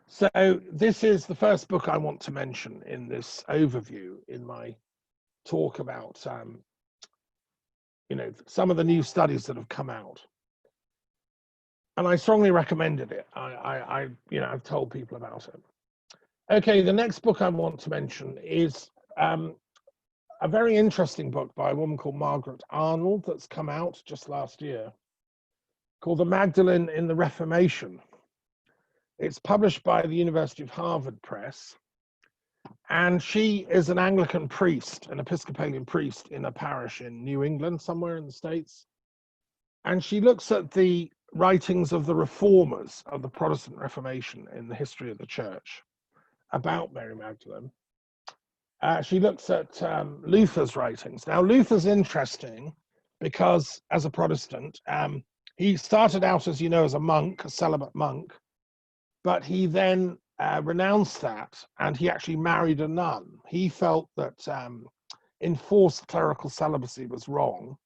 So this is the first book I want to mention in this overview in my talk about, some of the new studies that have come out. And I strongly recommended it. I've told people about it. Okay, the next book I want to mention is a very interesting book by a woman called Margaret Arnold that's come out just last year, called The Magdalene in the Reformation. It's published by the University of Harvard Press, and she is an Anglican priest, an Episcopalian priest in a parish in New England, somewhere in the States. And she looks at the writings of the reformers of the Protestant Reformation in the history of the church about Mary Magdalene. She looks at Luther's writings. Now, Luther's interesting because as a Protestant, he started out, as you know, as a monk, a celibate monk, but he then renounced that and he actually married a nun. He felt that enforced clerical celibacy was wrong,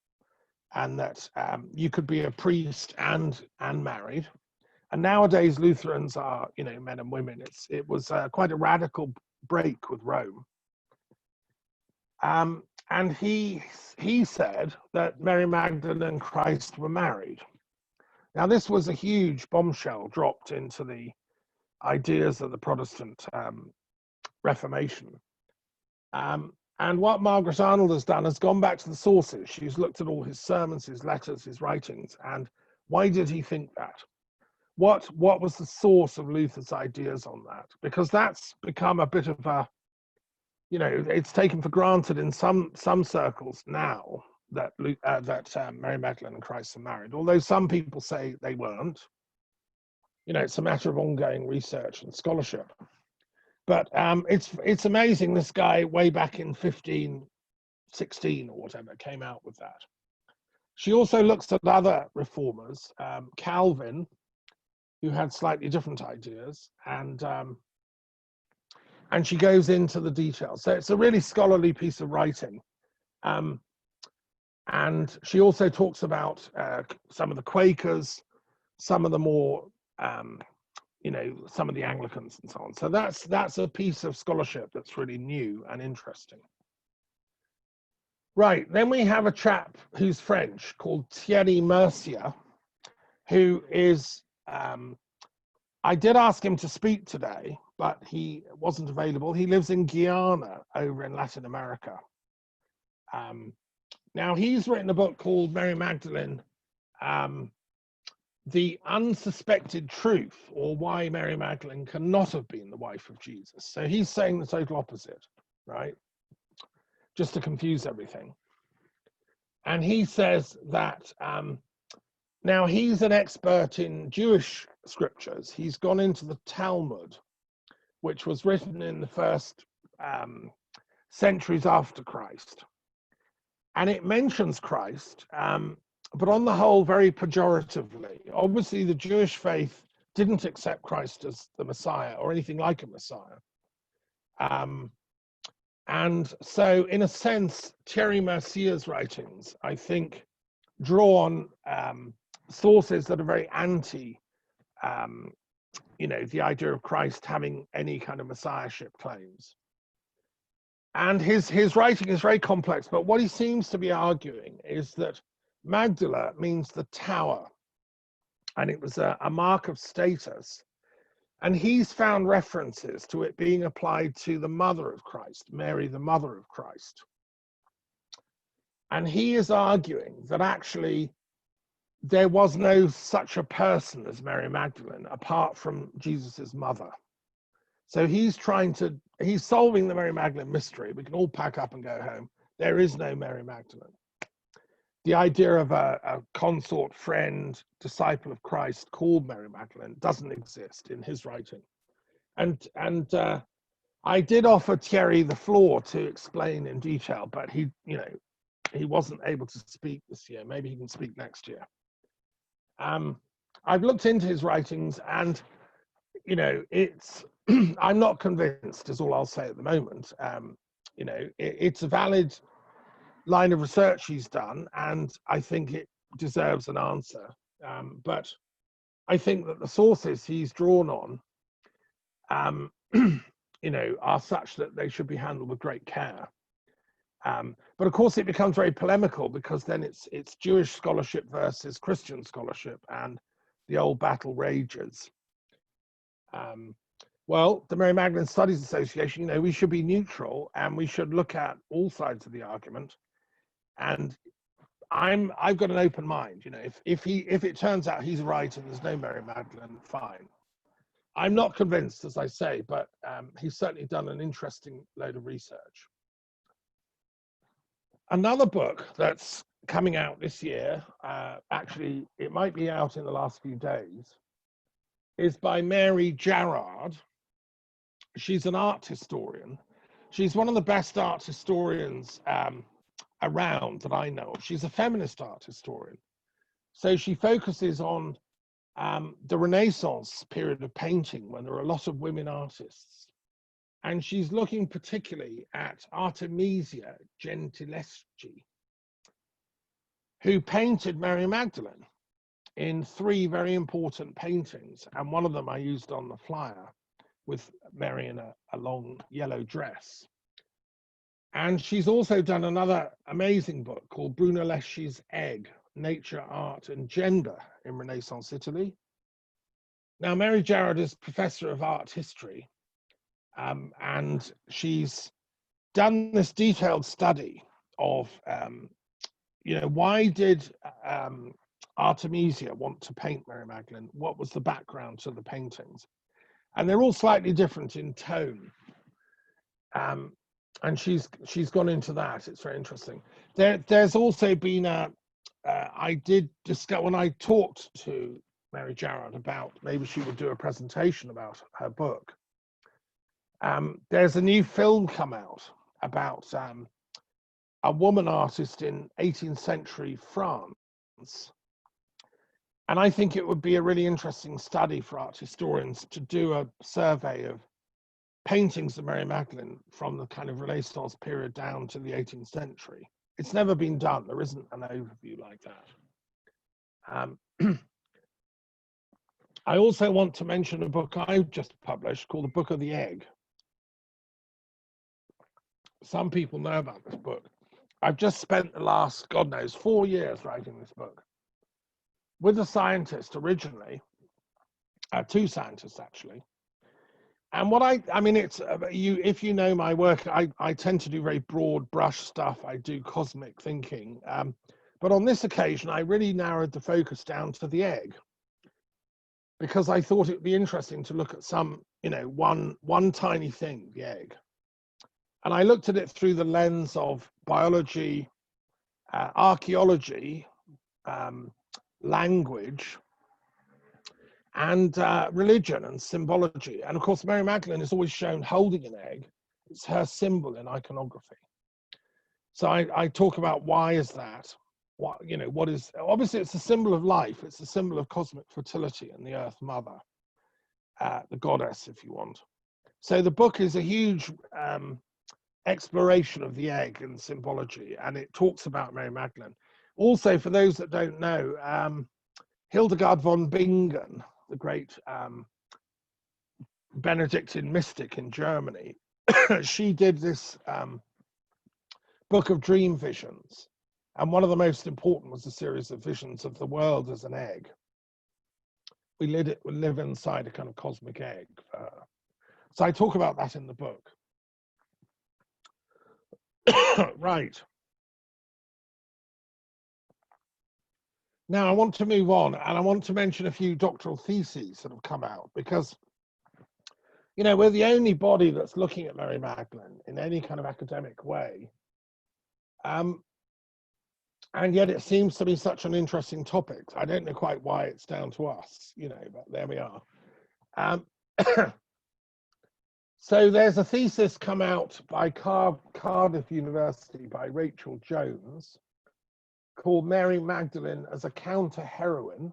and that you could be a priest and married. And nowadays Lutherans are, men and women. It was quite a radical break with Rome. And he said that Mary Magdalene and Christ were married. Now this was a huge bombshell dropped into the ideas of the Protestant Reformation. And what Margaret Arnold has done is gone back to the sources. She's looked at all his sermons, his letters, his writings, and why did he think that? What was the source of Luther's ideas on that? Because that's become a bit of a, it's taken for granted in some circles now that Mary Magdalene and Christ are married, although some people say they weren't. It's a matter of ongoing research and scholarship. But it's amazing, this guy way back in 1516 or whatever came out with that. She also looks at other reformers, Calvin, who had slightly different ideas, and she goes into the details. So it's a really scholarly piece of writing. And she also talks about some of the Quakers, some of the more some of the Anglicans and so on. So that's a piece of scholarship that's really new and interesting. Right, then we have a chap who's French called Thierry Mercier, who is, I did ask him to speak today, but he wasn't available. He lives in Guyana over in Latin America. Now he's written a book called Meri Magdalene, The Unsuspected Truth, or Why Mary Magdalene Cannot Have Been the Wife of Jesus. So he's saying the total opposite, right? Just to confuse everything. And he says that, now he's an expert in Jewish scriptures. He's gone into the Talmud, which was written in the first centuries after Christ. And it mentions Christ, but on the whole, very pejoratively. Obviously, the Jewish faith didn't accept Christ as the Messiah or anything like a Messiah. And so, in a sense, Thierry Mercier's writings, I think, draw on sources that are very anti, the idea of Christ having any kind of messiahship claims. And his writing is very complex, but what he seems to be arguing is that Magdala means the tower, and it was a mark of status. And he's found references to it being applied to the mother of Christ, Mary, the mother of Christ. And he is arguing that actually there was no such a person as Mary Magdalene apart from Jesus's mother. So he's solving the Mary Magdalene mystery. We can all pack up and go home. There is no Mary Magdalene. The idea of a consort, friend, disciple of Christ called Mary Magdalene doesn't exist in his writing. And I did offer Thierry the floor to explain in detail, but he wasn't able to speak this year. Maybe he can speak next year. I've looked into his writings, and it's I'm not convinced, is all I'll say at the moment. It's a valid line of research he's done, and I think it deserves an answer. But I think that the sources he's drawn on, are such that they should be handled with great care. But of course, it becomes very polemical because then it's Jewish scholarship versus Christian scholarship, and the old battle rages. Well, the Mary Magdalene Studies Association, we should be neutral and we should look at all sides of the argument. And I've got an open mind. If it turns out he's right and there's no Mary Magdalene, fine. I'm not convinced, as I say, but he's certainly done an interesting load of research. Another book that's coming out this year, actually, it might be out in the last few days, is by Mary Gerard. She's an art historian. She's one of the best art historians around that I know of. She's a feminist art historian. So she focuses on the Renaissance period of painting when there are a lot of women artists. And she's looking particularly at Artemisia Gentileschi, who painted Mary Magdalene in 3 very important paintings. And one of them I used on the flyer with Mary in a long yellow dress. And she's also done another amazing book called Brunelleschi's Egg, Nature, Art and Gender in Renaissance Italy. Now, Mary Gerard is professor of art history, and she's done this detailed study of, why did Artemisia want to paint Mary Magdalene? What was the background to the paintings? And they're all slightly different in tone. And she's gone into that. It's very interesting. There's also been I did discuss when I talked to Mary Gerard about maybe she would do a presentation about her book. There's a new film come out about a woman artist in 18th century France. And I think it would be a really interesting study for art historians to do a survey of paintings of Mary Magdalene from the kind of Renaissance period down to the 18th century. It's never been done. There isn't an overview like that. I also want to mention a book I've just published called The Book of the Egg. Some people know about this book. I've just spent the last, God knows, 4 years writing this book with a scientist originally, 2 scientists actually. And what I mean, it's if you know my work, I tend to do very broad brush stuff. I do cosmic thinking. But on this occasion, I really narrowed the focus down to the egg, because I thought it would be interesting to look at some, one tiny thing, the egg. And I looked at it through the lens of biology, archaeology, language, and religion and symbology. And of course, Mary Magdalene is always shown holding an egg. It's her symbol in iconography. So I talk about why is that? What is, obviously it's a symbol of life. It's a symbol of cosmic fertility and the Earth Mother, the goddess, if you want. So the book is a huge exploration of the egg and symbology, and it talks about Mary Magdalene. Also, for those that don't know, Hildegard von Bingen, the great Benedictine mystic in Germany, she did this book of dream visions. And one of the most important was a series of visions of the world as an egg. We live inside a kind of cosmic egg. So I talk about that in the book. Right. Now I want to move on, and I want to mention a few doctoral theses that have come out, because, we're the only body that's looking at Mary Magdalene in any kind of academic way. And yet it seems to be such an interesting topic. I don't know quite why it's down to us, but there we are. So there's a thesis come out by Cardiff University by Rachel Jones called Mary Magdalene as a counter-heroine,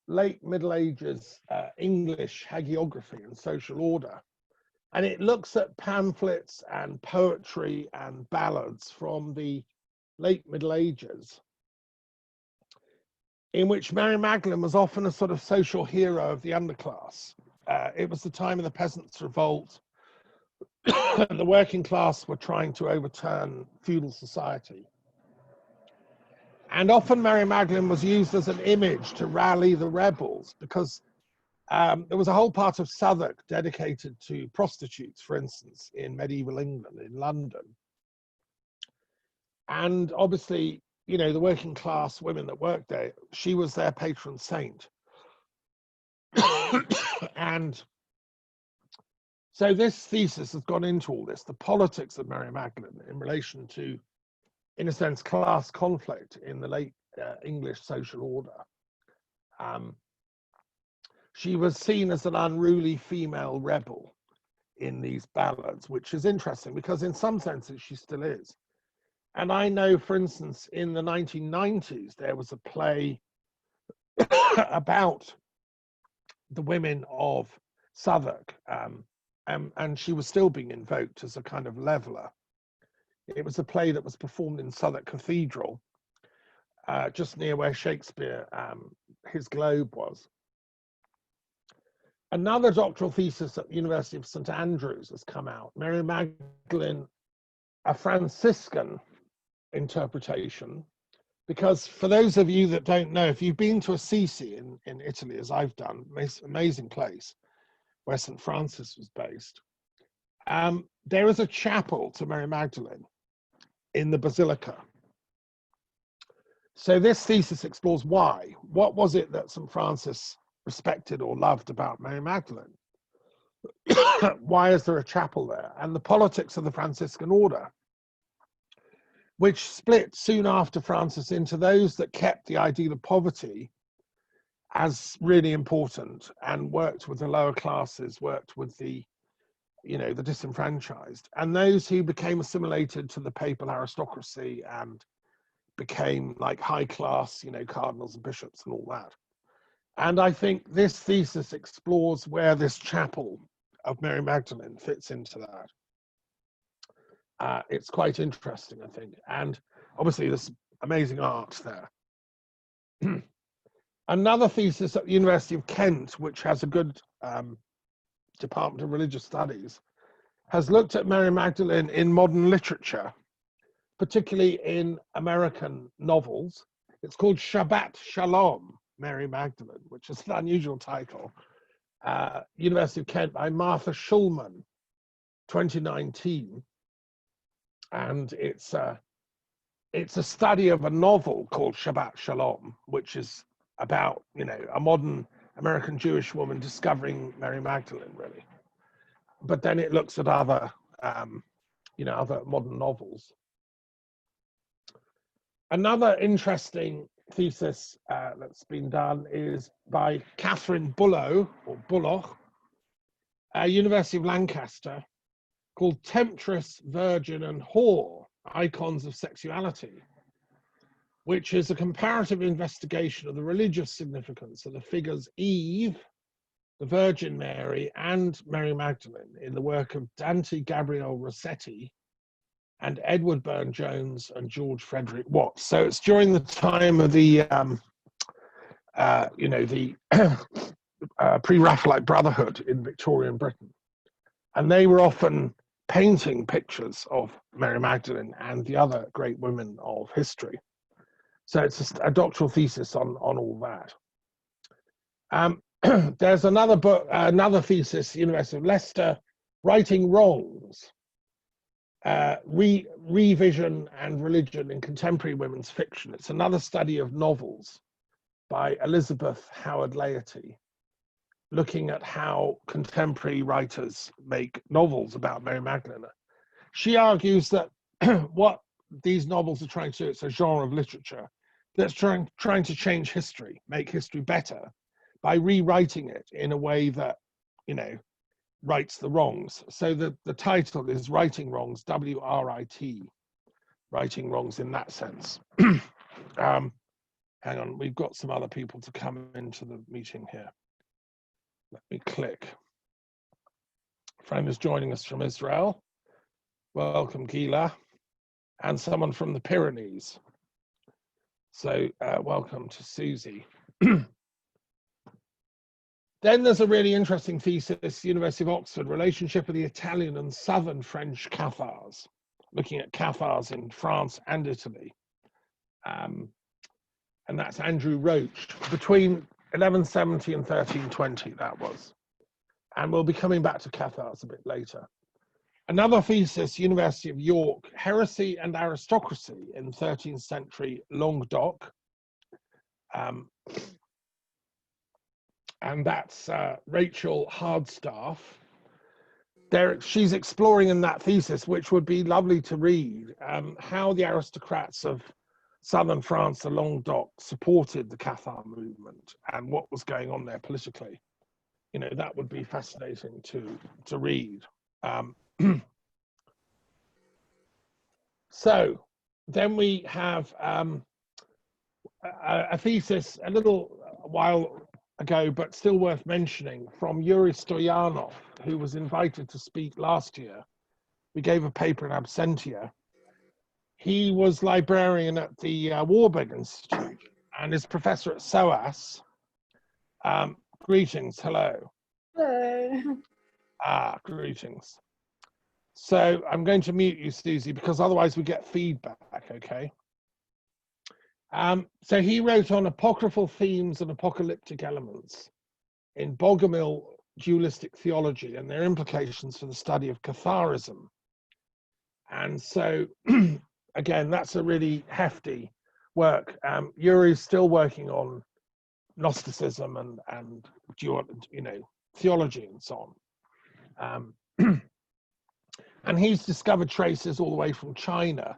late Middle Ages English hagiography and social order. And it looks at pamphlets and poetry and ballads from the late Middle Ages in which Mary Magdalene was often a sort of social hero of the underclass. It was the time of the Peasants' Revolt. The working class were trying to overturn feudal society. And often Mary Magdalene was used as an image to rally the rebels, because there was a whole part of Southwark dedicated to prostitutes, for instance, in medieval England, in London. And obviously, you know, the working class women that worked there, she was their patron saint. And so this thesis has gone into all this, the politics of Mary Magdalene in relation to, in a sense, class conflict in the late English social order. She was seen as an unruly female rebel in these ballads, which is interesting because in some senses she still is. And I know, for instance, in the 1990s, there was a play about the women of Southwark, and she was still being invoked as a kind of leveler. It was a play that was performed in Southwark Cathedral, just near where Shakespeare, his Globe was. Another doctoral thesis at the University of St Andrews has come out, Mary Magdalene, a Franciscan interpretation, because for those of you that don't know, if you've been to Assisi in Italy, as I've done, amazing place where St Francis was based, there is a chapel to Mary Magdalene in the Basilica. So this thesis explores why. What was it that St Francis respected or loved about Mary Magdalene? Why is there a chapel there? And the politics of the Franciscan order, which split soon after Francis into those that kept the ideal of poverty as really important and worked with the lower classes, worked with the, you know, the disenfranchised, and those who became assimilated to the papal aristocracy and became like high class, you know, cardinals and bishops and all that. And I think this thesis explores where this chapel of Mary Magdalene fits into that. It's quite interesting, I think. And obviously there's amazing art there. Another thesis at the University of Kent, which has a good Department of Religious Studies, has looked at Mary Magdalene in modern literature, particularly in American novels. It's called Shabbat Shalom, Mary Magdalene, which is an unusual title. University of Kent by Martha Schulman, 2019. And it's a study of a novel called Shabbat Shalom, which is about, you know, a modern American Jewish woman discovering Mary Magdalene, really. But then it looks at other, you know, other modern novels. Another interesting thesis that's been done is by Catherine Bulloch, University of Lancaster, called Temptress, Virgin and Whore, Icons of Sexuality, which is a comparative investigation of the religious significance of the figures Eve, the Virgin Mary, and Mary Magdalene in the work of Dante Gabriel Rossetti and Edward Burne-Jones and George Frederick Watts. So it's during the time of the, you know, the pre-Raphaelite Brotherhood in Victorian Britain. And they were often painting pictures of Mary Magdalene and the other great women of history. So it's a doctoral thesis on all that. There's another book, another thesis, University of Leicester, Righting Wrongs, Revision and Religion in Contemporary Women's Fiction. It's another study of novels by Elizabeth Howard Laity, looking at how contemporary writers make novels about Mary Magdalene. She argues that what these novels are trying to do, it's a genre of literature that's trying to change history, make history better by rewriting it in a way that, you know, rights the wrongs. So the title is Righting Wrongs, W-R-I-T, Righting Wrongs in that sense. Hang on, we've got some other people to come into the meeting here. Let me click. A friend is joining us from Israel. Welcome, Gila. And someone from the Pyrenees. So welcome to Susie. Then there's a really interesting thesis, University of Oxford, relationship of the Italian and southern French Cathars, looking at Cathars in France and Italy. And that's Andrew Roach, between 1170 and 1320, that was. And we'll be coming back to Cathars a bit later. Another thesis, University of York, heresy and aristocracy in 13th century Languedoc. And that's Rachel Hardstaff. She's exploring in that thesis, which would be lovely to read, how the aristocrats of southern France, the Languedoc, supported the Cathar movement and what was going on there politically. You know, that would be fascinating to read. So then we have a thesis a little while ago, but still worth mentioning, from Yuri Stoyanov, who was invited to speak last year. We gave a paper in absentia. He was librarian at the Warburg Institute and is professor at SOAS. Greetings, hello. Hello. Greetings. So I'm going to mute you, Susie, because otherwise we get feedback, okay? So he wrote on apocryphal themes and apocalyptic elements in Bogomil dualistic theology and their implications for the study of Catharism. And so, again, that's a really hefty work. Yuri's still working on Gnosticism and theology and so on. And he's discovered traces all the way from China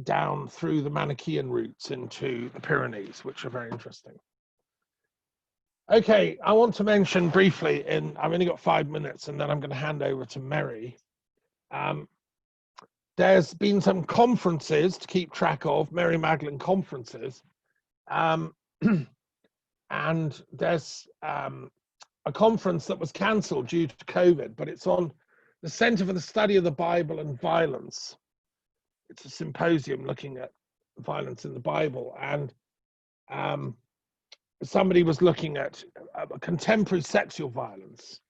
down through the Manichaean routes into the Pyrenees, which are very interesting. Okay, I want to mention briefly, I've only got 5 minutes, and then I'm going to hand over to Meri. There's been some conferences to keep track of, Meri Magdalene conferences, and there's a conference that was cancelled due to COVID, but it's on the Center for the Study of the Bible and Violence. It's a symposium looking at violence in the Bible, and somebody was looking at contemporary sexual violence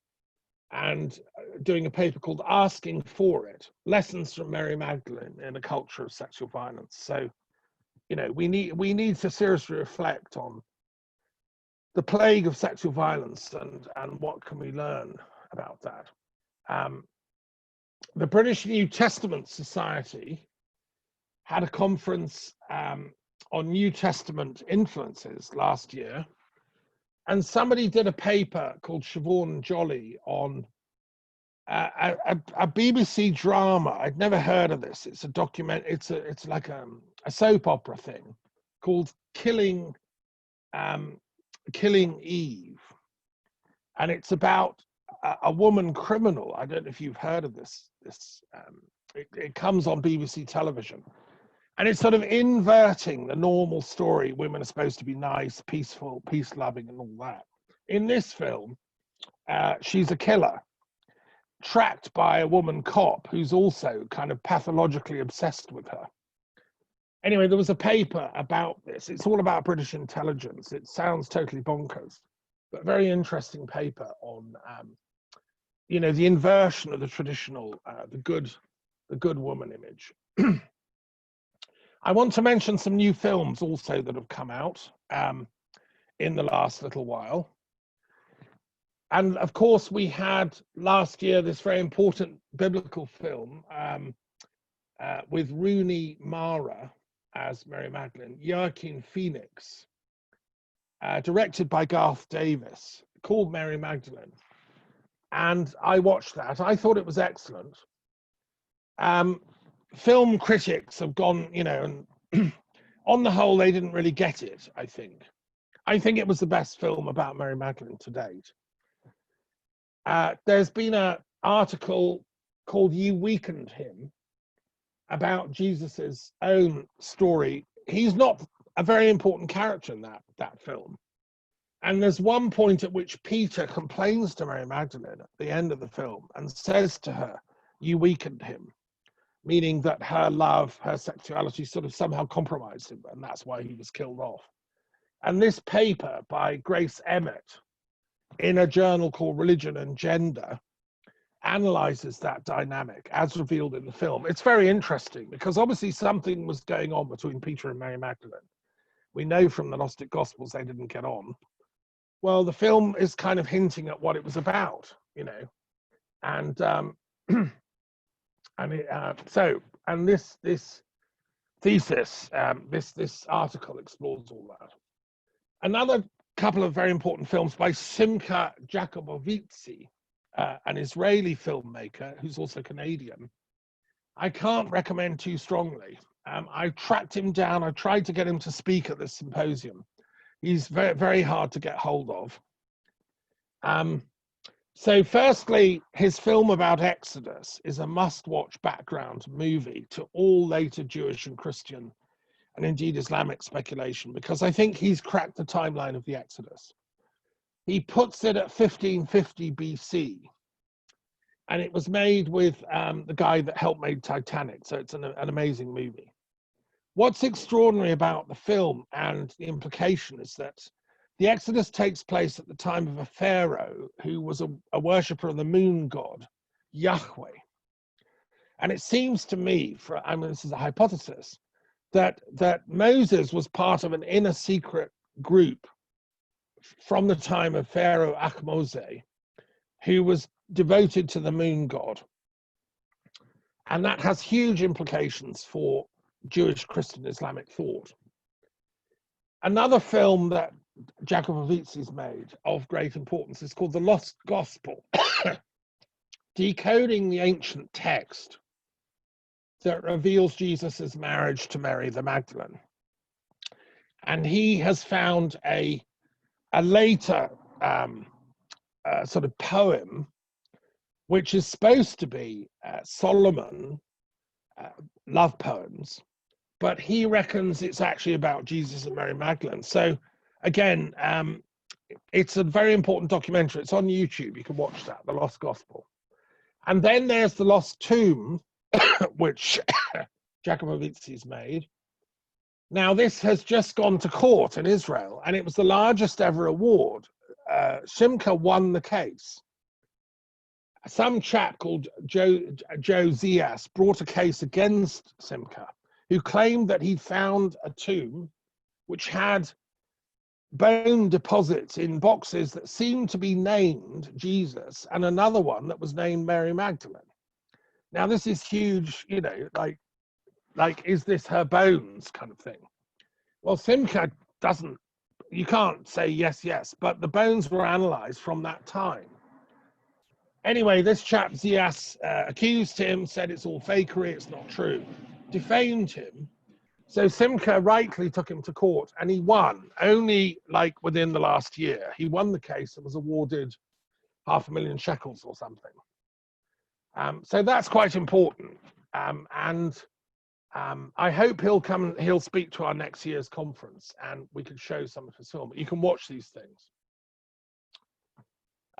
and doing a paper called Asking for It, Lessons from Mary Magdalene in a Culture of Sexual Violence. So, you know, we need to seriously reflect on the plague of sexual violence and what can we learn about that. The British New Testament Society had a conference on New Testament influences last year, and somebody did a paper called Siobhan Jolly on a BBC drama. I'd never heard of this. It's a document. It's like a soap opera thing called Killing Eve, and it's about a woman criminal. I don't know if you've heard of this. It comes on BBC television. And it's sort of inverting the normal story. Women are supposed to be nice, peaceful, peace-loving, and all that. In this film, she's a killer, tracked by a woman cop who's also kind of pathologically obsessed with her. Anyway, there was a paper about this. It's all about British intelligence. It sounds totally bonkers, but very interesting paper on, the inversion of the traditional, the good woman image. I want to mention some new films also that have come out in the last little while. And of course, we had last year this very important biblical film with Rooney Mara as Mary Magdalene, Joaquin Phoenix, directed by Garth Davis, called Mary Magdalene. And I watched that. I thought it was excellent. Film critics have gone, and on the whole, they didn't really get it, I think. I think it was the best film about Mary Magdalene to date. There's been an article called You Weakened Him about Jesus's own story. He's not a very important character in that film. And there's one point at which Peter complains to Mary Magdalene at the end of the film and says to her, "You weakened him." meaning that her love, her sexuality sort of somehow compromised him, and that's why he was killed off. And this paper by Grace Emmett in a journal called Religion and Gender analyzes that dynamic as revealed in the film. It's very interesting because obviously something was going on between Peter and Mary Magdalene. We know from the Gnostic Gospels they didn't get on. Well, the film is kind of hinting at what it was about, you know, and this thesis, this article explores all that. Another couple of very important films by Simcha Jakubowicz, an Israeli filmmaker who's also Canadian, I can't recommend too strongly. I tracked him down. I tried to get him to speak at this symposium. He's very, very hard to get hold of. So firstly, his film about Exodus is a must-watch background movie to all later Jewish and Christian and indeed Islamic speculation, because I think he's cracked the timeline of the Exodus. He puts it at 1550 BC, and it was made with the guy that helped make Titanic, so it's an amazing movie. What's extraordinary about the film and the implication is that the Exodus takes place at the time of a pharaoh who was a worshipper of the moon god, Yahweh. And it seems to me, this is a hypothesis, that Moses was part of an inner secret group from the time of Pharaoh Ahmose, who was devoted to the moon god. And that has huge implications for Jewish, Christian, Islamic thought. Another film that Jakubowicz made of great importance is called The Lost Gospel, decoding the ancient text that reveals Jesus' marriage to Mary the Magdalene. And he has found a later sort of poem, which is supposed to be Solomon love poems, but he reckons it's actually about Jesus and Mary Magdalene. So again, it's a very important documentary. It's on YouTube. You can watch that, The Lost Gospel. And then there's The Lost Tomb, which Jakubowicz made. Now, this has just gone to court in Israel, and it was the largest ever award. Simcha won the case. Some chap called Joe Zias brought a case against Simcha, who claimed that he'd found a tomb which had bone deposits in boxes that seemed to be named Jesus, and another one that was named Mary Magdalene. Now, this is huge, you know, like, is this her bones kind of thing? Well, Simcha doesn't, you can't say yes, but the bones were analyzed from that time. Anyway, this chap Zias accused him, said it's all fakery, it's not true, defamed him. So Simcha rightly took him to court, and he won, only like within the last year. He won the case and was awarded 500,000 shekels or something. So that's quite important. I hope he'll speak to our next year's conference, and we can show some of his film. You can watch these things.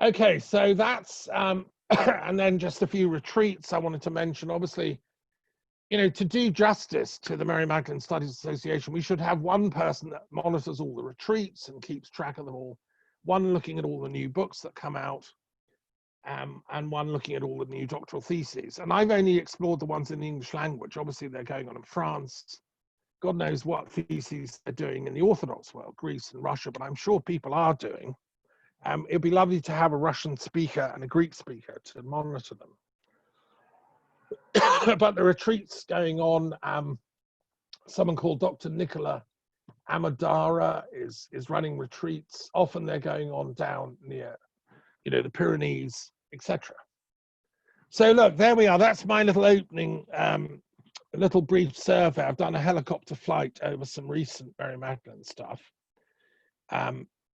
Okay, so that's, and then just a few retreats I wanted to mention. Obviously, you know, to do justice to the Mary Magdalene Studies Association, we should have one person that monitors all the retreats and keeps track of them all, one looking at all the new books that come out, and one looking at all the new doctoral theses. And I've only explored the ones in the English language. Obviously, they're going on in France. God knows what theses they're doing in the Orthodox world, Greece and Russia, but I'm sure people are doing. It'd be lovely to have a Russian speaker and a Greek speaker to monitor them. But the retreats going on, someone called Dr. Nicola Amadara is running retreats. Often they're going on down near, you know, the Pyrenees, etc. So look, there we are. That's my little opening, a little brief survey. I've done a helicopter flight over some recent Mary Magdalene stuff.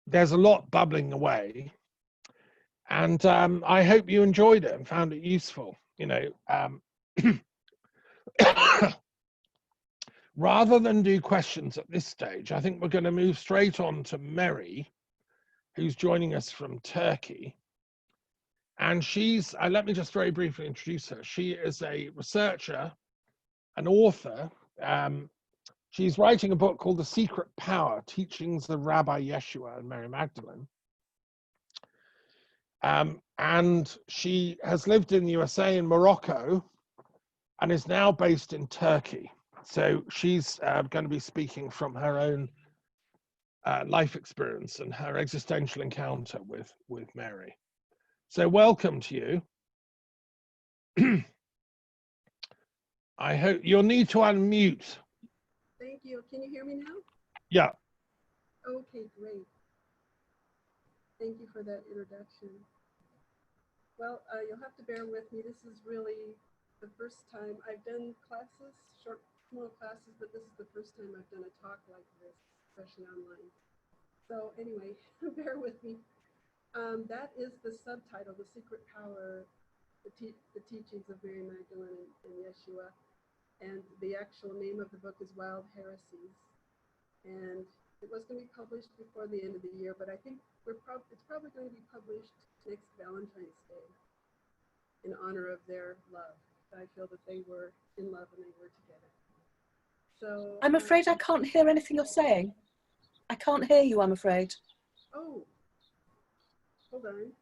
There's a lot bubbling away, and I hope you enjoyed it and found it useful. You know, rather than do questions at this stage, I think we're going to move straight on to Meri, who's joining us from Turkey. And she's, let me just very briefly introduce her. She is a researcher an author. She's writing a book called The Secret Power, Teachings of Rabbi Yeshua and Mary Magdalene. And she has lived in the USA and Morocco and is now based in Turkey. So she's going to be speaking from her own life experience and her existential encounter with Mary. So welcome to you. I hope you'll need to unmute. Thank you. Can you hear me now? Yeah. Okay, great. Thank you for that introduction. Well, you'll have to bear with me. This is really the first time I've done classes, small classes, but this is the first time I've done a talk like this, especially online. So anyway, bear with me. That is the subtitle, The Secret Power, the Teachings of Mary Magdalene and Yeshua. And the actual name of the book is Wild Heresies. And it was going to be published before the end of the year, but I think it's probably going to be published next Valentine's Day in honor of their love. I feel that they were in love and they were together. So I'm afraid I can't hear anything you're saying. I can't hear you, I'm afraid. Oh, hold on.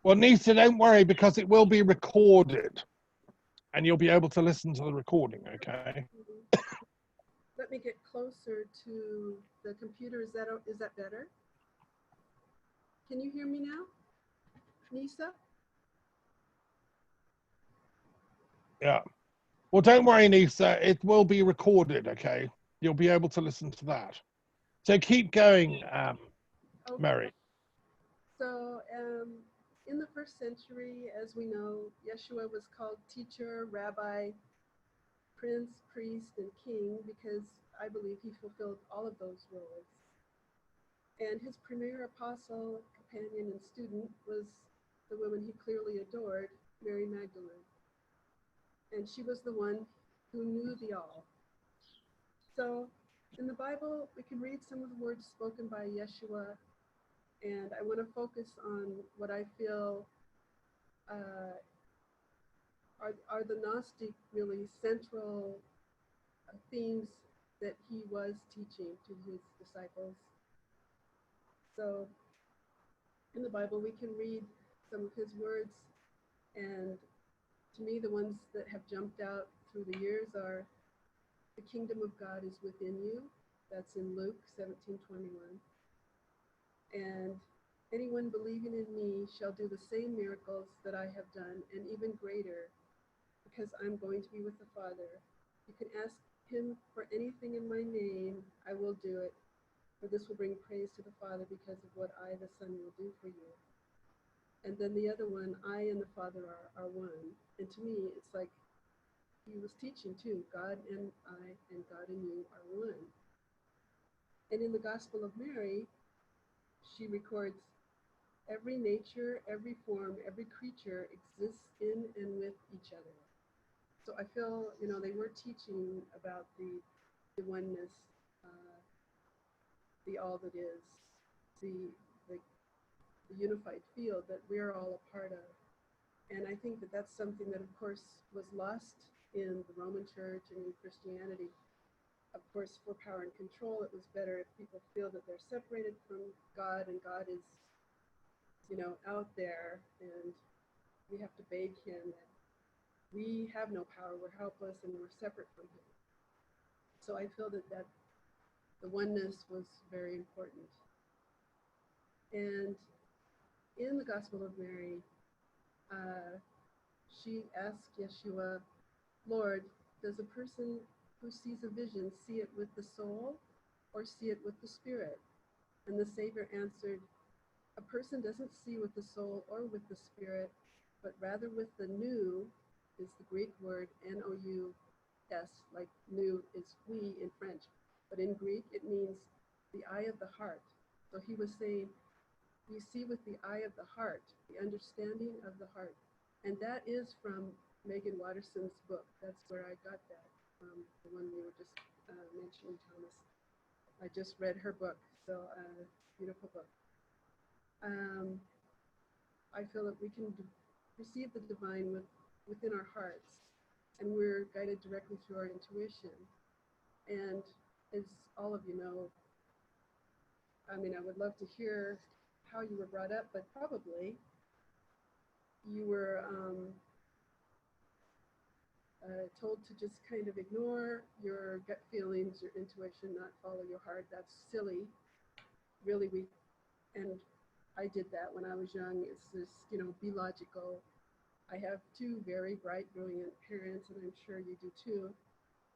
Well, Nisa, don't worry because it will be recorded and you'll be able to listen to the recording, okay? Let me get closer to the computer. Is that better? Can you hear me now, Nisa? Yeah. Well, don't worry, Nisa. It will be recorded, okay? You'll be able to listen to that. So keep going, Okay. Mary. So in the first century, as we know, Yeshua was called teacher, rabbi, prince, priest, and king because I believe he fulfilled all of those roles. And his premier apostle, companion, and student was the woman he clearly adored, Mary Magdalene. And she was the one who knew the all. So in the Bible, we can read some of the words spoken by Yeshua, and I want to focus on what I feel are the Gnostic really central themes that he was teaching to his disciples. So in the Bible, we can read some of his words, and to me, the ones that have jumped out through the years are, the kingdom of God is within you. That's in Luke 17:21. And anyone believing in me shall do the same miracles that I have done, and even greater, because I'm going to be with the Father. You can ask him for anything in my name, I will do it. For this will bring praise to the Father because of what I, the Son, will do for you. And then the other one, I and the Father are one. And to me, it's like he was teaching too, God and I and God and you are one. And in the Gospel of Mary, she records every nature, every form, every creature exists in and with each other. So I feel, they were teaching about the oneness, the all that is, the unified field that we're all a part of. And I think that that's something that, of course, was lost in the Roman Church and in Christianity. Of course, for power and control, it was better if people feel that they're separated from God and God is, out there and we have to beg him that we have no power, we're helpless, and we're separate from him. So I feel that the oneness was very important. And in the Gospel of Mary, she asked Yeshua, Lord, does a person who sees a vision see it with the soul or see it with the spirit? And the Savior answered, a person doesn't see with the soul or with the spirit, but rather with the nous, is the Greek word N-O-U-S, like nous is we in French. But in Greek, it means the eye of the heart. So he was saying, we see with the eye of the heart, the understanding of the heart. And that is from Megan Watterson's book. That's where I got that from, the one you were just mentioning, Thomas. I just read her book, so beautiful book. I feel that we can perceive the divine within our hearts, and we're guided directly through our intuition. And as all of you know, I mean, I would love to hear how you were brought up, but probably you were told to just kind of ignore your gut feelings, your intuition, not follow your heart. That's silly. Really, and I did that when I was young. It's just, be logical. I have two very bright, brilliant parents, and I'm sure you do too.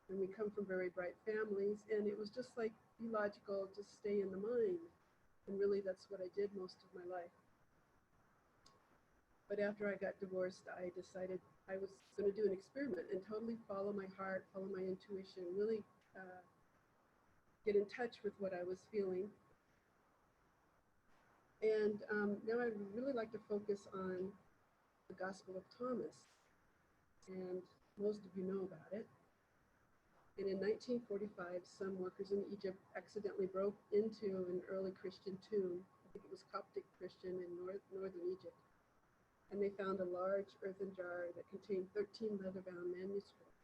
And we come from very bright families, and it was just like, be logical, just stay in the mind. And really, that's what I did most of my life. But after I got divorced, I decided I was going to do an experiment and totally follow my heart, follow my intuition, really get in touch with what I was feeling. And now I'd really like to focus on the Gospel of Thomas. And most of you know about it. And in 1945, some workers in Egypt accidentally broke into an early Christian tomb. I think it was Coptic Christian in northern Egypt. And they found a large earthen jar that contained 13 leather-bound manuscripts.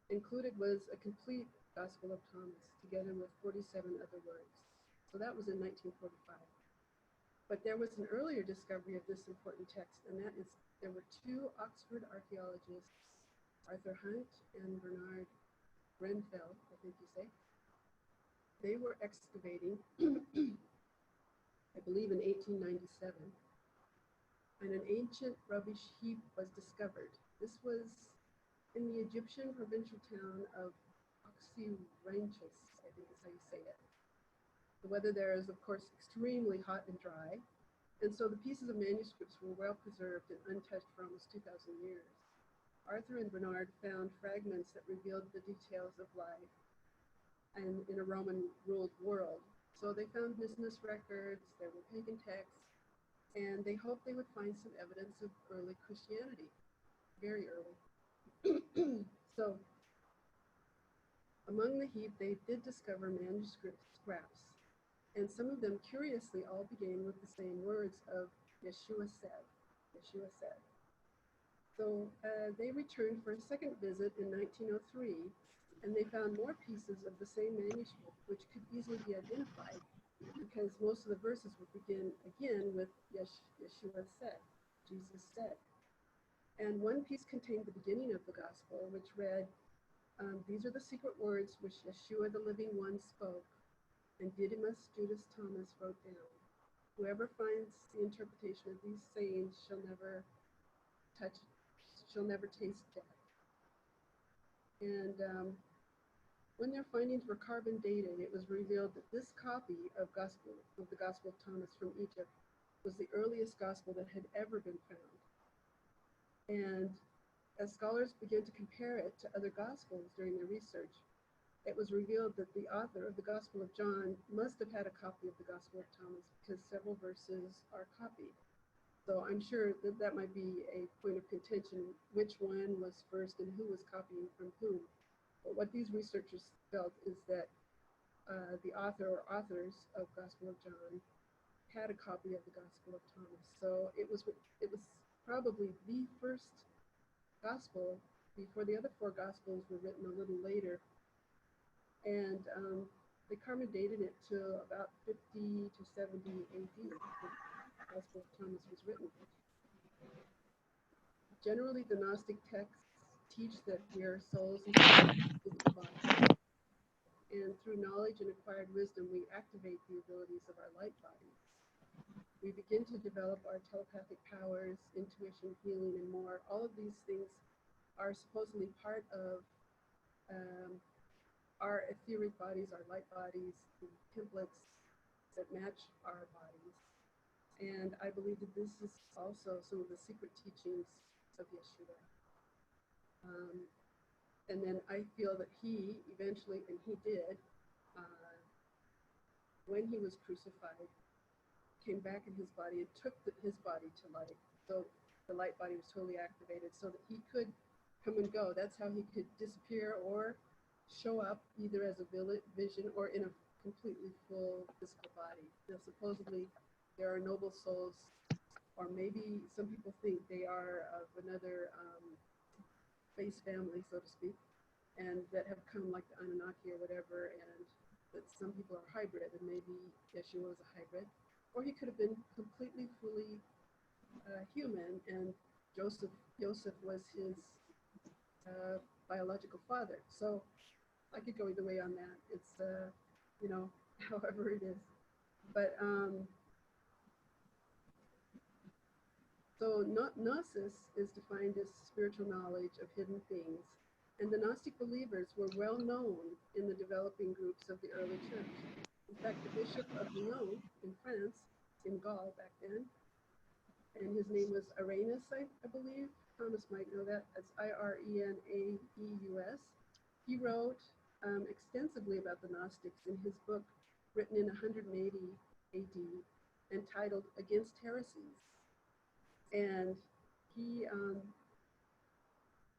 Included was a complete Gospel of Thomas, together with 47 other words. So that was in 1945. But there was an earlier discovery of this important text, and that is there were two Oxford archaeologists, Arthur Hunt and Bernard Grenfell, I think you say. They were excavating, I believe in 1897, and an ancient rubbish heap was discovered. This was in the Egyptian provincial town of Oxyrhynchus, I think is how you say it. The weather there is, of course, extremely hot and dry, and so the pieces of manuscripts were well preserved and untouched for almost 2,000 years. Arthur and Bernard found fragments that revealed the details of life and in a Roman-ruled world. So they found business records, there were pagan texts, and they hoped they would find some evidence of early Christianity, very early. So among the heap, they did discover manuscript scraps, and some of them curiously all began with the same words of Yeshua said. Yeshua said. So they returned for a second visit in 1903, and they found more pieces of the same manuscript, which could easily be identified because most of the verses would begin again with Yeshua said, Jesus said. And one piece contained the beginning of the gospel, which read, these are the secret words which Yeshua the living one spoke, and Didymus Judas Thomas wrote down. Whoever finds the interpretation of these sayings shall never taste death. And when their findings were carbon dated, it was revealed that this copy of the Gospel of Thomas from Egypt was the earliest gospel that had ever been found. And as scholars began to compare it to other gospels during their research, it was revealed that the author of the Gospel of John must have had a copy of the Gospel of Thomas because several verses are copied. So I'm sure that that might be a point of contention, which one was first and who was copying from whom. But what these researchers felt is that the author or authors of Gospel of John had a copy of the Gospel of Thomas. So it was probably the first gospel before the other four gospels were written a little later. And they carbon dated it to about 50 to 70 AD. The Gospel of Thomas was written. Generally, the Gnostic texts teach that we are souls and physical bodies. And through knowledge and acquired wisdom, we activate the abilities of our light bodies. We begin to develop our telepathic powers, intuition, healing, and more. All of these things are supposedly part of our etheric bodies, our light bodies, the templates that match our bodies. And I believe that this is also some of the secret teachings of Yeshua. And then I feel that he eventually, and he did, when he was crucified, came back in his body and took his body to light. So the light body was totally activated so that he could come and go. That's how he could disappear or show up either as a vision or in a completely full physical body. Now, supposedly, there are noble souls or maybe some people think they are of another face family, so to speak, and that have come like the Anunnaki or whatever, and that some people are hybrid, and maybe Yeshua was a hybrid, or he could have been completely, fully human, and Joseph was his biological father. So I could go either way on that. It's you know, however it is. But so Gnosis is defined as spiritual knowledge of hidden things, and the Gnostic believers were well known in the developing groups of the early church. In fact, the Bishop of Lyon in France, in Gaul back then, and his name was Irenaeus, I believe. Thomas might know that. That's Irenaeus. He wrote extensively about the Gnostics in his book, written in 180 AD, entitled Against Heresies. And he,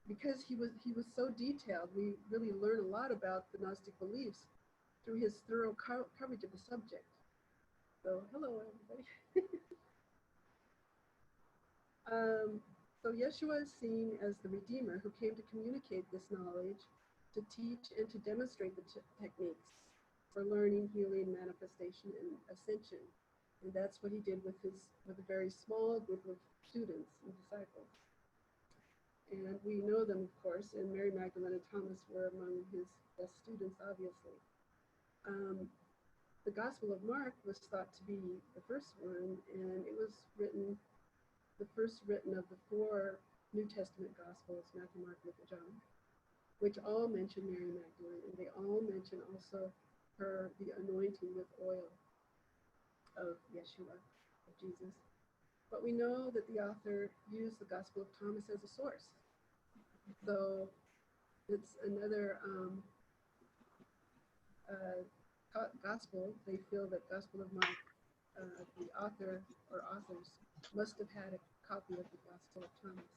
because he was so detailed, we really learn a lot about the Gnostic beliefs through his thorough coverage of the subject. So, hello, everybody. So Yeshua is seen as the Redeemer who came to communicate this knowledge, to teach and to demonstrate the techniques for learning, healing, manifestation, and ascension. And that's what he did with a very small group of students and disciples. And we know them, of course, and Mary Magdalene and Thomas were among his best students, obviously. The Gospel of Mark was thought to be the first one, and it was the first written of the 4 New Testament Gospels, Matthew, Mark, Luke, and John, which all mention Mary Magdalene, and they all mention also the anointing with oil of Yeshua, of Jesus. But we know that the author used the Gospel of Thomas as a source. So it's another gospel. They feel that Gospel of Mark, the author or authors must have had a copy of the Gospel of Thomas.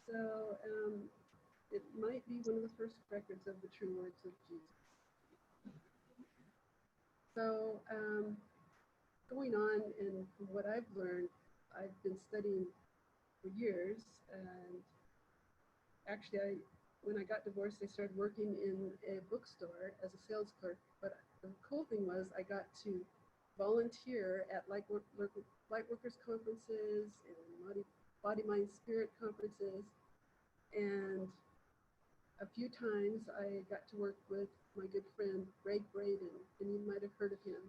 So it might be one of the first records of the true words of Jesus. So going on, and from what I've learned, I've been studying for years, and actually when I got divorced, I started working in a bookstore as a sales clerk. But the cool thing was I got to volunteer at light workers conferences and body mind spirit conferences, and a few times I got to work with my good friend Greg Braden, and you might have heard of him.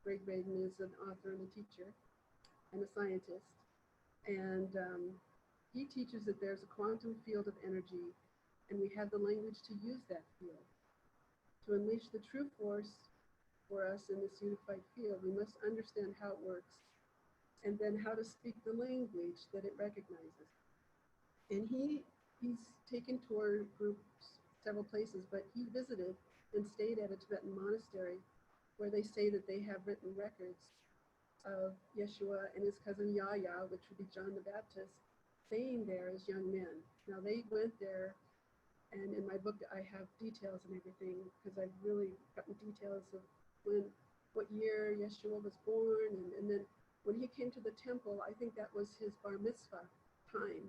Greg Braden is an author and a teacher and a scientist, and he teaches that there's a quantum field of energy, and we have the language to use that field. To unleash the true force for us in this unified field, we must understand how it works, and then how to speak the language that it recognizes. And he's taken tour groups several places, but he visited and stayed at a Tibetan monastery where they say that they have written records of Yeshua and his cousin Yahya, which would be John the Baptist, staying there as young men. Now they went there, and in my book I have details and everything, because I've really gotten details of what year Yeshua was born, and then when he came to the temple, I think that was his bar mitzvah time.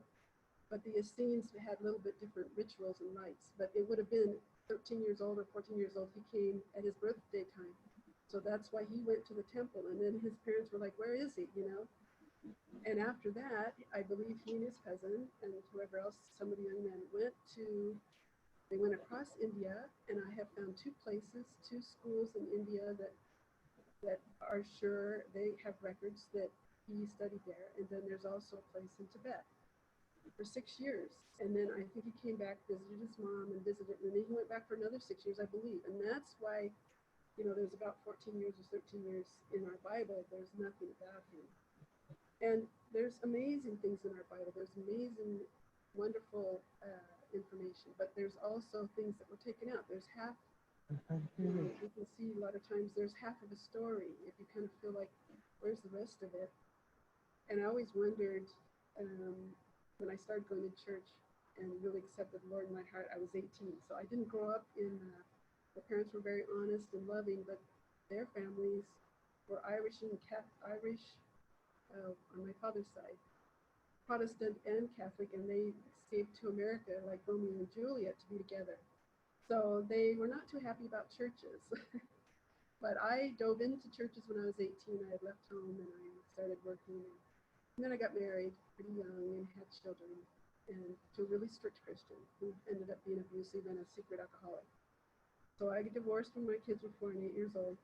But the Essenes had a little bit different rituals and rites, but it would have been 13 years old or 14 years old. He came at his birthday time. So that's why he went to the temple, and then his parents were like, where is he, you know? And after that, I believe he and his cousin and whoever else, some of the young men they went across India, and I have found 2 places, 2 schools in India that are sure they have records that he studied there. And then there's also a place in Tibet for 6 years. And then I think he came back, visited his mom and visited, and then he went back for another 6 years, I believe. And that's why, you know, there's about 14 years or 13 years in our Bible, there's nothing about him. And there's amazing things in our Bible. There's amazing, wonderful information, but there's also things that were taken out. There's half, you know, you can see a lot of times there's half of a story if you kind of feel like, where's the rest of it? And I always wondered, when I started going to church and really accepted the Lord in my heart, I was 18. So I didn't grow up in, the parents were very honest and loving, but their families were Irish and Irish on my father's side, Protestant and Catholic, and they escaped to America like Romeo and Juliet to be together. So they were not too happy about churches. But I dove into churches when I was 18. I had left home and I started working. And then I got married pretty young and had children, and to a really strict Christian who ended up being abusive and a secret alcoholic. So I got divorced when my kids were 4 and 8 years old.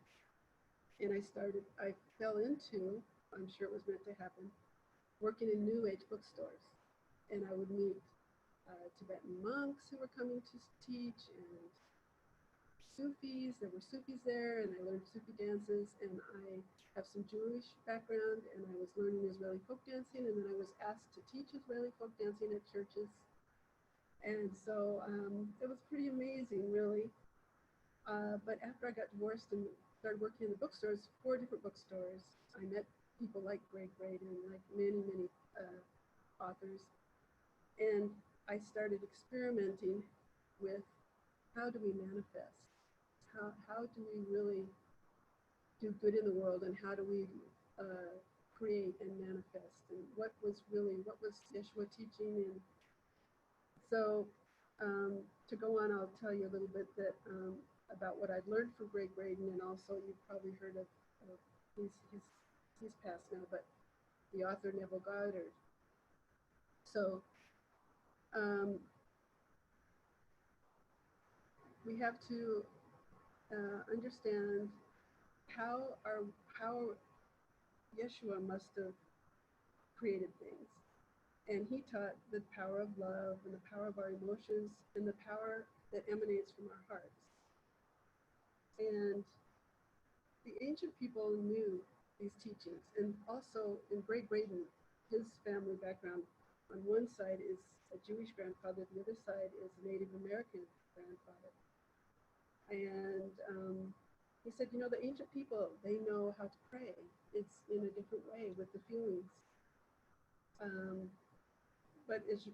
And I fell into, I'm sure it was meant to happen, working in New Age bookstores. And I would meet Tibetan monks who were coming to teach, and Sufis. There were Sufis there, and I learned Sufi dances. And I have some Jewish background, and I was learning Israeli folk dancing. And then I was asked to teach Israeli folk dancing at churches. And so it was pretty amazing, really. But after I got divorced and started working in the bookstores, 4 different bookstores, I met people like Greg Braden, like many, many authors. And I started experimenting with how do we manifest? How do we really do good in the world, and how do we create and manifest? And what was Yeshua teaching? And so to go on, I'll tell you a little bit about what I'd learned from Greg Braden, and also you've probably heard of he's passed now, but the author Neville Goddard. So we have to understand how Yeshua must have created things. And he taught the power of love and the power of our emotions and the power that emanates from our hearts. And the ancient people knew these teachings. And also in Greg Braden, his family background, on one side is a Jewish grandfather, the other side is a Native American grandfather. And he said, you know, the ancient people, they know how to pray. It's in a different way with the feelings. But as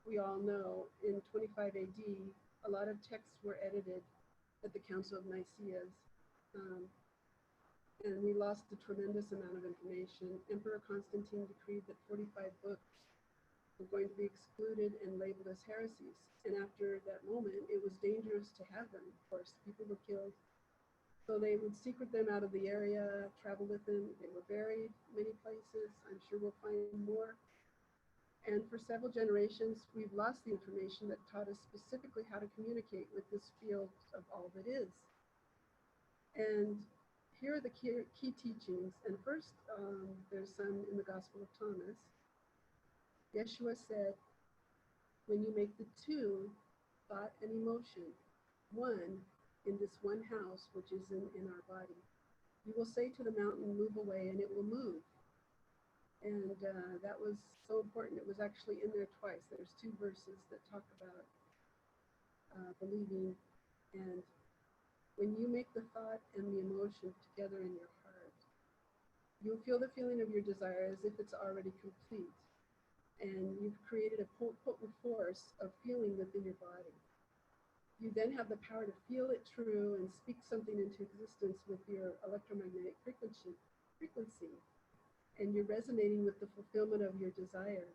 we all know, in 25 AD, a lot of texts were edited at the Council of Nicaea. And we lost a tremendous amount of information. Emperor Constantine decreed that 45 books were going to be excluded and labeled as heresies. And after that moment, it was dangerous to have them. Of course, people were killed. So they would secret them out of the area, travel with them. They were buried many places. I'm sure we'll find more. And for several generations, we've lost the information that taught us specifically how to communicate with this field of all that is. And here are the key teachings. And first, there's some in the Gospel of Thomas. Yeshua said, when you make the 2, thought and emotion, one in this one house, which is in our body, you will say to the mountain, move away, and it will move. And that was so important. It was actually in there twice. There's 2 verses that talk about believing. And when you make the thought and the emotion together in your heart, you'll feel the feeling of your desire as if it's already complete. And you've created a potent force of feeling within your body. You then have the power to feel it true and speak something into existence with your electromagnetic frequency. And you're resonating with the fulfillment of your desire.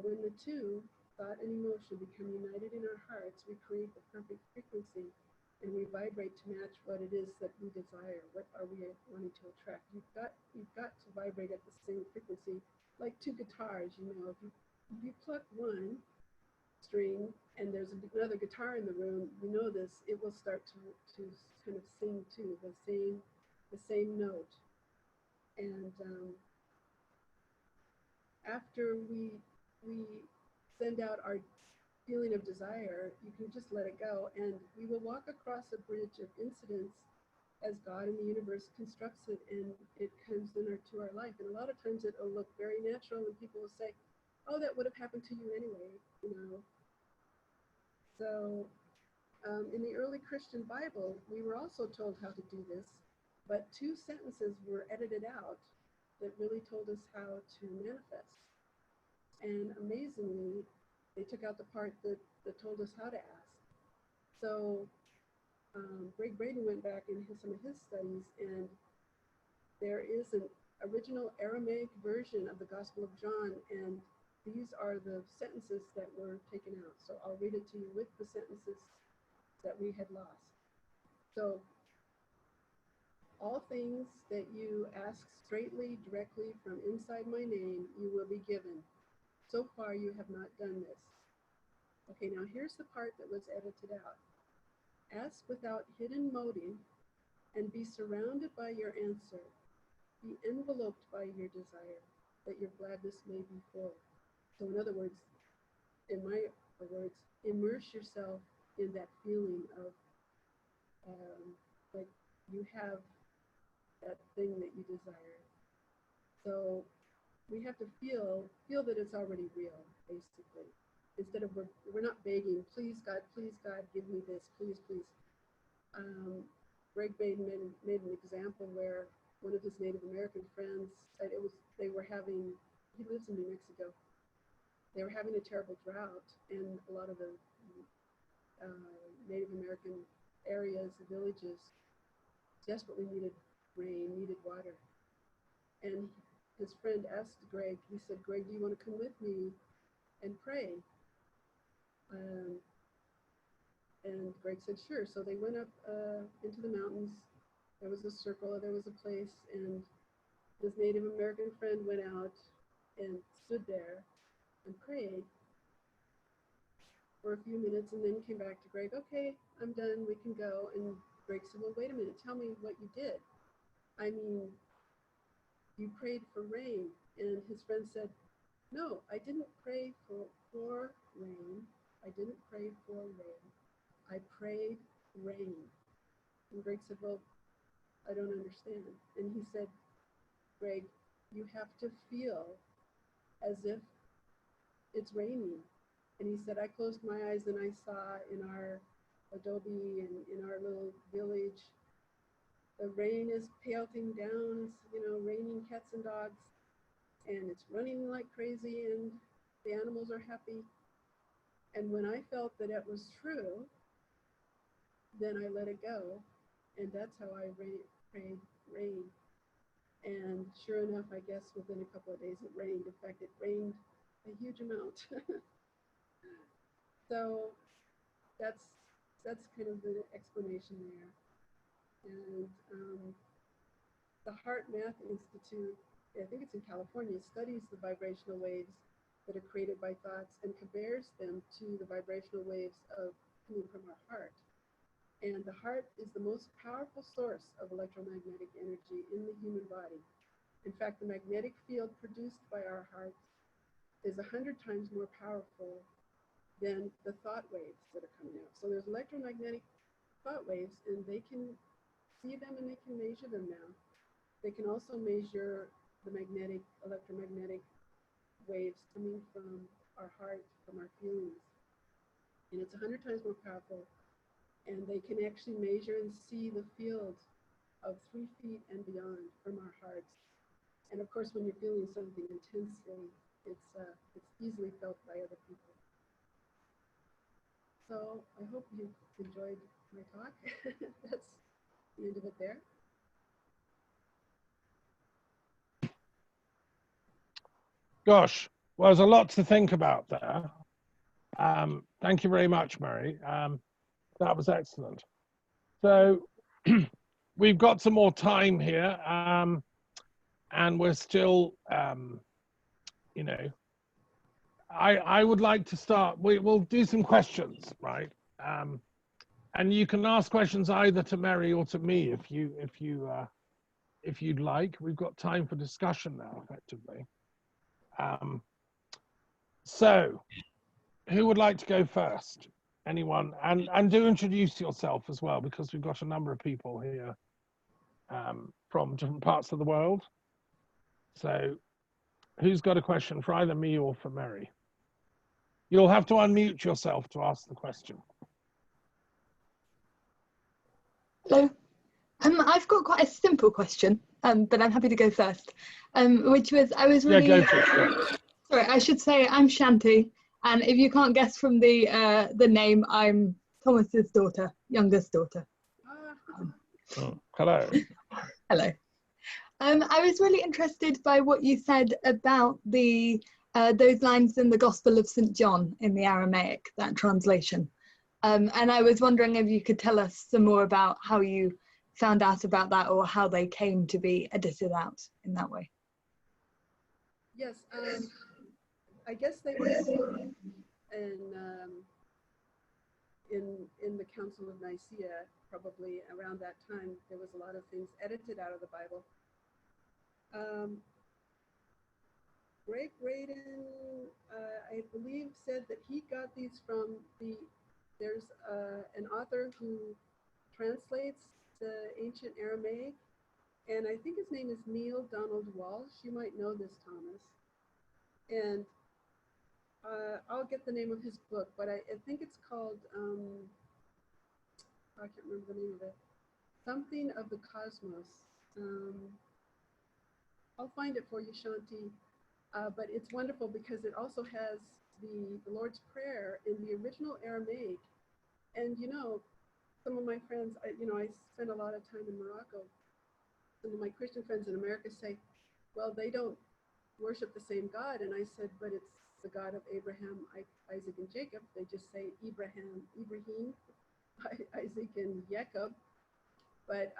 When the 2, thought and emotion, become united in our hearts, we create the perfect frequency, and we vibrate to match what it is that we desire. What are we wanting to attract? You've got to vibrate at the same frequency, like 2 guitars. You know, if you pluck one string and there's another guitar in the room, you know this, it will start to kind of sing too, the same note. And after we send out our feeling of desire, you can just let it go, and we will walk across a bridge of incidents as God in the universe constructs it, and it comes into our life. And a lot of times it'll look very natural, and people will say, oh, that would have happened to you anyway, you know. So in the early Christian Bible, we were also told how to do this, but 2 sentences were edited out that really told us how to manifest. And amazingly, they took out the part that told us how to ask. So Greg Braden went back in some of his studies, and there is an original Aramaic version of the Gospel of John, and these are the sentences that were taken out. So I'll read it to you with the sentences that we had lost. So, all things that you ask straightly, directly from inside my name, you will be given. So far, you have not done this. Okay, now here's the part that was edited out. Ask without hidden motive and be surrounded by your answer. Be enveloped by your desire, that your gladness may be full. So in other words, in my words, immerse yourself in that feeling of like you have that thing that you desire. So we have to feel that it's already real, basically. Instead of we're not begging, please God, give me this, please, please. Greg Baden made an example where one of his Native American friends said he lives in New Mexico. They were having a terrible drought, and a lot of the Native American areas, the villages, desperately needed rain, needed water. And his friend asked Greg, he said, Greg, do you want to come with me and pray? And Greg said, sure. So they went up into the mountains. There was a circle, there was a place, and this Native American friend went out and stood there and prayed for a few minutes, and then came back to Greg. Okay, I'm done, we can go. And Greg said, well, wait a minute, tell me what you did. I mean, you prayed for rain. And his friend said, no, I didn't pray for rain. I didn't pray for rain. I prayed rain. And Greg said, well, I don't understand. And he said, Greg, you have to feel as if it's raining. And he said, I closed my eyes and I saw in our adobe and in our little village, the rain is pelting down, raining cats and dogs, and it's running like crazy, and the animals are happy. And when I felt that it was true, then I let it go, and that's how I prayed rain. And sure enough, I guess within a couple of days it rained. In fact, it rained a huge amount. So that's kind of the explanation there. And the Heart Math Institute, I think it's in California, studies the vibrational waves that are created by thoughts and compares them to the vibrational waves coming from our heart. And the heart is the most powerful source of electromagnetic energy in the human body. In fact, the magnetic field produced by our hearts is 100 times more powerful than the thought waves that are coming out. So there's electromagnetic thought waves, and they can see them and they can measure them now. They can also measure the electromagnetic waves coming from our heart, from our feelings. And it's 100 times more powerful. And they can actually measure and see the field of 3 feet and beyond from our hearts. And of course, when you're feeling something intensely, it's easily felt by other people. So I hope you enjoyed my talk. That's the end of it there. Gosh, well, there's a lot to think about there. Thank you very much, Mary. That was excellent. So we've got some more time here, and we're still, I would like to start. We'll do some questions, right? And you can ask questions either to Mary or to me if you'd like. We've got time for discussion now, effectively. So, who would like to go first? Anyone? And do introduce yourself as well, because we've got a number of people here from different parts of the world. So, who's got a question for either me or for Mary? You'll have to unmute yourself to ask the question. Hello. I've got quite a simple question, but I'm happy to go first. Which was, I was really... Yeah, go for it. Yeah. Sorry, I should say I'm Shanti, and if you can't guess from the name, I'm Thomas's daughter, youngest daughter. Hello. Hello. I was really interested by what you said about the those lines in the Gospel of St. John in the Aramaic, that translation. And I was wondering if you could tell us some more about how you found out about that, or how they came to be edited out in that way. Yes, I guess they were in the Council of Nicaea, probably around that time. There was a lot of things edited out of the Bible. Greg Braden, I believe, said that he got these from there's an author who translates the ancient Aramaic, and I think his name is Neil Donald Walsh. You might know this, Thomas. And I'll get the name of his book, but I think it's called, I can't remember the name of it, Something of the Cosmos. I'll find it for you, Shanti. But it's wonderful because it also has the Lord's Prayer in the original Aramaic. And you know, some of my friends, I spend a lot of time in Morocco. Some of my Christian friends in America say, well, they don't worship the same God. And I said, but it's the God of Abraham, Isaac, and Jacob. They just say Ibrahim, Isaac, and Jacob. But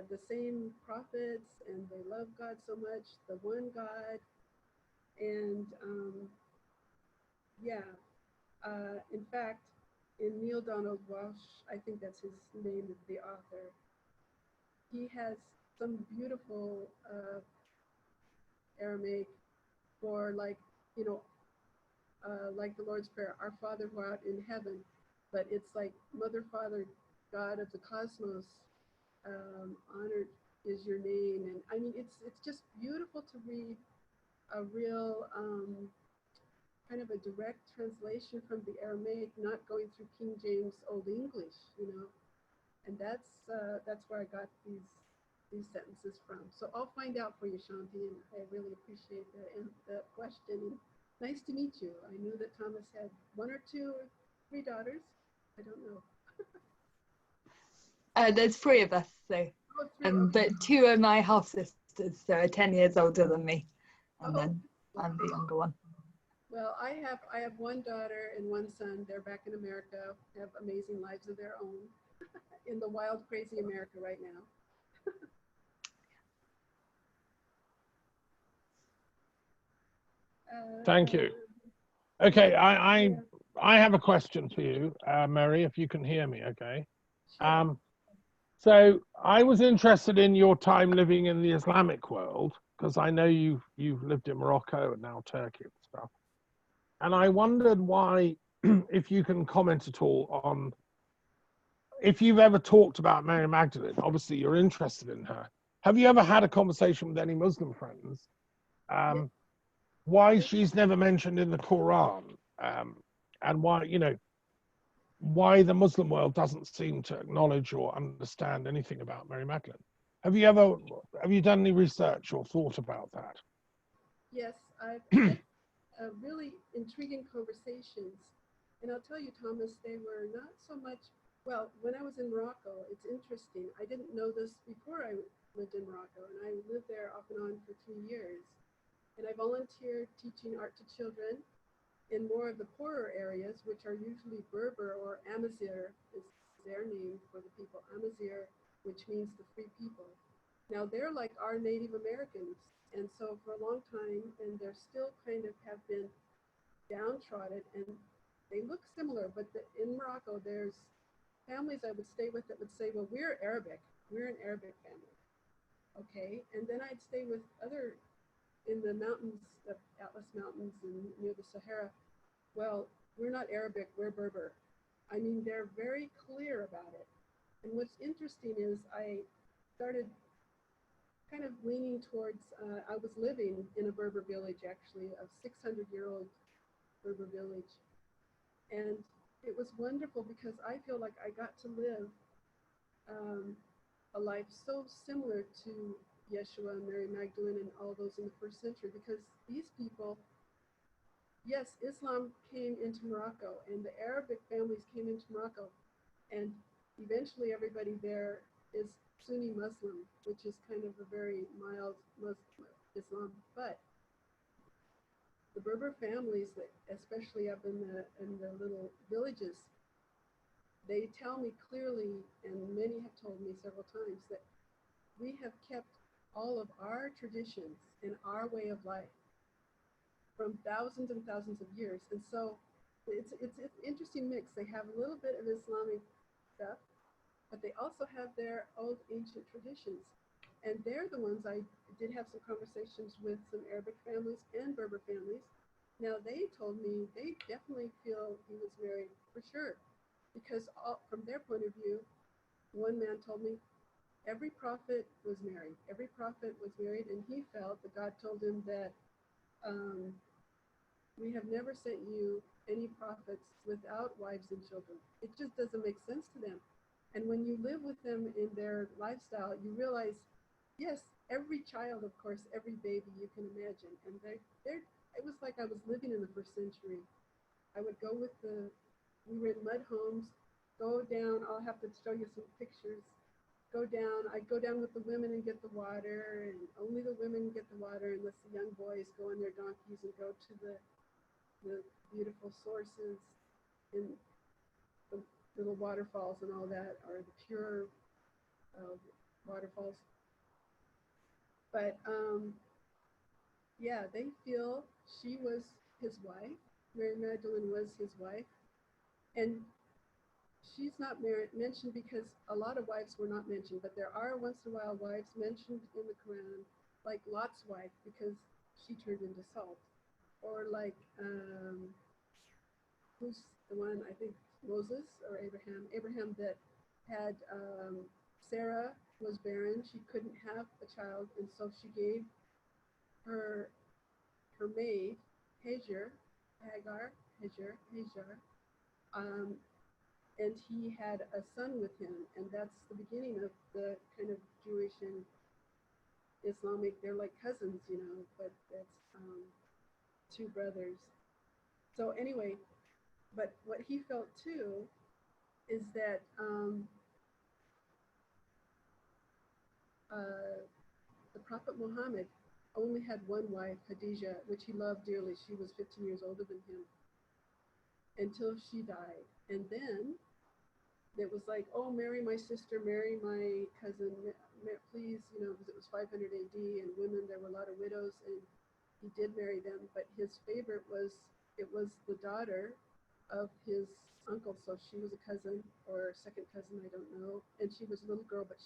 the same prophets, and they love God so much, the one God. And in fact, in Neil Donald Walsh, I think that's his name, the author, he has some beautiful Aramaic for, like, like the Lord's Prayer, Our Father who art in heaven, but it's like Mother, Father, God of the cosmos, honored is your name. And I mean, it's just beautiful to read a real kind of a direct translation from the Aramaic, not going through King James Old English, and that's where I got these sentences from. So I'll find out for you, Shanti, and I really appreciate the question. And nice to meet you. I knew that Thomas had 1 or 2 or 3 daughters. I don't know. There's 3 of us, so, but 2 are my half sisters, so are 10 years older than me, and then I'm the younger one. Well, I have 1 daughter and 1 son. They're back in America, have amazing lives of their own in the wild, crazy America right now. Thank you. Okay, I have a question for you, Mary, if you can hear me, okay? Sure. So I was interested in your time living in the Islamic world, because I know you've lived in Morocco and now Turkey and stuff. And I wondered why, if you can comment at all on, if you've ever talked about Mary Magdalene. Obviously you're interested in her. Have you ever had a conversation with any Muslim friends? Why she's never mentioned in the Quran, and why the Muslim world doesn't seem to acknowledge or understand anything about Mary Magdalene. Have you done any research or thought about that? Yes, I've had really intriguing conversations. And I'll tell you, Thomas, they were not so much, well, when I was in Morocco, it's interesting. I didn't know this before I lived in Morocco, and I lived there off and on for 3 years. And I volunteered teaching art to children in more of the poorer areas, which are usually Berber, or Amazigh is their name for the people, Amazigh, which means the free people. Now they're like our Native Americans, and so for a long time, and they're still kind of have been downtrodden, and they look similar, but in Morocco, there's families I would stay with that would say, well, we're Arabic, we're an Arabic family, okay? And then I'd stay with other, in the mountains, the Atlas Mountains and near the Sahara, well, we're not Arabic, we're Berber. I mean, they're very clear about it. And what's interesting is I started kind of leaning towards, I was living in a Berber village, actually, a 600-year-old Berber village. And it was wonderful because I feel like I got to live a life so similar to Yeshua and Mary Magdalene and all those in the 1st century, because these people, yes, Islam came into Morocco and the Arabic families came into Morocco, and eventually everybody there is Sunni Muslim, which is kind of a very mild Muslim Islam. But the Berber families, that especially up in the little villages, they tell me clearly, and many have told me several times, that we have kept all of our traditions and our way of life from thousands and thousands of years. And so it's an interesting mix. They have a little bit of Islamic stuff, but they also have their old ancient traditions. And they're the ones I did have some conversations with some Arabic families and Berber families. Now they told me they definitely feel he was married for sure, because from their point of view, one man told me every prophet was married. Every prophet was married, and he felt that God told him that we have never sent you any prophets without wives and children. It just doesn't make sense to them. And when you live with them in their lifestyle, you realize, yes, every child, of course, every baby you can imagine. And it was like I was living in the first century. I would go with we were in mud homes, go down, I'll have to show you some pictures. I'd go down with the women and get the water, and only the women get the water unless the young boys go on their donkeys and go to the beautiful sources in the little waterfalls and all that, or the pure waterfalls. But yeah, they feel she was his wife. Mary Magdalene was his wife. And she's not mentioned because a lot of wives were not mentioned, but there are once in a while wives mentioned in the Quran, like Lot's wife, because she turned into salt. Or like, who's the one, I think Moses or Abraham. Abraham that had, Sarah was barren. She couldn't have a child, and so she gave her maid, Hagar, and he had a son with him, and that's the beginning of the kind of Jewish and Islamic, they're like cousins, but that's two brothers. So anyway, but what he felt too is that the Prophet Muhammad only had one wife, Khadijah, which he loved dearly. She was 15 years older than him until she died. And then it was like, oh, marry my sister, marry my cousin, please, because it was 500 AD, and women, there were a lot of widows, and he did marry them, but his favorite was the daughter of his uncle, so she was a cousin or second cousin, I don't know, and she was a little girl, but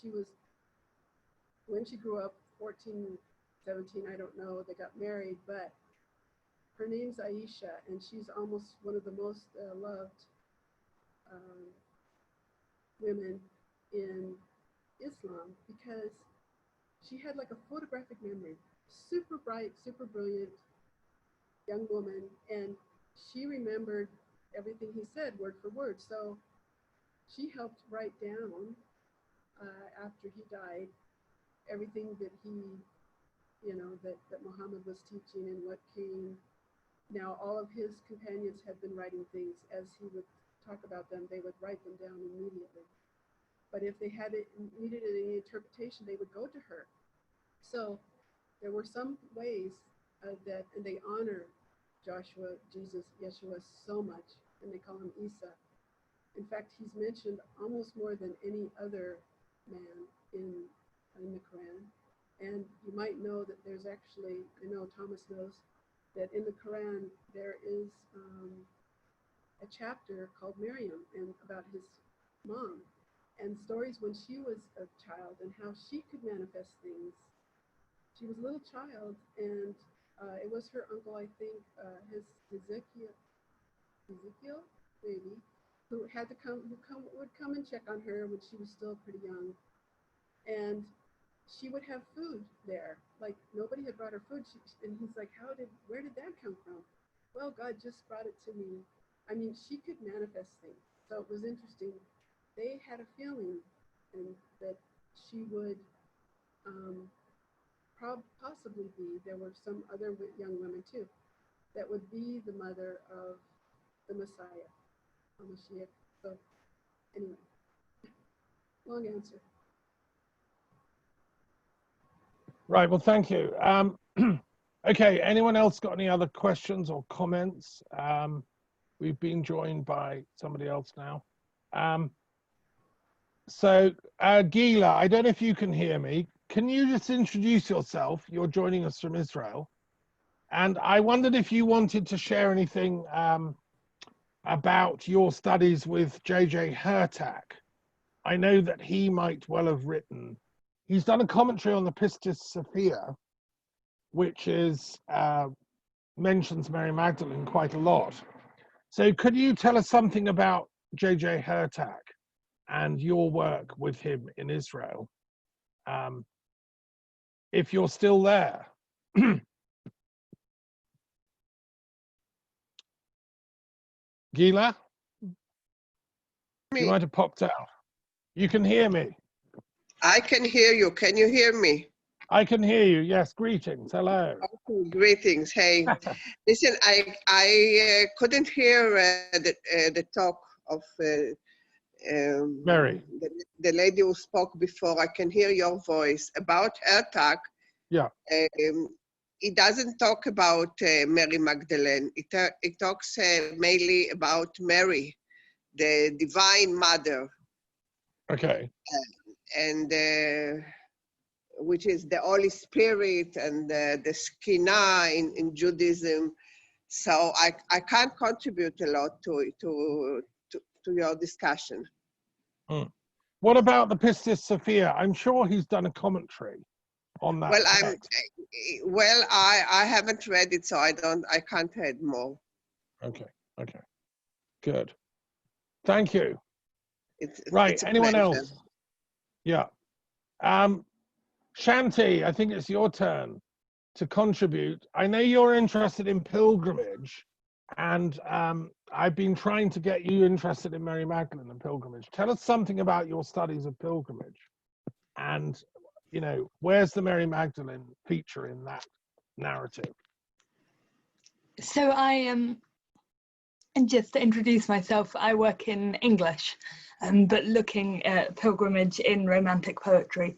when she grew up, 14, 17, I don't know, they got married, but her name's Aisha, and she's almost one of the most loved women in Islam, because she had like a photographic memory, super bright, super brilliant young woman, and she remembered everything he said word for word. So she helped write down after he died everything that that Muhammad was teaching and what came. Now all of his companions had been writing things. As he would talk about them, they would write them down immediately. But if they needed any interpretation, they would go to her. So there were some ways that, and they honor Joshua, Jesus, Yeshua so much, and they call him Isa. In fact, he's mentioned almost more than any other man in the Quran. And you might know that there's actually, I know Thomas knows, that in the Quran there is a chapter called Miriam, and about his mom, and stories when she was a child and how she could manifest things. She was a little child, and it was her uncle, I think, Ezekiel maybe, who would come and check on her when she was still pretty young, and she would have food there. Like nobody had brought her food, and he's like, where did that come from? Well, God just brought it to me. I mean, she could manifest things, so it was interesting. They had a feeling, and that she would possibly be. There were some other young women too that would be the mother of the Messiah, Mashiach. So anyway, long answer. Right, well, thank you. Okay, anyone else got any other questions or comments? We've been joined by somebody else now. Gila, I don't know if you can hear me. Can you just introduce yourself? You're joining us from Israel. And I wondered if you wanted to share anything about your studies with J.J. Hertak. I know that he might well have written, he's done a commentary on the Pistis Sophia, which is mentions Mary Magdalene quite a lot. So could you tell us something about J.J. Hertak and your work with him in Israel, if you're still there? Gila? You might have popped out. You can hear me. I can hear you. Can you hear me? I can hear you. Yes. Greetings. Hello. Okay, greetings. Hey, listen, I couldn't hear the talk of Mary. the lady who spoke before. I can hear your voice about Hertak. Yeah. It doesn't talk about Mary Magdalene. It talks mainly about Mary, the Divine Mother. Okay. And which is the Holy Spirit and the Shekinah in Judaism. So I can't contribute a lot to your discussion. What about the Pistis Sophia? I'm sure he's done a commentary on that. Well, I haven't read it, so I can't add more. Okay. Good. Thank you. It's Right. a Anyone pleasure. else? Yeah. Shanti, I think it's your turn to contribute. I know you're interested in pilgrimage, and I've been trying to get you interested in Mary Magdalene and pilgrimage. Tell us something about your studies of pilgrimage, and where's the Mary Magdalene feature in that narrative? So and just to introduce myself, I work in English, but looking at pilgrimage in Romantic poetry,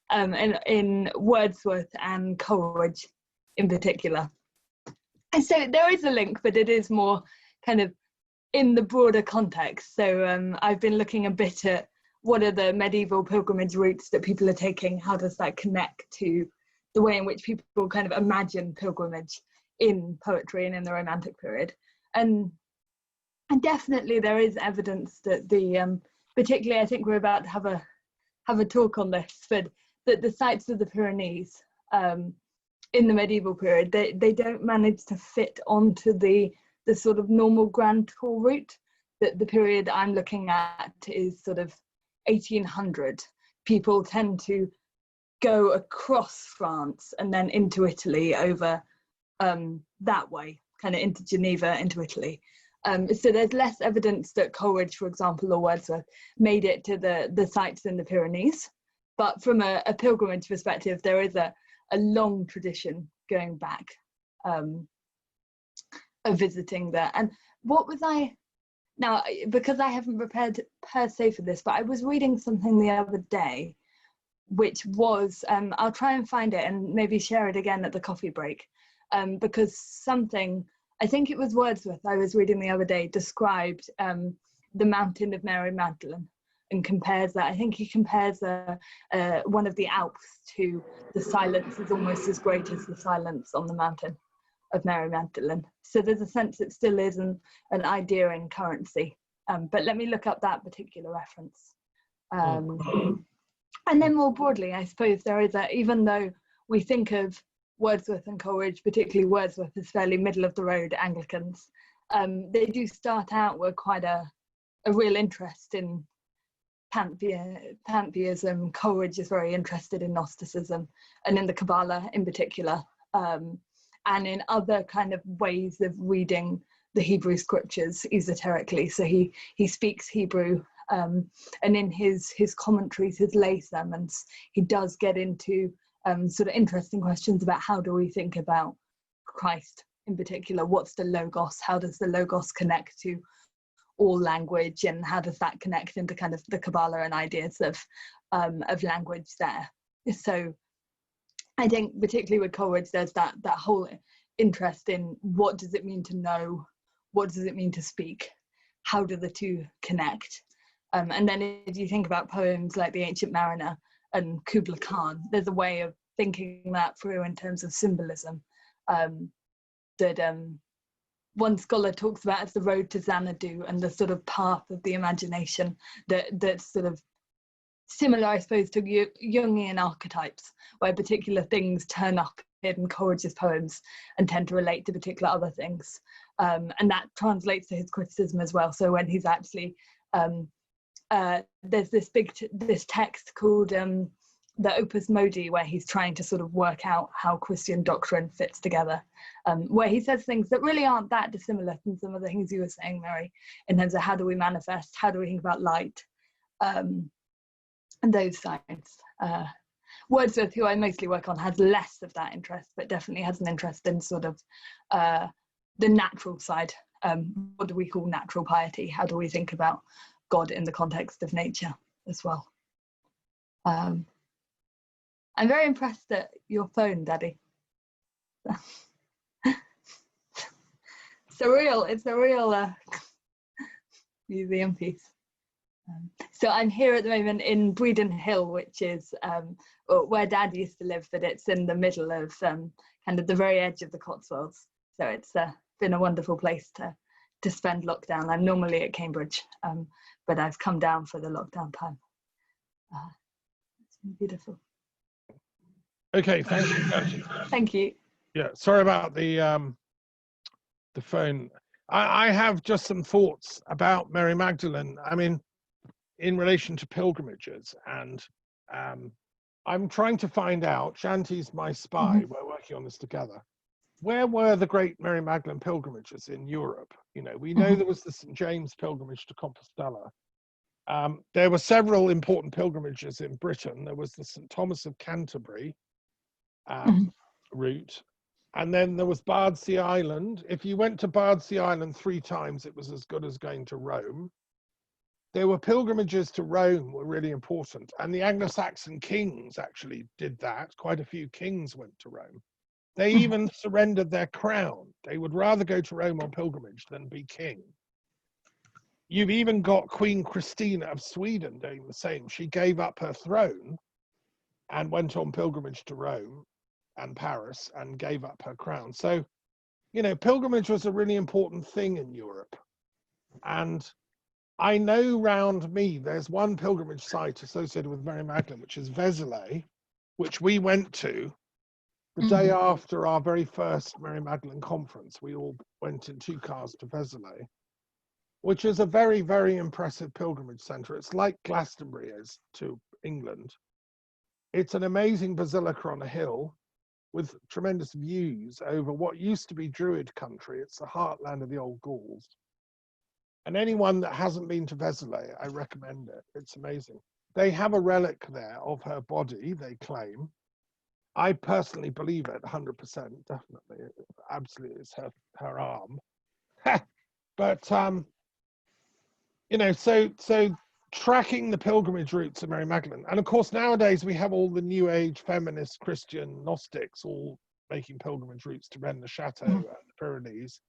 and in Wordsworth and Coleridge in particular. And so there is a link, but it is more kind of in the broader context. So I've been looking a bit at what are the medieval pilgrimage routes that people are taking, how does that connect to the way in which people kind of imagine pilgrimage in poetry and in the Romantic period. And definitely there is evidence that particularly I think we're about to have a talk on this, but that the sites of the Pyrenees in the medieval period, they don't manage to fit onto the sort of normal grand tour route. That the period I'm looking at is sort of 1800. People tend to go across France and then into Italy over that way, kind of into Geneva, into Italy. So there's less evidence that Coleridge, for example, or Wordsworth made it to the sites in the Pyrenees. But from a pilgrimage perspective, there is a long tradition going back of visiting there. And what was now, because I haven't prepared per se for this, but I was reading something the other day, which was, I'll try and find it and maybe share it again at the coffee break, because something, I think it was Wordsworth I was reading the other day, described the mountain of Mary Magdalene and compares that. I think he compares one of the Alps to the silence is almost as great as the silence on the mountain of Mary Magdalene. So there's a sense it still is an idea in currency. But let me look up that particular reference. And then more broadly, I suppose there is even though we think of Wordsworth and Coleridge, particularly Wordsworth, as fairly middle of the road Anglicans, they do start out with quite a real interest in pantheism. Coleridge is very interested in Gnosticism and in the Kabbalah in particular, and in other kind of ways of reading the Hebrew scriptures esoterically. So he speaks Hebrew, and in his commentaries, his lay sermons, he does get into sort of interesting questions about how do we think about Christ in particular. What's the Logos? How does the Logos connect to all language, and how does that connect into kind of the Kabbalah and ideas of language there? So I think particularly with Coleridge, there's that whole interest in what does it mean to know, what does it mean to speak, how do the two connect? And then if you think about poems like The Ancient Mariner and Kubla Khan, there's a way of thinking that through in terms of symbolism that one scholar talks about as the road to Xanadu, and the sort of path of the imagination that's sort of similar, I suppose, to Jungian archetypes, where particular things turn up in Coleridge's poems and tend to relate to particular other things. And that translates to his criticism as well. So when he's actually, there's this text called the Opus Modi, where he's trying to sort of work out how Christian doctrine fits together, where he says things that really aren't that dissimilar from some of the things you were saying, Mary, in terms of how do we manifest, how do we think about light, and those sides. Wordsworth, who I mostly work on, has less of that interest, but definitely has an interest in sort of the natural side. What do we call natural piety? How do we think about God in the context of nature as well? I'm very impressed at your phone, Daddy. It's a real museum piece. So I'm here at the moment in Breeden Hill, which is where Dad used to live, but it's in the middle of kind of the very edge of the Cotswolds. So it's been a wonderful place to spend lockdown. I'm normally at Cambridge, but I've come down for the lockdown time. It's been beautiful. Okay, thank you. Thank you. Yeah, sorry about the phone. I have just some thoughts about Mary Magdalene. I mean, in relation to pilgrimages, and I'm trying to find out, Shanti's my spy, we're working on this together, where were the great Mary Magdalene pilgrimages in Europe? You know, we know there was the St. James pilgrimage to Compostela. There were several important pilgrimages in Britain. There was the St. Thomas of Canterbury route, and then there was Bardsey Island. If you went to Bardsey Island 3 times, it was as good as going to Rome. There were pilgrimages to Rome were really important, and the Anglo-Saxon kings actually did that. Quite a few kings went to Rome. They even surrendered their crown. They would rather go to Rome on pilgrimage than be king. You've even got Queen Christina of Sweden doing the same. She gave up her throne and went on pilgrimage to Rome and Paris and gave up her crown. So, you know, pilgrimage was a really important thing in Europe. And I know round me, there's one pilgrimage site associated with Mary Magdalene, which is Vézelay, which we went to the day after our very first Mary Magdalene conference. We all went in 2 cars to Vézelay, which is a very, very impressive pilgrimage center. It's like Glastonbury is to England. It's an amazing basilica on a hill with tremendous views over what used to be Druid country. It's the heartland of the old Gauls. And anyone that hasn't been to Vézelay, I recommend it. It's amazing. They have a relic there of her body, they claim. I personally believe it 100%, definitely. Absolutely, it's her arm. But, you know, so tracking the pilgrimage routes of Mary Magdalene. And of course, nowadays we have all the New Age feminist Christian Gnostics all making pilgrimage routes to Rennes le Chateau and the Pyrenees,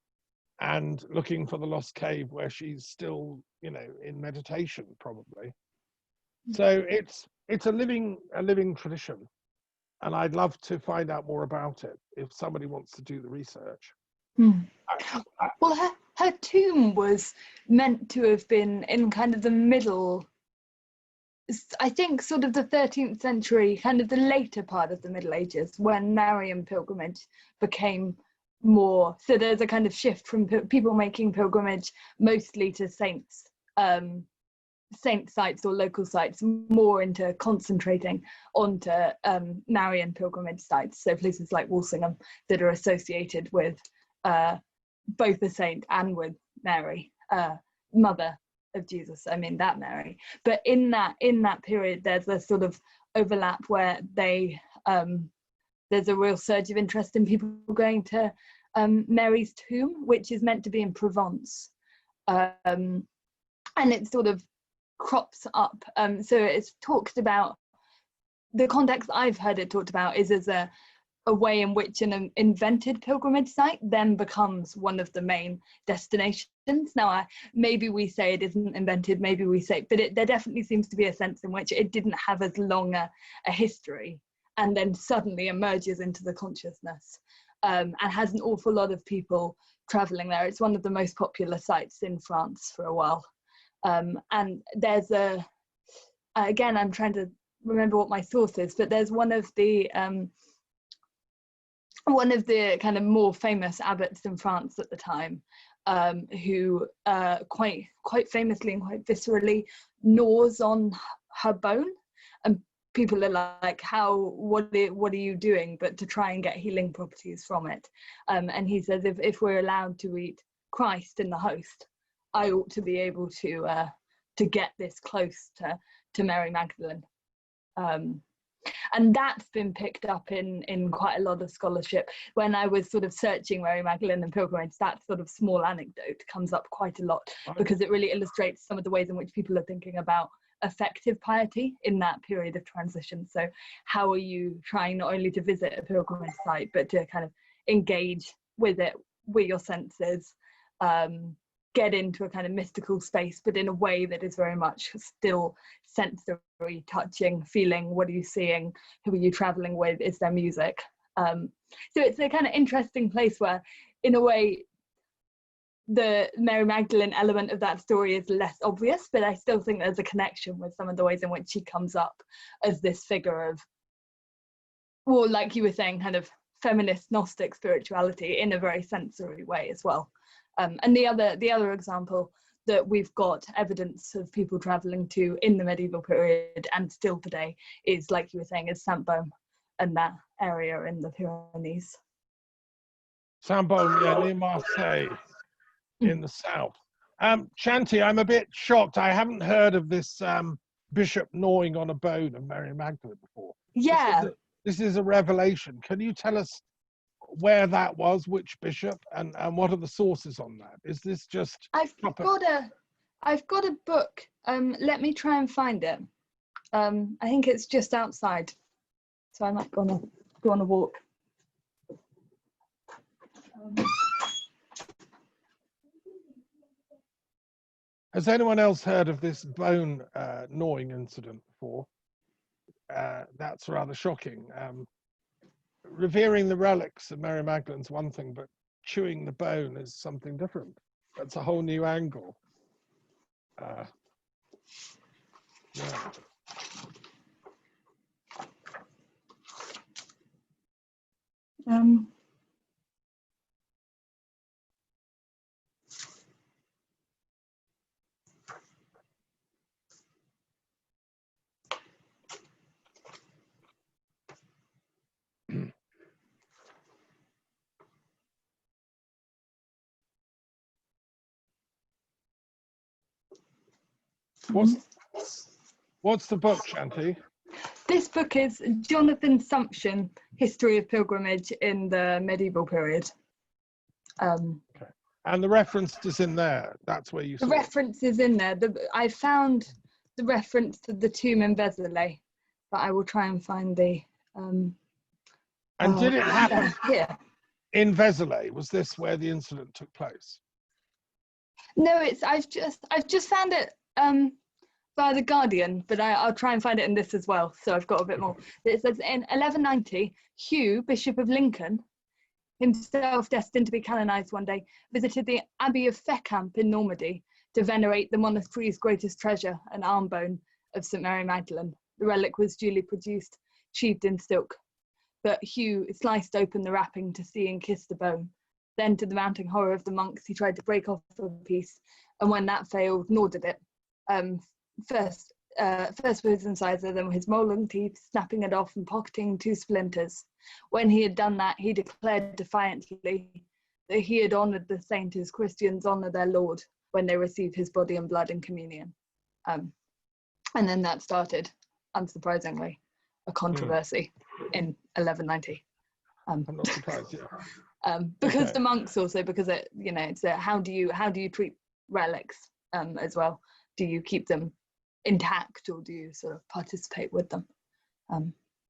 and looking for the lost cave where she's still, you know, in meditation probably. So it's a living tradition, and I'd love to find out more about it if somebody wants to do the research. Well, her tomb was meant to have been in kind of the middle, I think sort of the 13th century, kind of the later part of the Middle Ages, when Marian pilgrimage became more, so there's a kind of shift from people making pilgrimage mostly to saint sites or local sites, more into concentrating onto Marian pilgrimage sites, so places like Walsingham that are associated with both a saint and with Mary, mother of Jesus. I mean, that Mary. But in that period, there's a sort of overlap where there's a real surge of interest in people going to Mary's tomb, which is meant to be in Provence, and it sort of crops up. So it's talked about the context I've heard it talked about is as a way in which an invented pilgrimage site then becomes one of the main destinations. Now, maybe we say it isn't invented, maybe we say, but there definitely seems to be a sense in which it didn't have as long a history and then suddenly emerges into the consciousness, and has an awful lot of people traveling there. It's one of the most popular sites in France for a while. And there's again, I'm trying to remember what my source is, but there's one of the kind of more famous abbots in France at the time, who quite famously and quite viscerally gnaws on her bone, and people are like, what are you doing? But to try and get healing properties from it. And he says, if we're allowed to eat Christ in the host, I ought to be able to get this close to Mary Magdalene. And that's been picked up in quite a lot of scholarship. When I was sort of searching Mary Magdalene and pilgrimage, that sort of small anecdote comes up quite a lot, because it really illustrates some of the ways in which people are thinking about effective piety in that period of transition. So how are you trying not only to visit a pilgrimage site, but to kind of engage with it, with your senses, get into a kind of mystical space, but in a way that is very much still sensory, touching, feeling. What are you seeing? Who are you traveling with? Is there music? So it's a kind of interesting place where, in a way, the Mary Magdalene element of that story is less obvious, but I still think there's a connection with some of the ways in which she comes up as this figure of, well, like you were saying, kind of feminist Gnostic spirituality in a very sensory way as well. And the other example that we've got evidence of people traveling to in the medieval period and still today is, like you were saying, is Saint-Baume and that area in the Pyrenees. Saint-Baume, yeah, near Marseille, in the south. Shanti, I'm a bit shocked. I haven't heard of this bishop gnawing on a bone of Mary Magdalene before. Yeah. This is a revelation. Can you tell us where that was, which bishop, and what are the sources on that? Is this just I've got a book. Let me try and find it. I think it's just outside, so I might go on a walk. Has anyone else heard of this bone gnawing incident before? That's rather shocking. Revering the relics of Mary Magdalene's one thing, but chewing the bone is something different. That's a whole new angle. Yeah. What's the book, Shanti? This book is Jonathan Sumption, History of Pilgrimage in the Medieval Period. Okay. And the reference is in there. That's where you saw the reference is in there. I found the reference to the tomb in Vézelay, but I will try and find the and did it happen here in Vézelay? Was this where the incident took place? No, I've just found it by The Guardian, but I'll try and find it in this as well, so I've got a bit more. It says, in 1190, Hugh, Bishop of Lincoln, himself destined to be canonized one day, visited the Abbey of Fécamp in Normandy to venerate the monastery's greatest treasure, an arm bone of St. Mary Magdalene. The relic was duly produced, sheathed in silk, but Hugh sliced open the wrapping to see and kiss the bone. Then, to the mounting horror of the monks, he tried to break off a piece, and when that failed, gnawed at it. First with his incisor, then with his molars teeth, snapping it off and pocketing 2 splinters. When he had done that, he declared defiantly that he had honoured the saint as Christians honour their Lord when they receive his body and blood in communion. And then that started, unsurprisingly, a controversy in 1190. I'm not surprised, yeah. Because okay. The monks also, because it, it's how do you treat relics as well? Do you keep them intact, or do you sort of participate with them?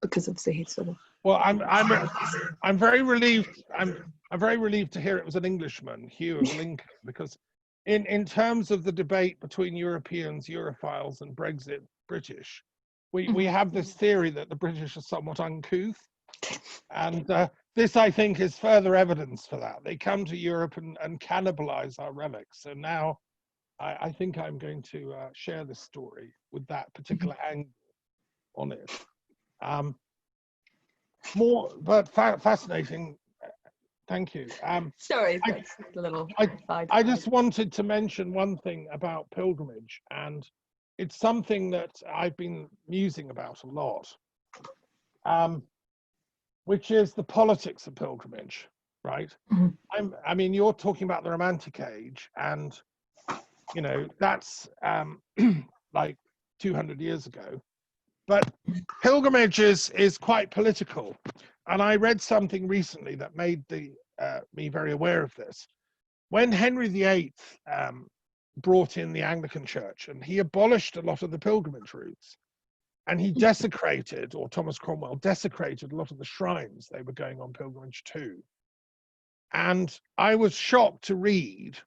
because obviously he's sort of. Well, I'm very relieved. I'm very relieved to hear it was an Englishman, Hugh of Lincoln, because in terms of the debate between Europeans, Europhiles, and Brexit British, we have this theory that the British are somewhat uncouth, and this, I think, is further evidence for that. They come to Europe and cannibalize our relics. So now I think I'm going to share this story with that particular angle on it. More, but fascinating. Thank you. Sorry, that's a little side. I just wanted to mention one thing about pilgrimage, and it's something that I've been musing about a lot, which is the politics of pilgrimage, right? I mean, you're talking about the Romantic Age, and you know that's like 200 years ago. But pilgrimage is quite political, and I read something recently that made me very aware of this. When Henry VIII brought in the Anglican Church, and he abolished a lot of the pilgrimage routes, and he desecrated, or Thomas Cromwell desecrated, a lot of the shrines they were going on pilgrimage to. And I was shocked to read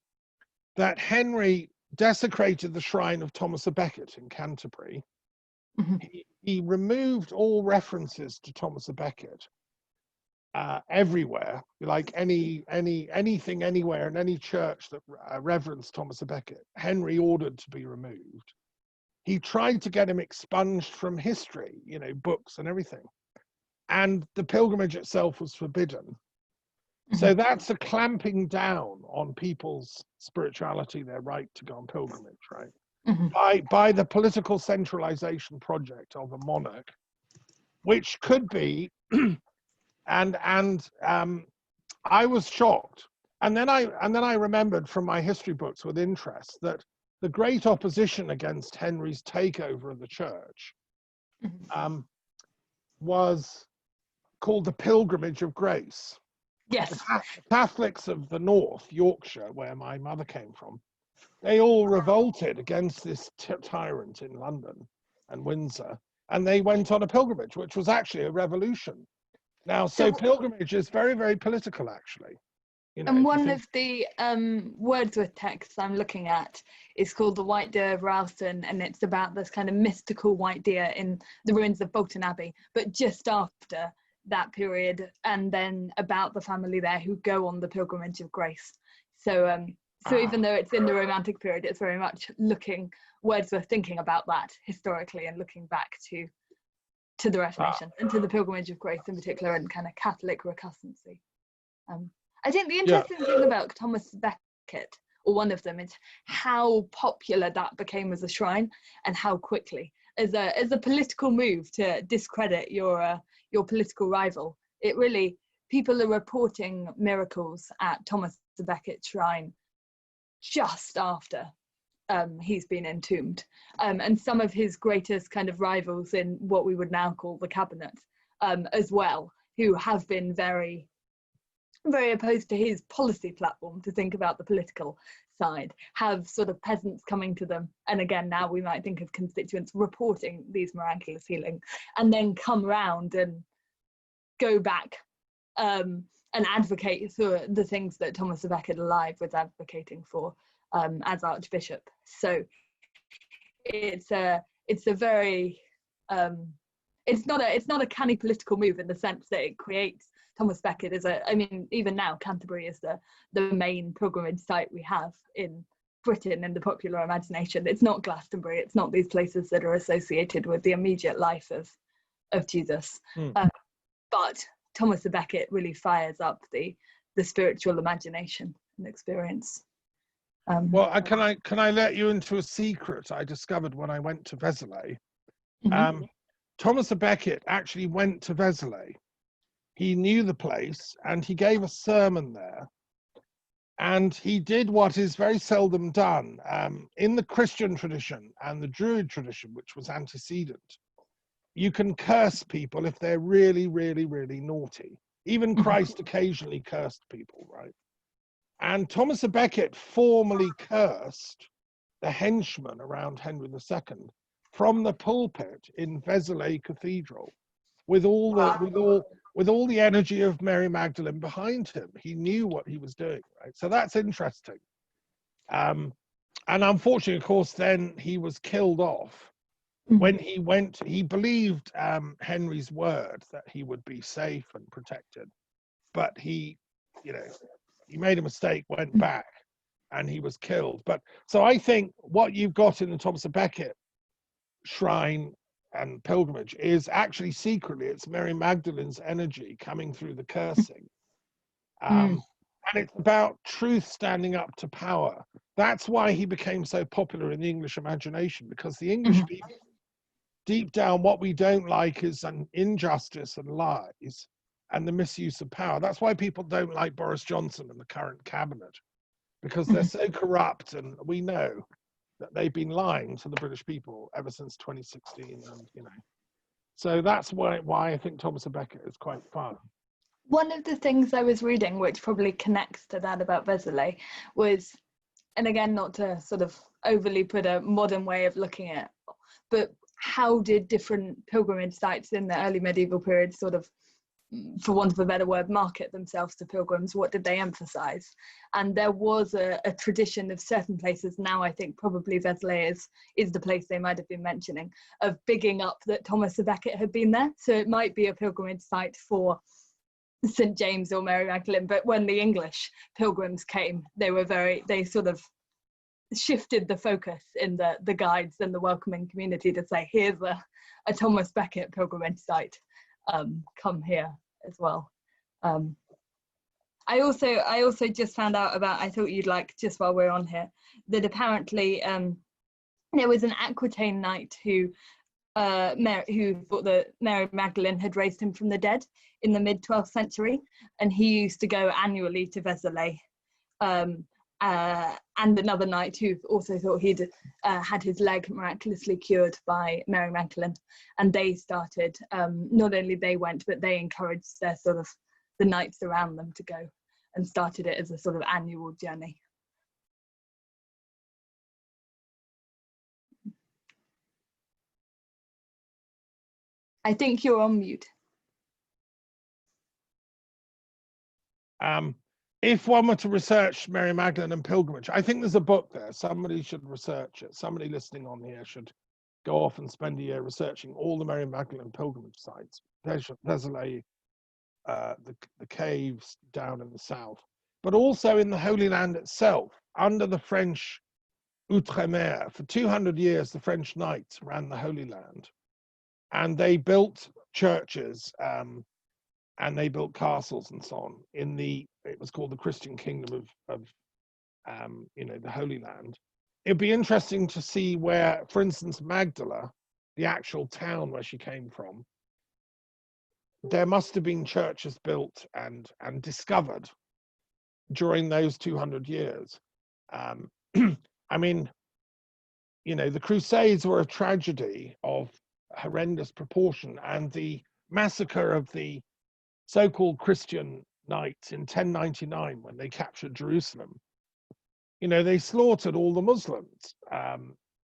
that Henry desecrated the shrine of Thomas a Becket in Canterbury. He removed all references to Thomas a Becket everywhere, like anything anywhere in any church that reverenced Thomas a Becket, Henry ordered to be removed. He tried to get him expunged from history, you know, books and everything. And the pilgrimage itself was forbidden. So that's a clamping down on people's spirituality, their right to go on pilgrimage, right? By the political centralization project of a monarch, which could be, and I was shocked. And then I remembered from my history books with interest that the great opposition against Henry's takeover of the church was called the Pilgrimage of Grace. Yes. The Catholics of the North, Yorkshire, where my mother came from, they all revolted against this tyrant in London and Windsor, and they went on a pilgrimage, which was actually a revolution. Now, so pilgrimage is very, very political, actually. You know, and one of the Wordsworth texts I'm looking at is called The White Deer of Ralston, and it's about this kind of mystical white deer in the ruins of Bolton Abbey, but just after that period, and then about the family there who go on the pilgrimage of grace. So so even though it's in the Romantic period, it's very much Wordsworth thinking about that historically and looking back to the Reformation and to the pilgrimage of grace in particular, and kind of Catholic recussancy. I think the interesting thing about Thomas Becket, or one of them, is how popular that became as a shrine, and how quickly, as a political move to discredit your political rival. It really, people are reporting miracles at Thomas Becket's shrine just after he's been entombed, and some of his greatest kind of rivals in what we would now call the cabinet as well, who have been very, very opposed to his policy platform, to think about the political side, have sort of peasants coming to them, and again now we might think of constituents reporting these miraculous healings, and then come round and go back and advocate for the things that Thomas a Becket alive was advocating for as Archbishop. So it's a very it's not a canny political move in the sense that it creates Thomas Becket as I mean, even now Canterbury is the main pilgrimage site we have in Britain in the popular imagination. It's not Glastonbury, it's not these places that are associated with the immediate life of Jesus. But Thomas a Becket really fires up the spiritual imagination and experience. Well, can I let you into a secret I discovered when I went to Vézelay? Thomas a Becket actually went to Vézelay. He knew the place, and he gave a sermon there. And he did what is very seldom done in the Christian tradition and the Druid tradition, which was antecedent. You can curse people if they're really, really, really naughty. Even Christ occasionally cursed people, right? And Thomas a Becket formally cursed the henchmen around Henry II from the pulpit in Vézelay Cathedral with all the energy of Mary Magdalene behind him. He knew what he was doing, right? So that's interesting. And unfortunately, of course, then he was killed off. When he went, he believed Henry's word that he would be safe and protected, but he made a mistake, went back, and he was killed. But so I think what you've got in the Thomas à Becket shrine and pilgrimage is actually secretly it's Mary Magdalene's energy coming through the cursing. And it's about truth standing up to power. That's why he became so popular in the English imagination, because the English people, deep down, what we don't like is an injustice and lies and the misuse of power. That's why people don't like Boris Johnson and the current cabinet, because they're so corrupt, and we know that they've been lying to the British people ever since 2016, and so that's why I think Thomas à Becket is quite fun. One of the things I was reading, which probably connects to that about Vézelay, was, and again, not to sort of overly put a modern way of looking at it, but how did different pilgrimage sites in the early medieval period sort of, for want of a better word, market themselves to pilgrims? What did they emphasize? And there was a tradition of certain places, now I think probably Vézelay is the place they might have been mentioning, of bigging up that Thomas à Becket had been there. So it might be a pilgrimage site for St. James or Mary Magdalene, but when the English pilgrims came, they sort of shifted the focus in the guides and the welcoming community to say, here's a Thomas Becket pilgrimage site, come here as well. I also just found out about, I thought you'd like, just while we're on here, that apparently there was an Aquitaine knight who thought that Mary Magdalene had raised him from the dead in the mid-12th century, and he used to go annually to Vézelay. And another knight who also thought he'd had his leg miraculously cured by Mary Magdalene, and they started, not only they went, but they encouraged their sort of the knights around them to go, and started it as a sort of annual journey. I think you're on mute. If one were to research Mary Magdalene and pilgrimage, I think there's a book there. Somebody should research it. Somebody listening on here should go off and spend a year researching all the Mary Magdalene pilgrimage sites. Vézelay, the caves down in the south, but also in the Holy Land itself, under the French Outremer. For 200 years, the French knights ran the Holy Land, and they built churches, and they built castles and so on it was called the Christian Kingdom of the Holy Land. It'd be interesting to see where, for instance, Magdala, the actual town where she came from, there must have been churches built and discovered during those 200 years. I mean, the Crusades were a tragedy of horrendous proportion, and the massacre of the so-called Christian knights in 1099, when they captured Jerusalem, they slaughtered all the Muslims,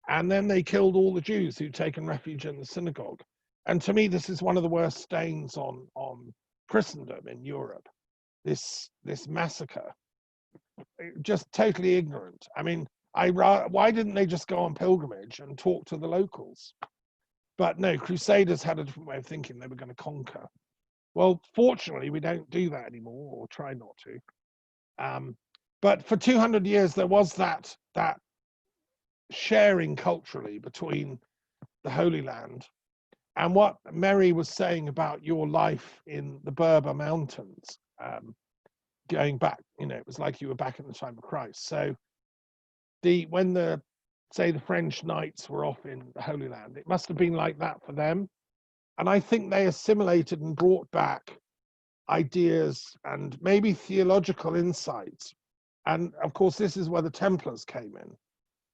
and then they killed all the Jews who'd taken refuge in the synagogue. And to me, this is one of the worst stains on Christendom in Europe. This massacre, just totally ignorant. I mean, why didn't they just go on pilgrimage and talk to the locals? But no, Crusaders had a different way of thinking. They were going to conquer. Well, fortunately, we don't do that anymore, or try not to. But for 200 years, there was that sharing culturally between the Holy Land and what Mary was saying about your life in the Berber Mountains, going back. It was like you were back in the time of Christ. So when the French knights were off in the Holy Land, it must have been like that for them. And I think they assimilated and brought back ideas and maybe theological insights. And of course, this is where the Templars came in.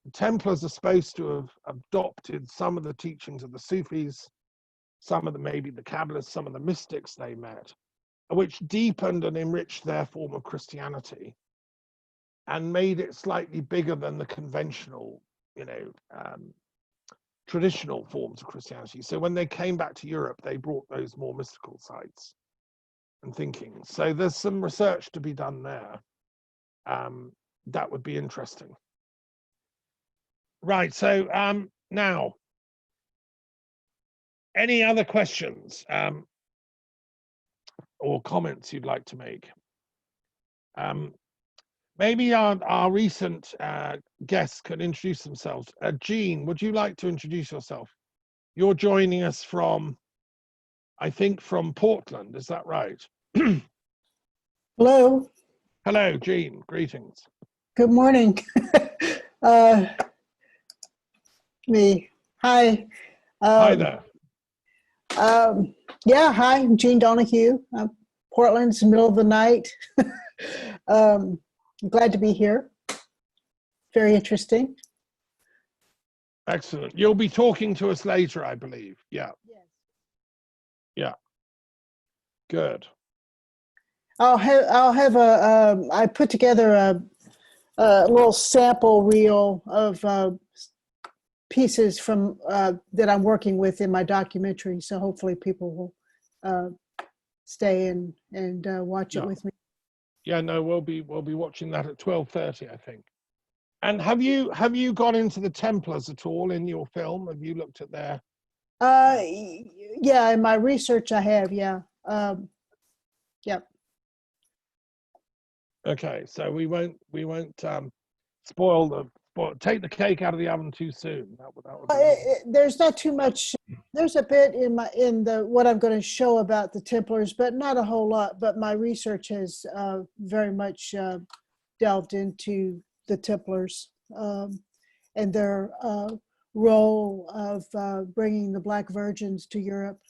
The Templars are supposed to have adopted some of the teachings of the Sufis, some of maybe the Kabbalists, some of the mystics they met, which deepened and enriched their form of Christianity and made it slightly bigger than the conventional, traditional forms of Christianity. So when they came back to Europe, they brought those more mystical sites and thinking. So there's some research to be done there. That would be interesting. Right, so now, any other questions or comments you'd like to make? Maybe our recent guests can introduce themselves. Jean, would you like to introduce yourself? You're joining us from, I think, from Portland, is that right? Hello, Hello, Jean, greetings. good morning. Me, hi. Hi there. Yeah, hi, I'm Jean Donahue. Portland's the middle of the night. I'm glad to be here. Very interesting. Excellent. You'll be talking to us later, I believe. Yeah. Yes. Yeah. Good. I'll have I put together a little sample reel of pieces from that I'm working with in my documentary. So hopefully people will stay and watch it with me. Yeah, no, we'll be watching that at 12:30, I think. And have you got into the Templars at all in your film? Have you looked at their? Yeah, in my research I have, yeah. Yep. Okay, so we won't take the cake out of the oven too soon. That would be There's not too much. There's a bit in the what I'm going to show about the Templars, but not a whole lot. But my research has very much delved into the Templars and their role of bringing the Black virgins to Europe.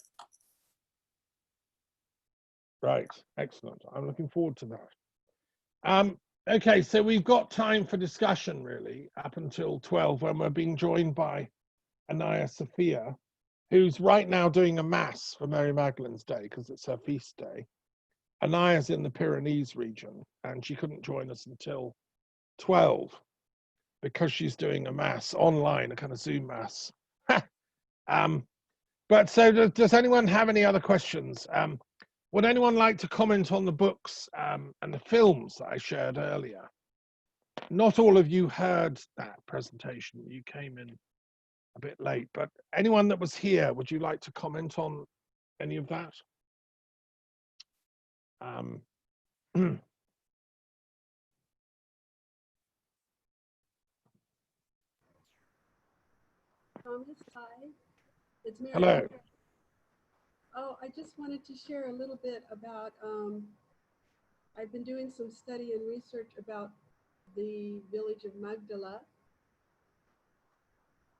right. Excellent. I'm looking forward to that. Okay, so we've got time for discussion really up until 12 when we're being joined by Anaiya Sophia, who's right now doing a mass for Mary Magdalene's Day because it's her feast day. Anaiya's in the Pyrenees region and she couldn't join us until 12 because she's doing a mass online, a kind of Zoom mass. But so does anyone have any other questions? Would anyone like to comment on the books and the films that I shared earlier? Not all of you heard that presentation. You came in a bit late, but anyone that was here, would you like to comment on any of that? Thomas, hi. It's Mary. Hello. Oh, I just wanted to share a little bit about, I've been doing some study and research about the village of Magdala.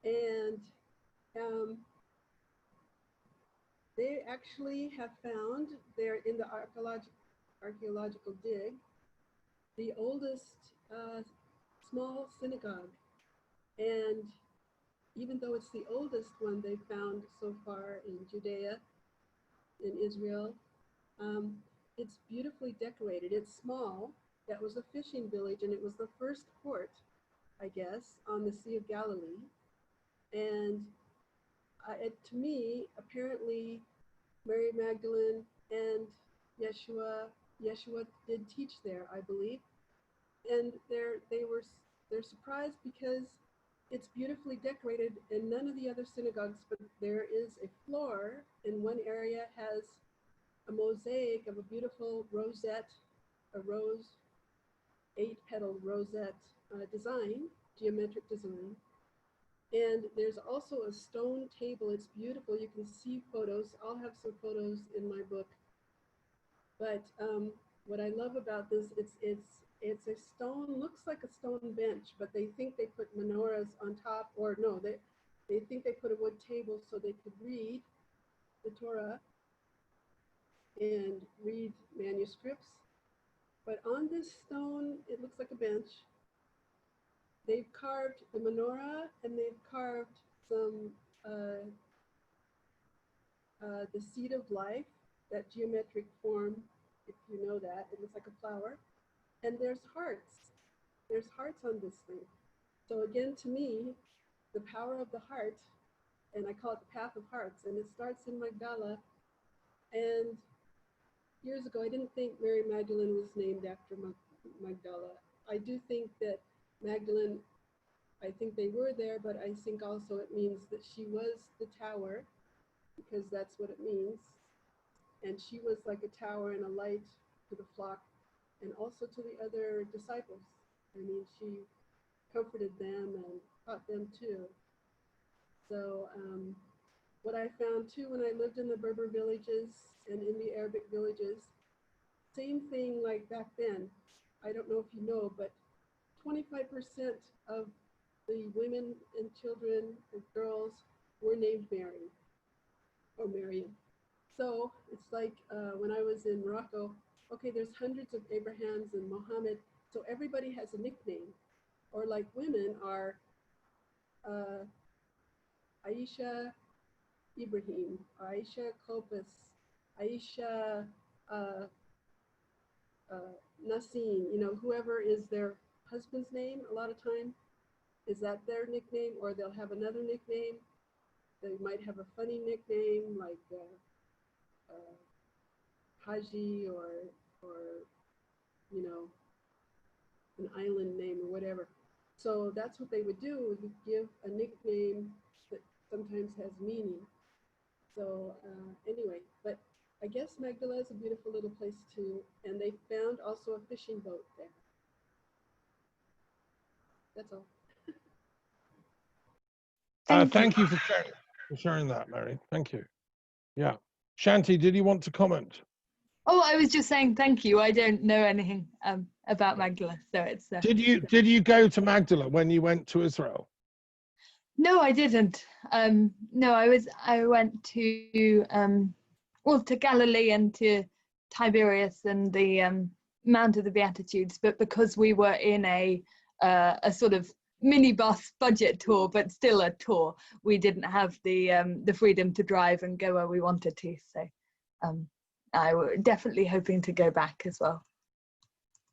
And they actually have found, they're in the archaeological dig, the oldest small synagogue. And even though it's the oldest one they've found so far in Judea, in Israel, it's beautifully decorated. It's small. That was a fishing village, and it was the first port, I guess, on the Sea of Galilee. And to me, apparently, Mary Magdalene and Yeshua did teach there, I believe. And they're surprised because it's beautifully decorated in none of the other synagogues, but there is a floor in one area has a mosaic of a beautiful rosette, a rose, 8-petaled rosette design, geometric design. And there's also a stone table. It's beautiful. You can see photos. I'll have some photos in my book. But what I love about this, it's a stone, looks like a stone bench, but they think they put menorahs on top, or no, they think they put a wood table so they could read the Torah and read manuscripts. But on this stone, it looks like a bench. They've carved the menorah and they've carved some, the seed of life, that geometric form, if you know that, it looks like a flower. And there's hearts. There's hearts on this thing. So again, to me, the power of the heart and I call it the Path of Hearts, and it starts in Magdala. And years ago, I didn't think Mary Magdalene was named after Magdala. I do think that Magdalene, I think they were there, but I think also it means that she was the tower, because that's what it means. And she was like a tower and a light to the flock and also to the other disciples. I mean, she comforted them and taught them too. So what I found too when I lived in the Berber villages and in the Arabic villages, same thing like back then. I don't know if you know, but 25% of the women and children and girls were named Mary or Mariam. So it's like when I was in Morocco, okay, there's hundreds of Abrahams and Mohammed, so everybody has a nickname. Or like women are Aisha Ibrahim, Aisha Kopis, Aisha Nassim, you know, whoever is their husband's name a lot of time, is that their nickname, or they'll have another nickname. They might have a funny nickname like Haji or you know, an island name or whatever. So that's what they would do, is give a nickname that sometimes has meaning. So anyway, but I guess Magdala is a beautiful little place too, and they found also a fishing boat there. That's all. Thank you for sharing that, Mary. Thank you. Yeah. Shanti, did you want to comment? Oh, I was just saying thank you. I don't know anything about Magdala, so it's. Did you go to Magdala when you went to Israel? No, I didn't. No, I went to well, to Galilee and to Tiberias and the Mount of the Beatitudes, but because we were in a sort of minibus budget tour, but still a tour, we didn't have the freedom to drive and go where we wanted to. So I were definitely hoping to go back as well.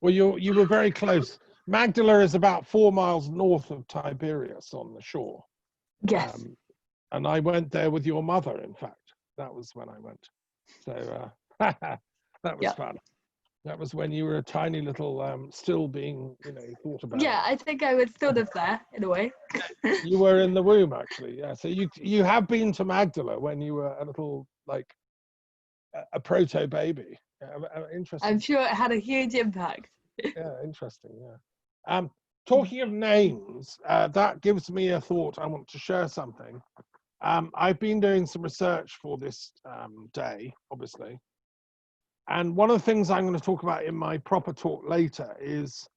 Well, you were very close. Magdala is about 4 miles north of Tiberias on the shore. Yes. And I went there with your mother, in fact. That was when I went. So that was fun. That was when you were a tiny little, still being, you know, thought about. Yeah, I think I was sort of there in a way. You were in the womb, actually. Yeah. So you have been to Magdala when you were a little, like, a proto baby. Interesting. I'm sure it had a huge impact. Yeah, interesting. Yeah. Talking of names, that gives me a thought. I want to share something. I've been doing some research for this day, obviously, and one of the things I'm going to talk about in my proper talk later is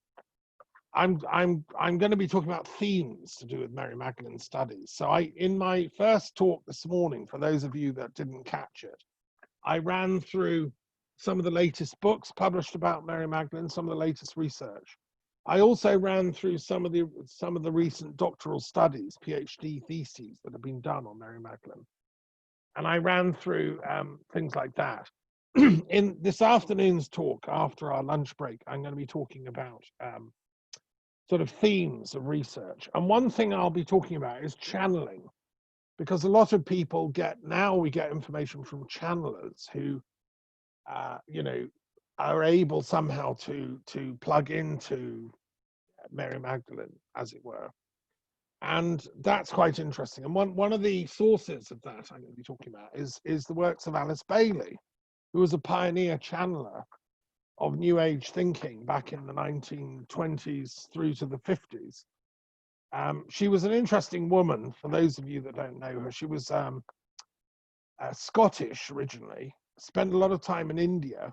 I'm going to be talking about themes to do with Mary Magdalene Studies. So in my first talk this morning, for those of you that didn't catch it, I ran through some of the latest books published about Mary Magdalene, some of the latest research. I also ran through some of the recent doctoral studies, PhD theses that have been done on Mary Magdalene. And I ran through things like that. In this afternoon's talk, after our lunch break, I'm going to be talking about sort of themes of research. And one thing I'll be talking about is channeling, because a lot of people we get information from channelers who, you know, are able somehow to plug into Mary Magdalene, as it were. And that's quite interesting. And one of the sources of that I'm going to be talking about is the works of Alice Bailey, who was a pioneer channeler of New Age thinking back in the 1920s through to the 50s. She was an interesting woman, for those of you that don't know her. She was Scottish originally, spent a lot of time in India,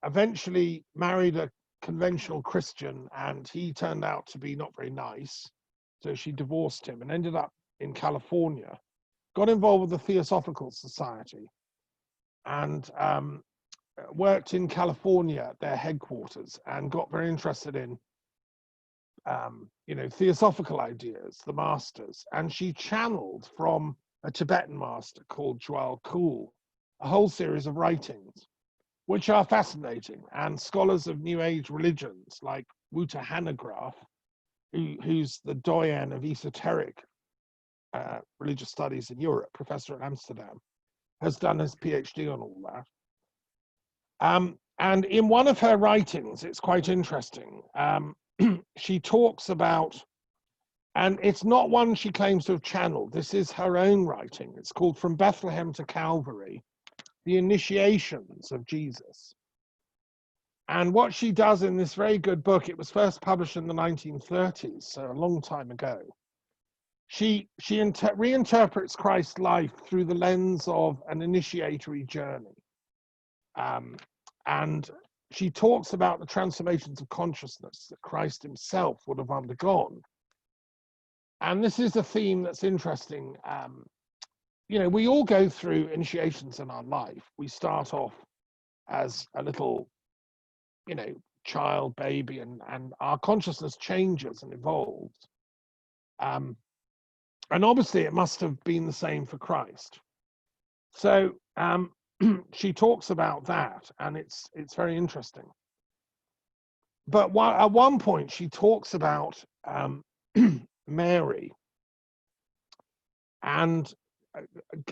eventually married a conventional Christian, and he turned out to be not very nice. So she divorced him and ended up in California, got involved with the Theosophical Society, and worked in California at their headquarters, and got very interested in you know, theosophical ideas, the masters. And she channeled from a Tibetan master called Djwhal Khul a whole series of writings, which are fascinating. And scholars of New Age religions like Wouter Hanegraaff, who's the doyen of esoteric religious studies in Europe, professor at Amsterdam, has done his PhD on all that. And in one of her writings, it's quite interesting. She talks about, and it's not one she claims to have channeled, this is her own writing. It's called From Bethlehem to Calvary, The Initiations of Jesus. And what she does in this very good book, it was first published in the 1930s, so a long time ago. She reinterprets Christ's life through the lens of an initiatory journey. And she talks about the transformations of consciousness that Christ himself would have undergone. And this is a theme that's interesting. You know, we all go through initiations in our life. We start off as a little, you know, child, baby, and our consciousness changes and evolves. And obviously it must have been the same for Christ. So she talks about that, and it's very interesting. But at one point she talks about Mary, and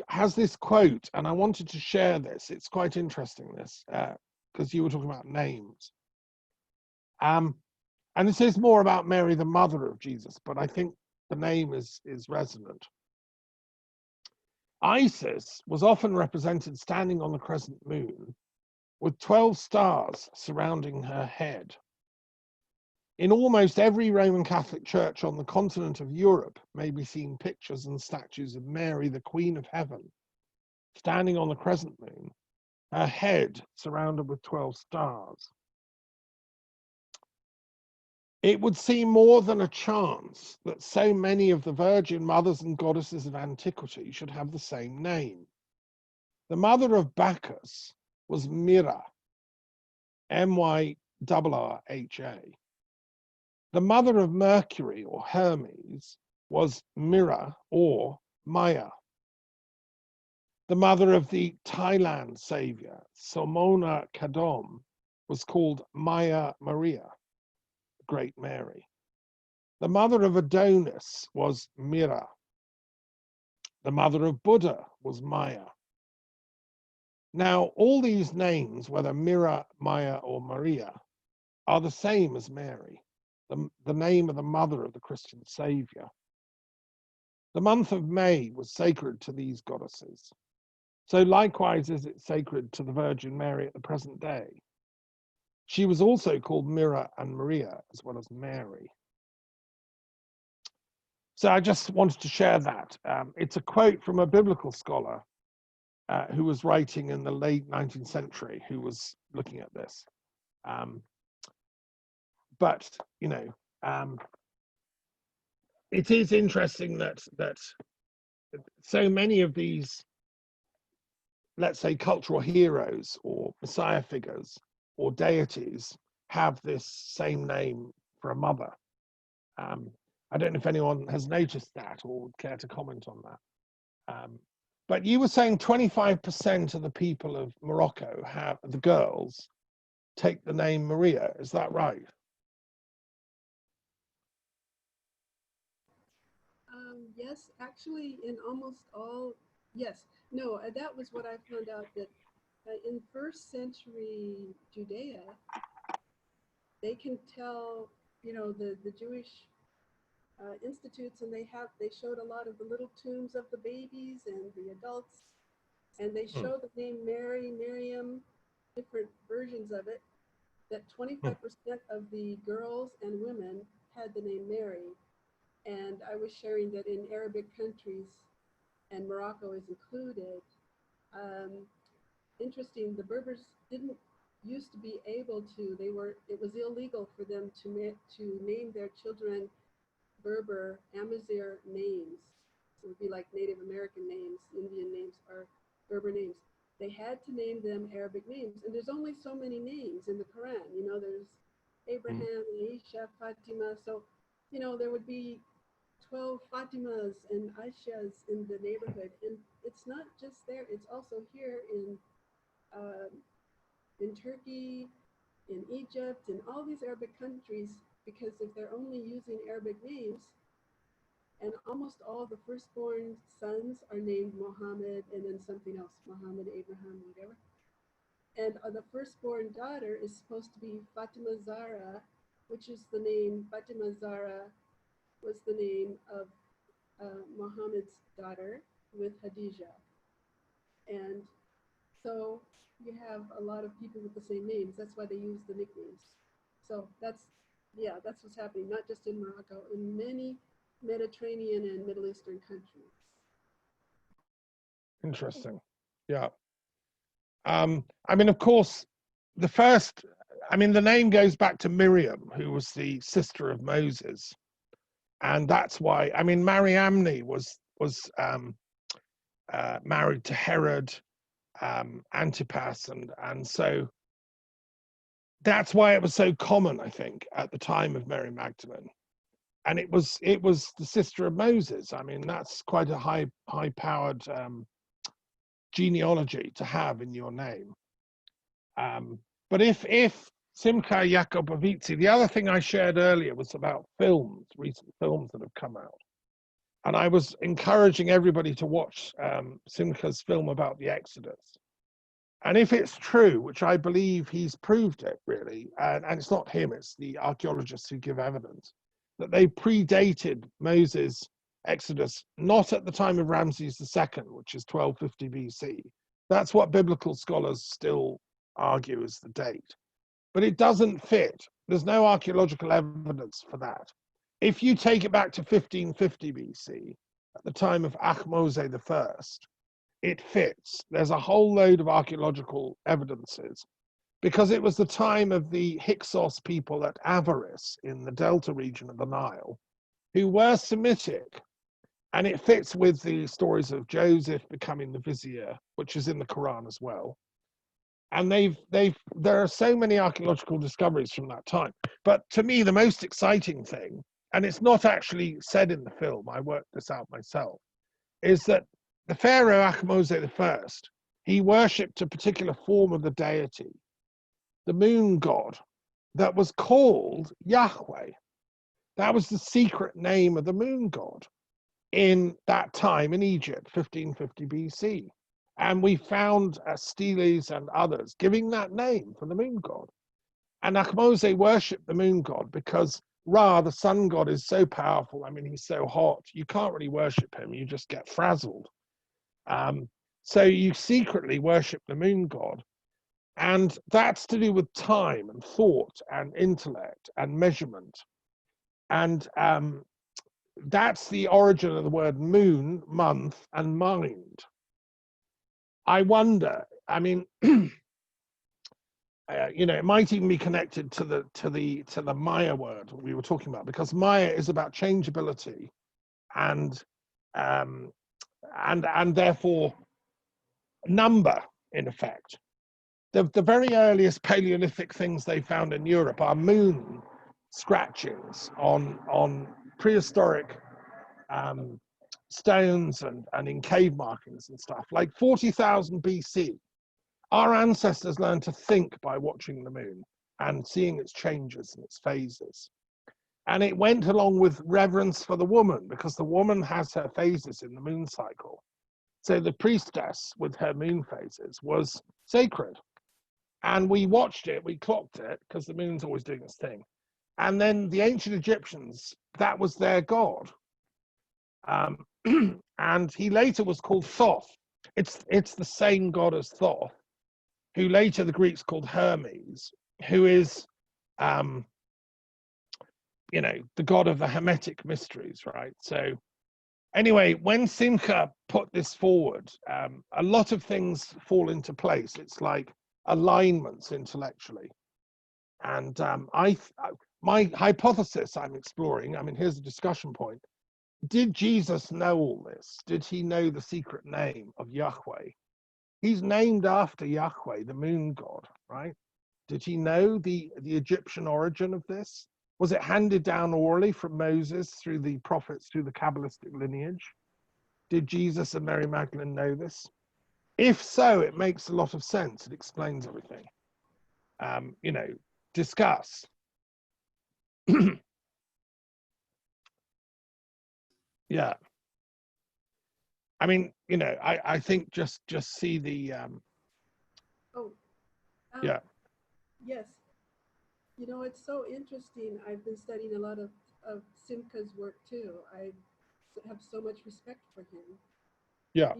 has this quote, and I wanted to share this. It's quite interesting, this, because you were talking about names. And this is more about Mary, the mother of Jesus, but I think the name is resonant. Isis was often represented standing on the crescent moon with 12 stars surrounding her head. In almost every Roman Catholic church on the continent of Europe may be seen pictures and statues of Mary, the Queen of Heaven, standing on the crescent moon, her head surrounded with 12 stars. It would seem more than a chance that so many of the virgin mothers and goddesses of antiquity should have the same name. The mother of Bacchus was Myrrha, M-Y-R-R-H-A. The mother of Mercury, or Hermes, was Myrrha or Maya. The mother of the Thailand savior, Somona Kadom, was called Maya Maria, Great Mary. The mother of Adonis was Myrrha. The mother of Buddha was Maya. Now, all these names, whether Myrrha, Maya, or Maria, are the same as Mary, the name of the mother of the Christian Savior. The month of May was sacred to these goddesses. So likewise is it sacred to the Virgin Mary at the present day. She was also called Myrrha and Maria, as well as Mary. So I just wanted to share that. It's a quote from a biblical scholar who was writing in the late 19th century, who was looking at this. But, you know, it is interesting that so many of these, let's say, cultural heroes or messiah figures or deities have this same name for a mother. I don't know if anyone has noticed that or would care to comment on that. But you were saying 25% of the people of Morocco have, the girls, take the name Maria. Is that right? Yes, actually, in almost all, yes. No, that was what I found out, that in first century Judea, they can tell, you know, the Jewish institutes, and they showed a lot of the little tombs of the babies and the adults, and they show the name Mary, Miriam, different versions of it, that 25% of the girls and women had the name Mary. And I was sharing that in Arabic countries, and Morocco is included, interesting, the Berbers didn't used to be able to, it was illegal for them to name their children Berber Amazigh names. So it would be like Native American names, Indian names, or Berber names. They had to name them Arabic names. And there's only so many names in the Quran. You know, there's Abraham, Aisha, Fatima. So, you know, there would be 12 Fatimas and Aishas in the neighborhood. And it's not just there, it's also here in Turkey, in Egypt, in all these Arabic countries, because if they're only using Arabic names, And almost all the firstborn sons are named Mohammed and then something else, Muhammad, Abraham, whatever. And the firstborn daughter is supposed to be Fatima Zahra, which is the name, Fatima Zahra was the name of Muhammad's daughter with Khadijah. And so you have a lot of people with the same names. That's why they use the nicknames. So that's what's happening, not just in Morocco, in many Mediterranean and Middle Eastern countries. Interesting. Yeah. I mean, of course, the name goes back to Miriam, who was the sister of Moses. And that's why, Mariamne was married to Herod, Antipas, and so that's why it was so common, I think, at the time of Mary Magdalene. And it was the sister of Moses. I mean, that's quite a high-powered genealogy to have in your name. But if Simcha Jakobowicz, the other thing I shared earlier was about recent films that have come out. And I was encouraging everybody to watch Simcha's film about the Exodus. And if it's true, which I believe he's proved it really, and it's not him, it's the archaeologists who give evidence, that they predated Moses' Exodus, not at the time of Ramses II, which is 1250 BC. That's what biblical scholars still argue is the date. But it doesn't fit. There's no archaeological evidence for that. If you take it back to 1550 BC, at the time of Ahmose I, it fits. There's a whole load of archaeological evidences because it was the time of the Hyksos people at Avaris in the delta region of the Nile, who were Semitic. And it fits with the stories of Joseph becoming the vizier, which is in the Quran as well. And there are so many archaeological discoveries from that time. But to me, the most exciting thing, and it's not actually said in the film, I worked this out myself, is that the pharaoh Ahmose I, he worshipped a particular form of the deity, the moon god, that was called Yahweh. That was the secret name of the moon god in that time in Egypt, 1550 BC. And we found steles and others giving that name for the moon god. And Ahmose worshipped the moon god because Ra, the sun god, is so powerful. I mean, he's so hot. You can't really worship him. You just get frazzled. So you secretly worship the moon god. And that's to do with time and thought and intellect and measurement. And that's the origin of the word moon, month, and mind. I wonder, it might even be connected to the Maya word we were talking about, because Maya is about changeability and therefore number, in effect. The very earliest Paleolithic things they found in Europe are moon scratchings on prehistoric stones and in cave markings and stuff, like 40,000 BC. Our ancestors learned to think by watching the moon and seeing its changes and its phases. And it went along with reverence for the woman, because the woman has her phases in the moon cycle. So the priestess with her moon phases was sacred. And we watched it, we clocked it, because the moon's always doing its thing. And then the ancient Egyptians, that was their god. And he later was called Thoth. It's the same god as Thoth, who later the Greeks called Hermes, who is, the god of the Hermetic mysteries, right? So anyway, when Simcha put this forward, a lot of things fall into place. It's like alignments intellectually. And my hypothesis I'm exploring, here's a discussion point. Did Jesus know all this? Did he know the secret name of Yahweh? He's named after Yahweh, the moon god, right? Did he know the Egyptian origin of this? Was it handed down orally from Moses through the prophets, through the Kabbalistic lineage? Did Jesus and Mary Magdalene know this? If so, it makes a lot of sense. It explains everything. Discuss. Yeah. I mean, you know, I think just see the Oh, yeah. yes. You know, it's so interesting. I've been studying a lot of Simca's work too. I have so much respect for him. Yeah.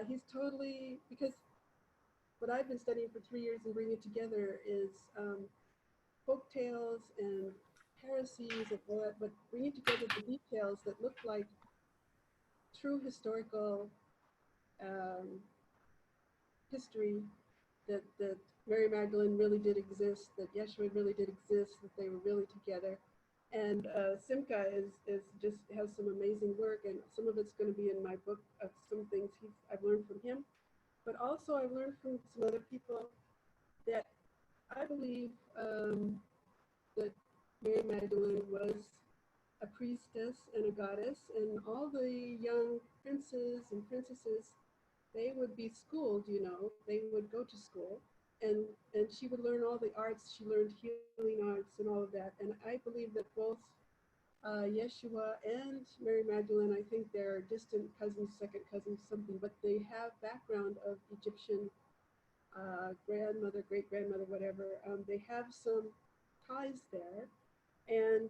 He's totally, because what I've been studying for 3 years and bringing together is folk tales and heresies and all that, but bringing together the details that look like true historical um, history, that Mary Magdalene really did exist, that Yeshua really did exist, that they were really together. And Simca is just has some amazing work, and some of it's going to be in my book of some things I've learned from him, but also I've learned from some other people that I believe that Mary Magdalene was a priestess and a goddess, and all the young princes and princesses, they would be schooled, you know, they would go to school, and she would learn all the arts. She learned healing arts and all of that. And I believe that both Yeshua and Mary Magdalene, I think they're distant cousins, second cousins, something, but they have background of Egyptian grandmother, great grandmother, whatever. They have some ties there, and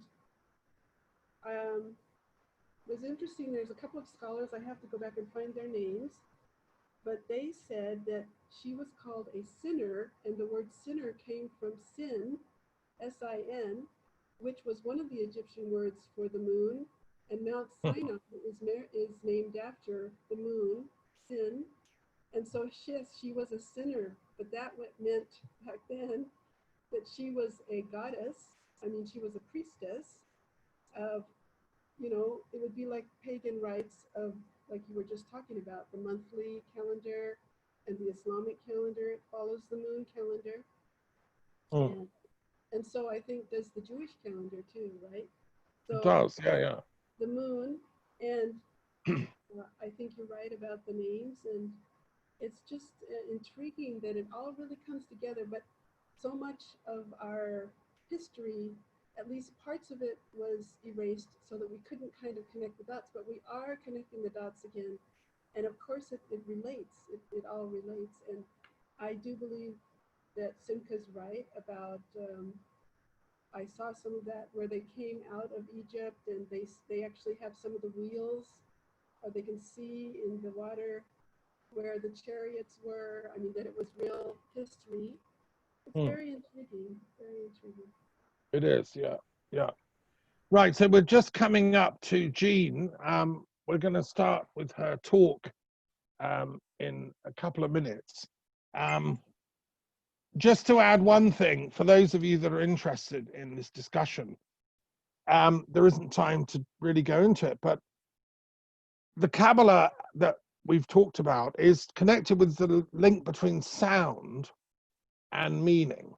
it was interesting. There's a couple of scholars, I have to go back and find their names, but they said that she was called a sinner, and the word sinner came from sin, S-I-N, which was one of the Egyptian words for the moon, and Mount Sinai is named after the moon, Sin, and so she was a sinner, but that meant back then that she was a goddess. I mean, she was a priestess of, you know, it would be like pagan rites of, like you were just talking about, the monthly calendar and the Islamic calendar. It follows the moon calendar. Mm. And so I think does the Jewish calendar too, right? So It does, yeah. the moon, and I think you're right about the names, and it's just intriguing that it all really comes together. But so much of our history, at least parts of it, was erased so that we couldn't kind of connect the dots, but we are connecting the dots again. And of course it relates, it all relates. And I do believe that Simca's right about, I saw some of that where they came out of Egypt, and they actually have some of the wheels, or they can see in the water where the chariots were. I mean, that it was real history. It's very intriguing, very intriguing. It is, yeah. Right, so we're just coming up to Jean. We're going to start with her talk in a couple of minutes. Just to add one thing, for those of you that are interested in this discussion, there isn't time to really go into it, but the Kabbalah that we've talked about is connected with the link between sound and meaning.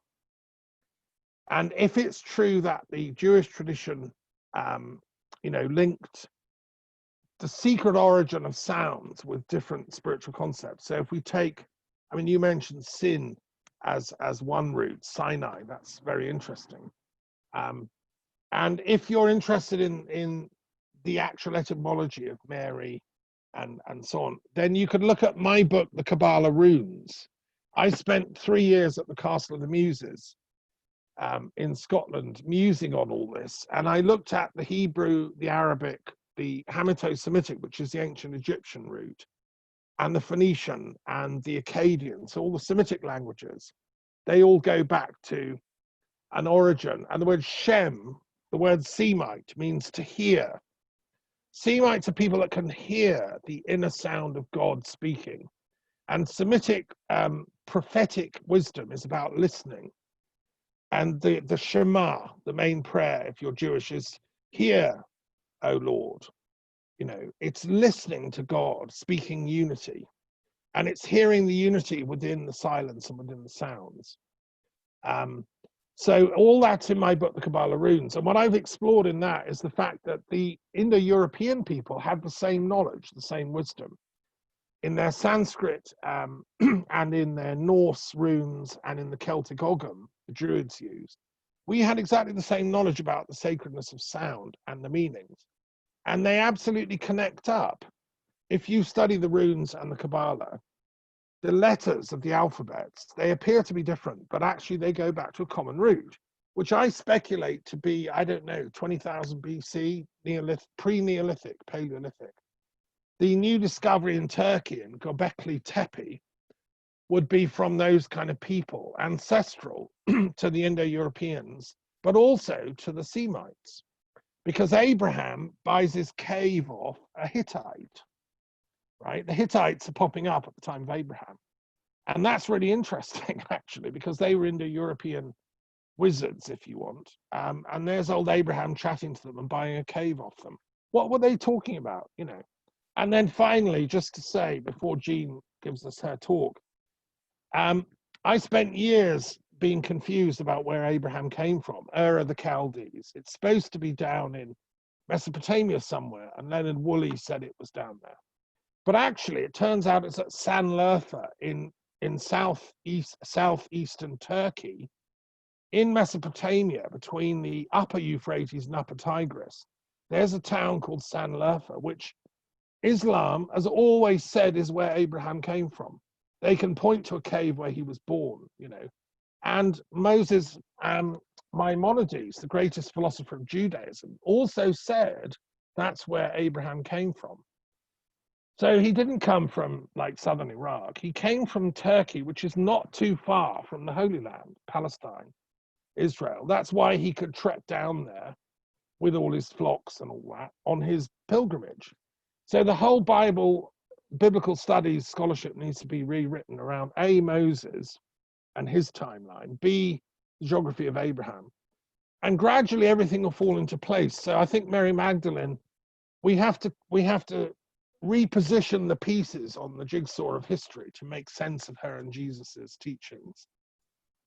And if it's true that the Jewish tradition, linked the secret origin of sounds with different spiritual concepts. So if we take, I mean, you mentioned sin as one root, Sinai, that's very interesting. And if you're interested in the actual etymology of Mary and so on, then you could look at my book, The Kabbalah Runes. I spent 3 years at the Castle of the Muses in Scotland musing on all this, and I looked at the Hebrew, the Arabic, the Hamito-Semitic, which is the ancient Egyptian root, and the Phoenician and the Akkadian, so all the Semitic languages, they all go back to an origin. And the word Shem, the word Semite, means to hear. Semites are people that can hear the inner sound of God speaking. And Semitic prophetic wisdom is about listening. And the Shema, the main prayer, if you're Jewish, is hear, O Lord. You know, it's listening to God, speaking unity. And it's hearing the unity within the silence and within the sounds. So all that's in my book, The Kabbalah Runes. And what I've explored in that is the fact that the Indo-European people have the same knowledge, the same wisdom. In their Sanskrit and in their Norse runes and in the Celtic Ogham, the Druids used, we had exactly the same knowledge about the sacredness of sound and the meanings. and they absolutely connect up. If you study the runes and the Kabbalah, the letters of the alphabets, they appear to be different, but actually they go back to a common root, which I speculate to be, I don't know, 20,000 BC, Neolithic, pre-Neolithic, Paleolithic. The new discovery in Turkey in Göbekli Tepe would be from those kind of people, ancestral to the Indo-Europeans, but also to the Semites, because Abraham buys his cave off a Hittite, right? The Hittites are popping up at the time of Abraham. And that's really interesting, actually, because they were Indo-European wizards, if you want. And there's old Abraham chatting to them and buying a cave off them. What were they talking about, you know? And then finally, just to say, before Jean gives us her talk, I spent years being confused about where Abraham came from, Ur of the Chaldees. It's supposed to be down in Mesopotamia somewhere, and Leonard Woolley said it was down there. But actually, it turns out it's at Sanliurfa in southeastern Turkey, in Mesopotamia, between the upper Euphrates and upper Tigris. There's a town called Sanliurfa, which Islam has always said is where Abraham came from. They can point to a cave where he was born, you know. And Moses Maimonides, the greatest philosopher of Judaism, also said that's where Abraham came from. So he didn't come from like southern Iraq. He came from Turkey, which is not too far from the Holy Land, Palestine, Israel. That's why he could trek down there with all his flocks and all that on his pilgrimage. So the whole biblical studies scholarship needs to be rewritten around A, Moses and his timeline, B, the geography of Abraham. And gradually everything will fall into place. So I think Mary Magdalene, we have to reposition the pieces on the jigsaw of history to make sense of her and Jesus's teachings,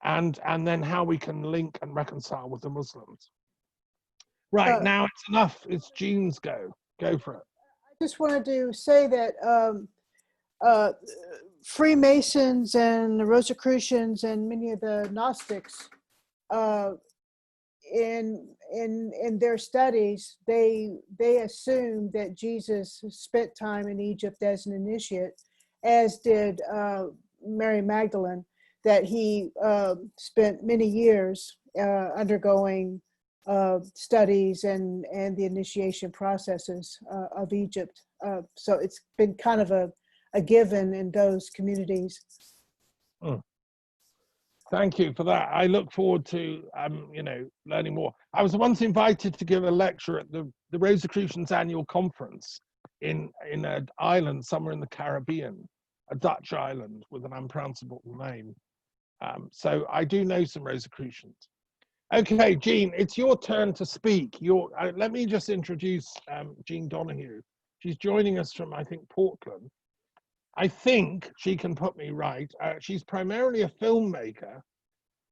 and then how we can link and reconcile with the Muslims. Right, now it's enough. It's Jean's go. Go for it. I just wanted to say that Freemasons and the Rosicrucians and many of the Gnostics, in their studies, they assumed that Jesus spent time in Egypt as an initiate, as did Mary Magdalene, that he spent many years undergoing studies and the initiation processes of Egypt. So it's been kind of a given in those communities. Thank you for that. I look forward to learning more. I was once invited to give a lecture at the Rosicrucians annual conference in an island somewhere in the Caribbean, a Dutch island with an unpronounceable name. So I do know some Rosicrucians. Okay, Jean, it's your turn to speak. Let me just introduce Jean Donahue. She's joining us from, I think, Portland. I think she can put me right. She's primarily a filmmaker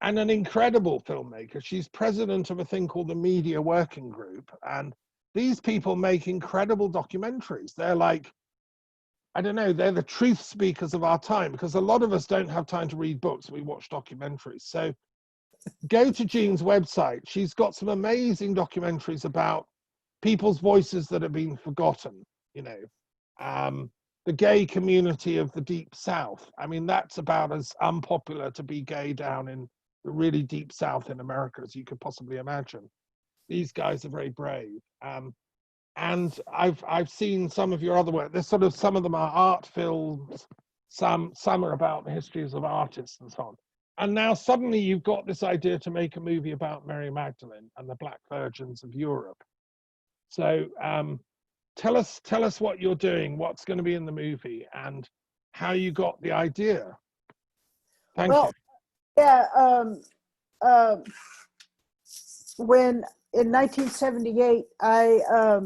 and an incredible filmmaker. She's president of a thing called the Media Working Group. And these people make incredible documentaries. They're like, I don't know, they're the truth speakers of our time, because a lot of us don't have time to read books. We watch documentaries. So go to Jean's website. She's got some amazing documentaries about people's voices that have been forgotten, the gay community of the Deep South. I mean, that's about as unpopular to be gay down in the really Deep South in America as you could possibly imagine. These guys are very brave. And I've seen some of your other work. There's sort of, some of them are art films, some are about the histories of artists and so on. And now suddenly you've got this idea to make a movie about Mary Magdalene and the Black Virgins of Europe. So tell us what you're doing, what's going to be in the movie, and how you got the idea. Thank you. Yeah, when in 1978 I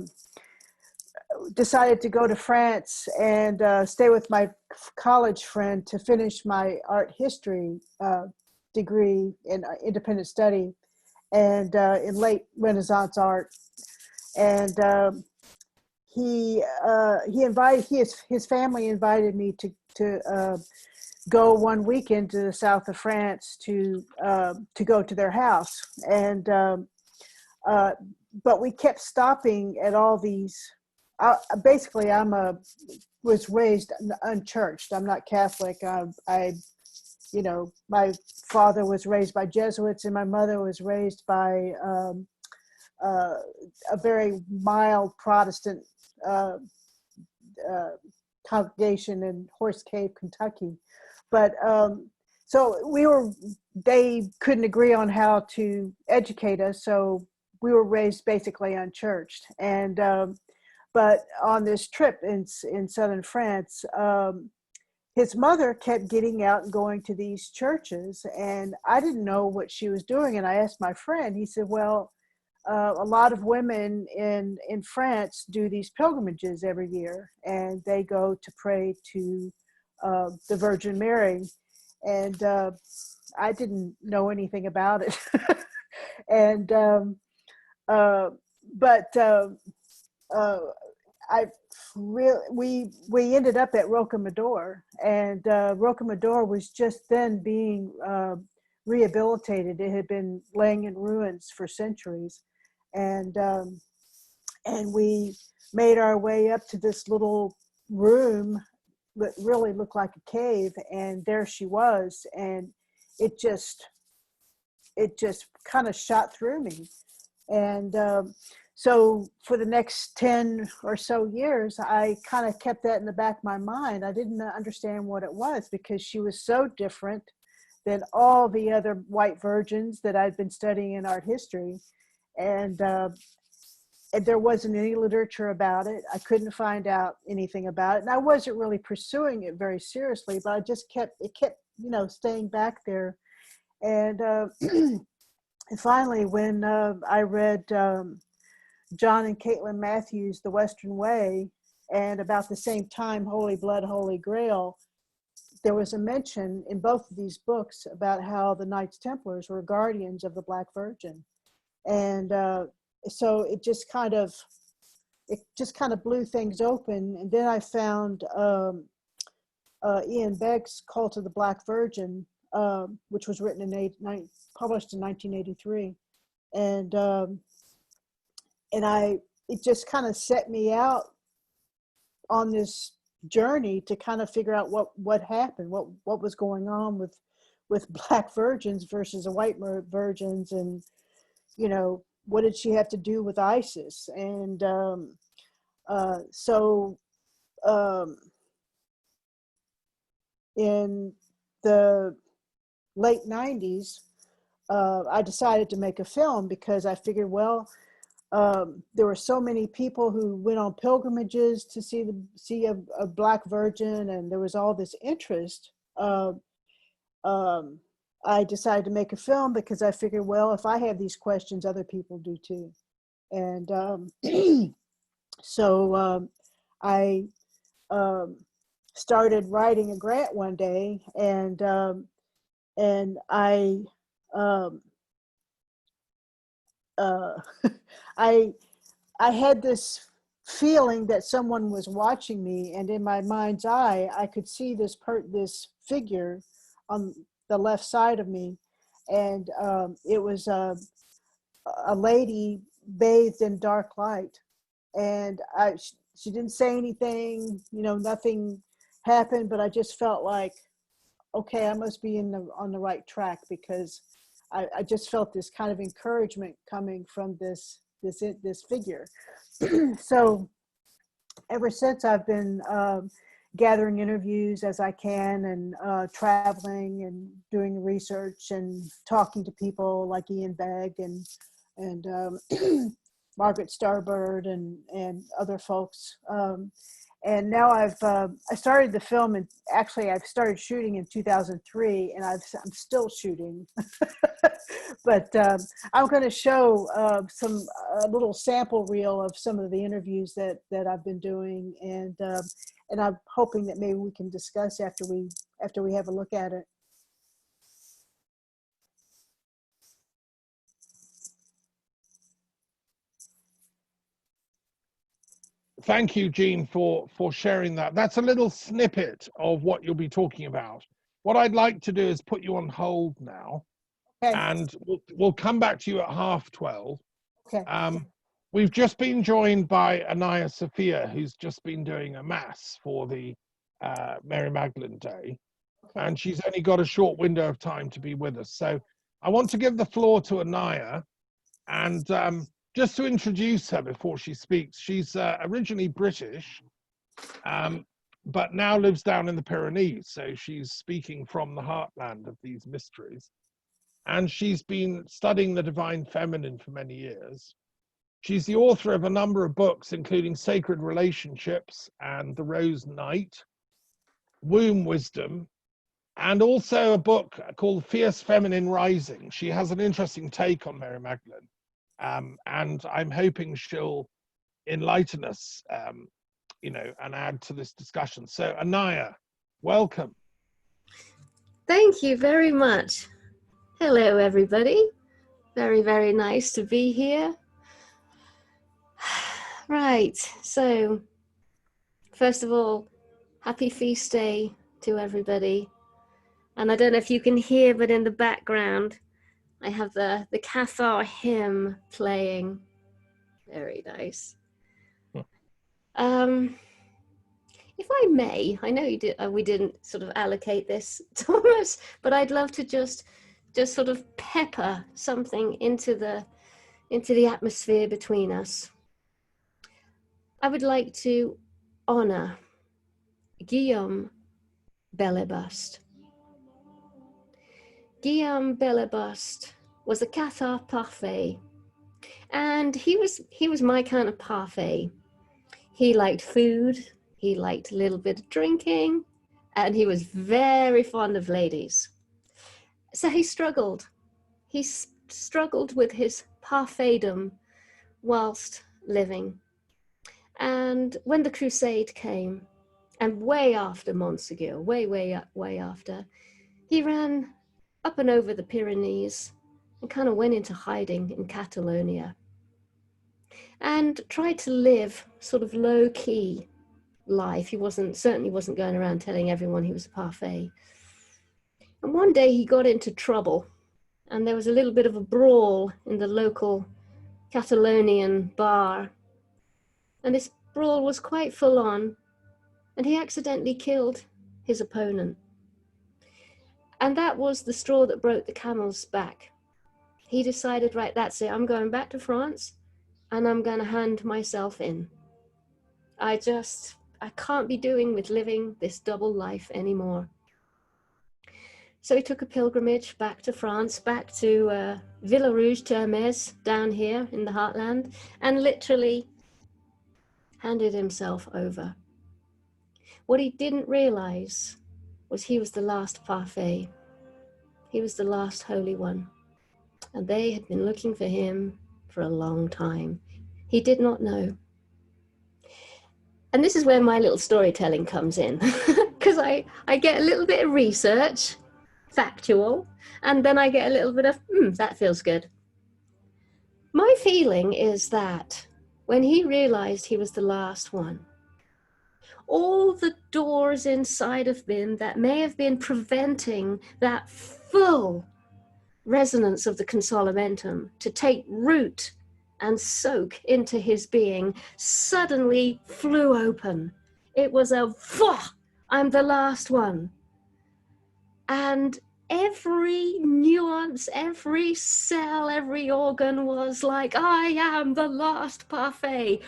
decided to go to France and stay with my college friend to finish my art history degree in independent study and in late Renaissance art. And his family invited me to go one weekend to the south of France to go to their house. And but we kept stopping at all these. Basically, was raised unchurched. I'm not Catholic. My father was raised by Jesuits, and my mother was raised by a very mild Protestant congregation in Horse Cave, Kentucky. But so they couldn't agree on how to educate us, so we were raised basically unchurched. And but on this trip in southern France, his mother kept getting out and going to these churches, and I didn't know what she was doing. And I asked my friend. He said, well, a lot of women in France do these pilgrimages every year, and they go to pray to the Virgin Mary. And I didn't know anything about it. And we ended up at Rocamadour, and Rocamadour was just then being rehabilitated. It had been laying in ruins for centuries, and we made our way up to this little room that really looked like a cave, and there she was, and it just kind of shot through me. And so for the next 10 or so years, I kind of kept that in the back of my mind. I didn't understand what it was, because she was so different than all the other white virgins that I'd been studying in art history. And there wasn't any literature about it. I couldn't find out anything about it. And I wasn't really pursuing it very seriously, but it kept, staying back there. And, and finally, when I read John and Caitlin Matthews' The Western Way, and about the same time, Holy Blood, Holy Grail, there was a mention in both of these books about how the Knights Templars were guardians of the Black Virgin. And so it just kind of blew things open. And then I found Ian Begg's Cult of the Black Virgin, which was written published in 1983. And it just kind of set me out on this journey to kind of figure out what happened, what was going on with Black virgins versus the white virgins, and what did she have to do with ISIS? And so in the late 90s, I decided to make a film, because I figured, well, there were so many people who went on pilgrimages to see a Black virgin, and there was all this interest. I decided to make a film because I figured, well, if I have these questions, other people do too. And so I started writing a grant one day, and I had this feeling that someone was watching me, and in my mind's eye, I could see this figure on the left side of me, and it was a lady bathed in dark light, and she didn't say anything, nothing happened, but I just felt like, okay, I must be on the right track, because I just felt this kind of encouragement coming from this figure. So ever since, I've been gathering interviews as I can, and traveling and doing research and talking to people like Ian Begg and Margaret Starbird and other folks. And now I started the film, and actually I've started shooting in 2003, and I'm still shooting. But I'm going to show a little sample reel of some of the interviews that I've been doing, and I'm hoping that maybe we can discuss after we have a look at it. Thank you, Jean, for sharing that. That's a little snippet of what you'll be talking about. What I'd like to do is put you on hold now, Okay. and we'll come back to you at 12:30. Okay. We've just been joined by Anaiya Sophia, who's just been doing a mass for the Meri Magdalene Day, Okay. and she's only got a short window of time to be with us. So I want to give the floor to Anaiya, and just to introduce her before she speaks, she's originally British, but now lives down in the Pyrenees. So she's speaking from the heartland of these mysteries. And she's been studying the divine feminine for many years. She's the author of a number of books, including Sacred Relationships and The Rose Knight, Womb Wisdom, and also a book called Fierce Feminine Rising. She has an interesting take on Meri Magdalene, and I'm hoping she'll enlighten us, and add to this discussion. So Anaiya, welcome. Thank you very much. Hello, everybody. Very, very nice to be here. Right, so first of all, happy feast day to everybody. And I don't know if you can hear, but in the background, I have the Cathar hymn playing. Very nice. If I may, I know we didn't sort of allocate this, Thomas, but I'd love to just sort of pepper something into the atmosphere between us. I would like to honor Guillaume Bellebust. Guillaume Bellebust was a Cathar parfait, and he was my kind of parfait. He liked food, he liked a little bit of drinking, and he was very fond of ladies. So he struggled. He struggled with his parfaitdom whilst living. And when the crusade came, and way after Montsegur, way after, he ran up and over the Pyrenees and kind of went into hiding in Catalonia and tried to live sort of low-key life. He certainly wasn't going around telling everyone he was a parfait. And one day he got into trouble, and there was a little bit of a brawl in the local Catalonian bar. And this brawl was quite full on, and he accidentally killed his opponent. And that was the straw that broke the camel's back. He decided, right, that's it, I'm going back to France, and I'm going to hand myself in. I can't be doing with living this double life anymore. So he took a pilgrimage back to France, back to Villarouge-Termez, down here in the heartland, and literally handed himself over. What he didn't realize was he was the last parfait. He was the last holy one. And they had been looking for him for a long time. He did not know. And this is where my little storytelling comes in, because I get a little bit of research, factual, and then I get a little bit of, that feels good. My feeling is that when he realized he was the last one, all the doors inside of him that may have been preventing that full resonance of the consolamentum to take root and soak into his being suddenly flew open. It was a, I'm the last one. And every nuance, every cell, every organ was like, I am the last parfait.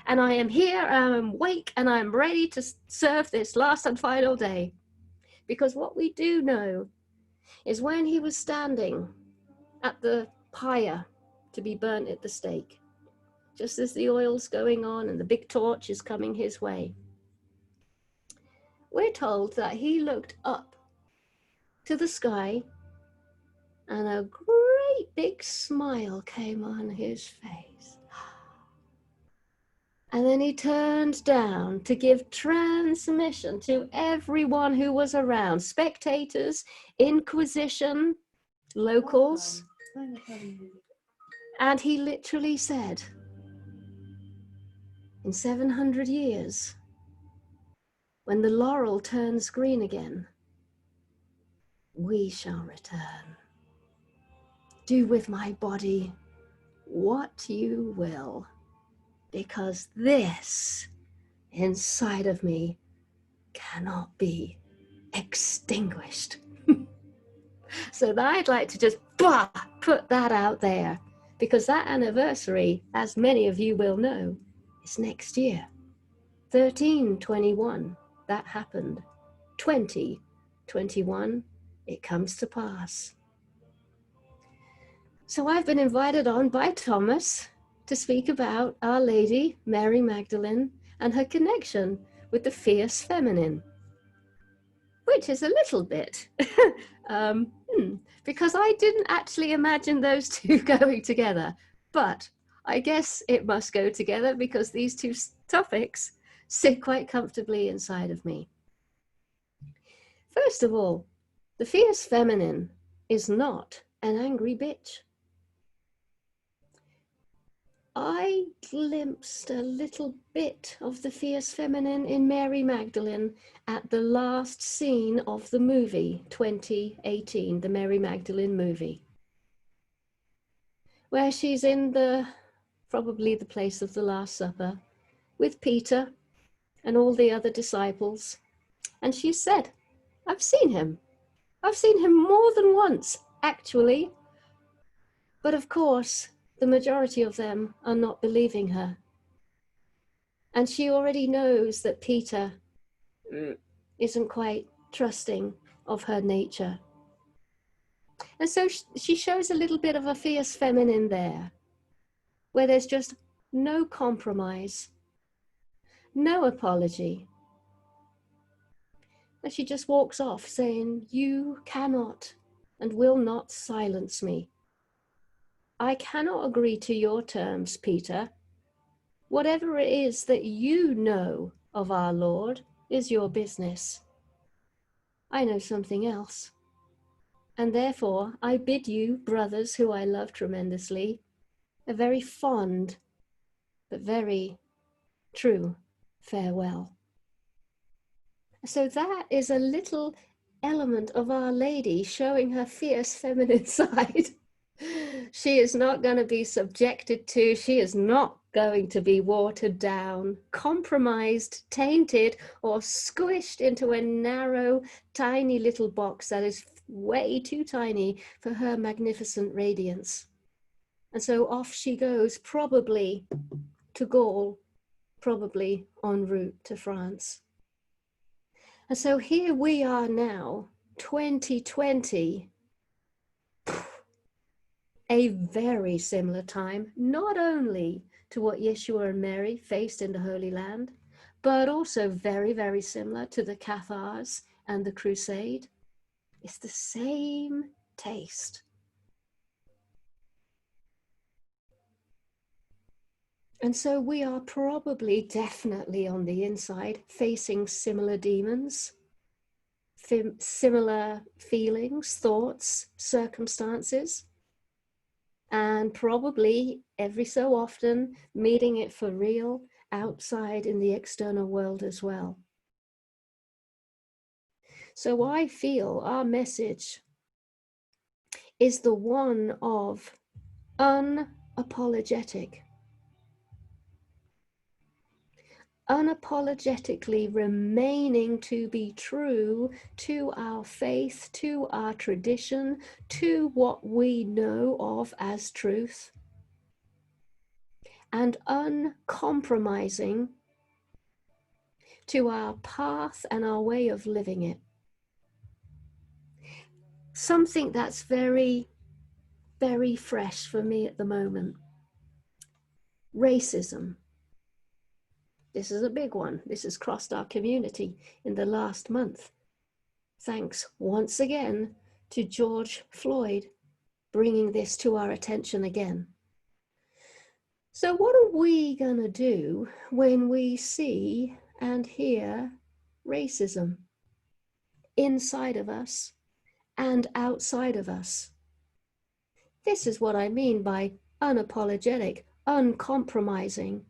And I am here, I'm awake, and I'm ready to serve this last and final day. Because what we do know is when he was standing at the pyre to be burnt at the stake, just as the oil's going on and the big torch is coming his way, we're told that he looked up to the sky and a great big smile came on his face. And then he turned down to give transmission to everyone who was around, spectators, Inquisition, locals. And he literally said, in 700 years, when the laurel turns green again, we shall return. Do with my body what you will, because this inside of me cannot be extinguished. So I'd like to just put that out there, because that anniversary, as many of you will know, is next year. 1321, that happened. 2021, it comes to pass. So I've been invited on by Thomas to speak about Our Lady, Mary Magdalene, and her connection with the fierce feminine, which is a little bit, because I didn't actually imagine those two going together, but I guess it must go together because these two topics sit quite comfortably inside of me. First of all, the fierce feminine is not an angry bitch. I glimpsed a little bit of the fierce feminine in Mary Magdalene at the last scene of the movie 2018, the Mary Magdalene movie, where she's in probably the place of the Last Supper with Peter and all the other disciples. And she said, I've seen him. I've seen him more than once, actually. But of course, the majority of them are not believing her. And she already knows that Peter isn't quite trusting of her nature. And so she shows a little bit of a fierce feminine there, where there's just no compromise, no apology. And she just walks off saying, you cannot and will not silence me. I cannot agree to your terms, Peter. Whatever it is that you know of our Lord is your business. I know something else. And therefore, I bid you, brothers who I love tremendously, a very fond, but very true farewell. So that is a little element of Our Lady showing her fierce feminine side. She is not going to be subjected to, she is not going to be watered down, compromised, tainted, or squished into a narrow, tiny little box that is way too tiny for her magnificent radiance. And so off she goes, probably to Gaul, probably en route to France. And so here we are now, 2020, a very similar time, not only to what Yeshua and Mary faced in the Holy Land, but also very, very similar to the Cathars and the Crusade. It's the same taste. And so we are probably definitely on the inside facing similar demons, similar feelings, thoughts, circumstances, and probably every so often meeting it for real outside in the external world as well. So I feel our message is the one of unapologetic. Unapologetically remaining to be true to our faith, to our tradition, to what we know of as truth, and uncompromising to our path and our way of living it. Something that's very, very fresh for me at the moment. Racism. This is a big one. This has crossed our community in the last month. Thanks once again to George Floyd bringing this to our attention again. So what are we going to do when we see and hear racism inside of us and outside of us? This is what I mean by unapologetic, uncompromising,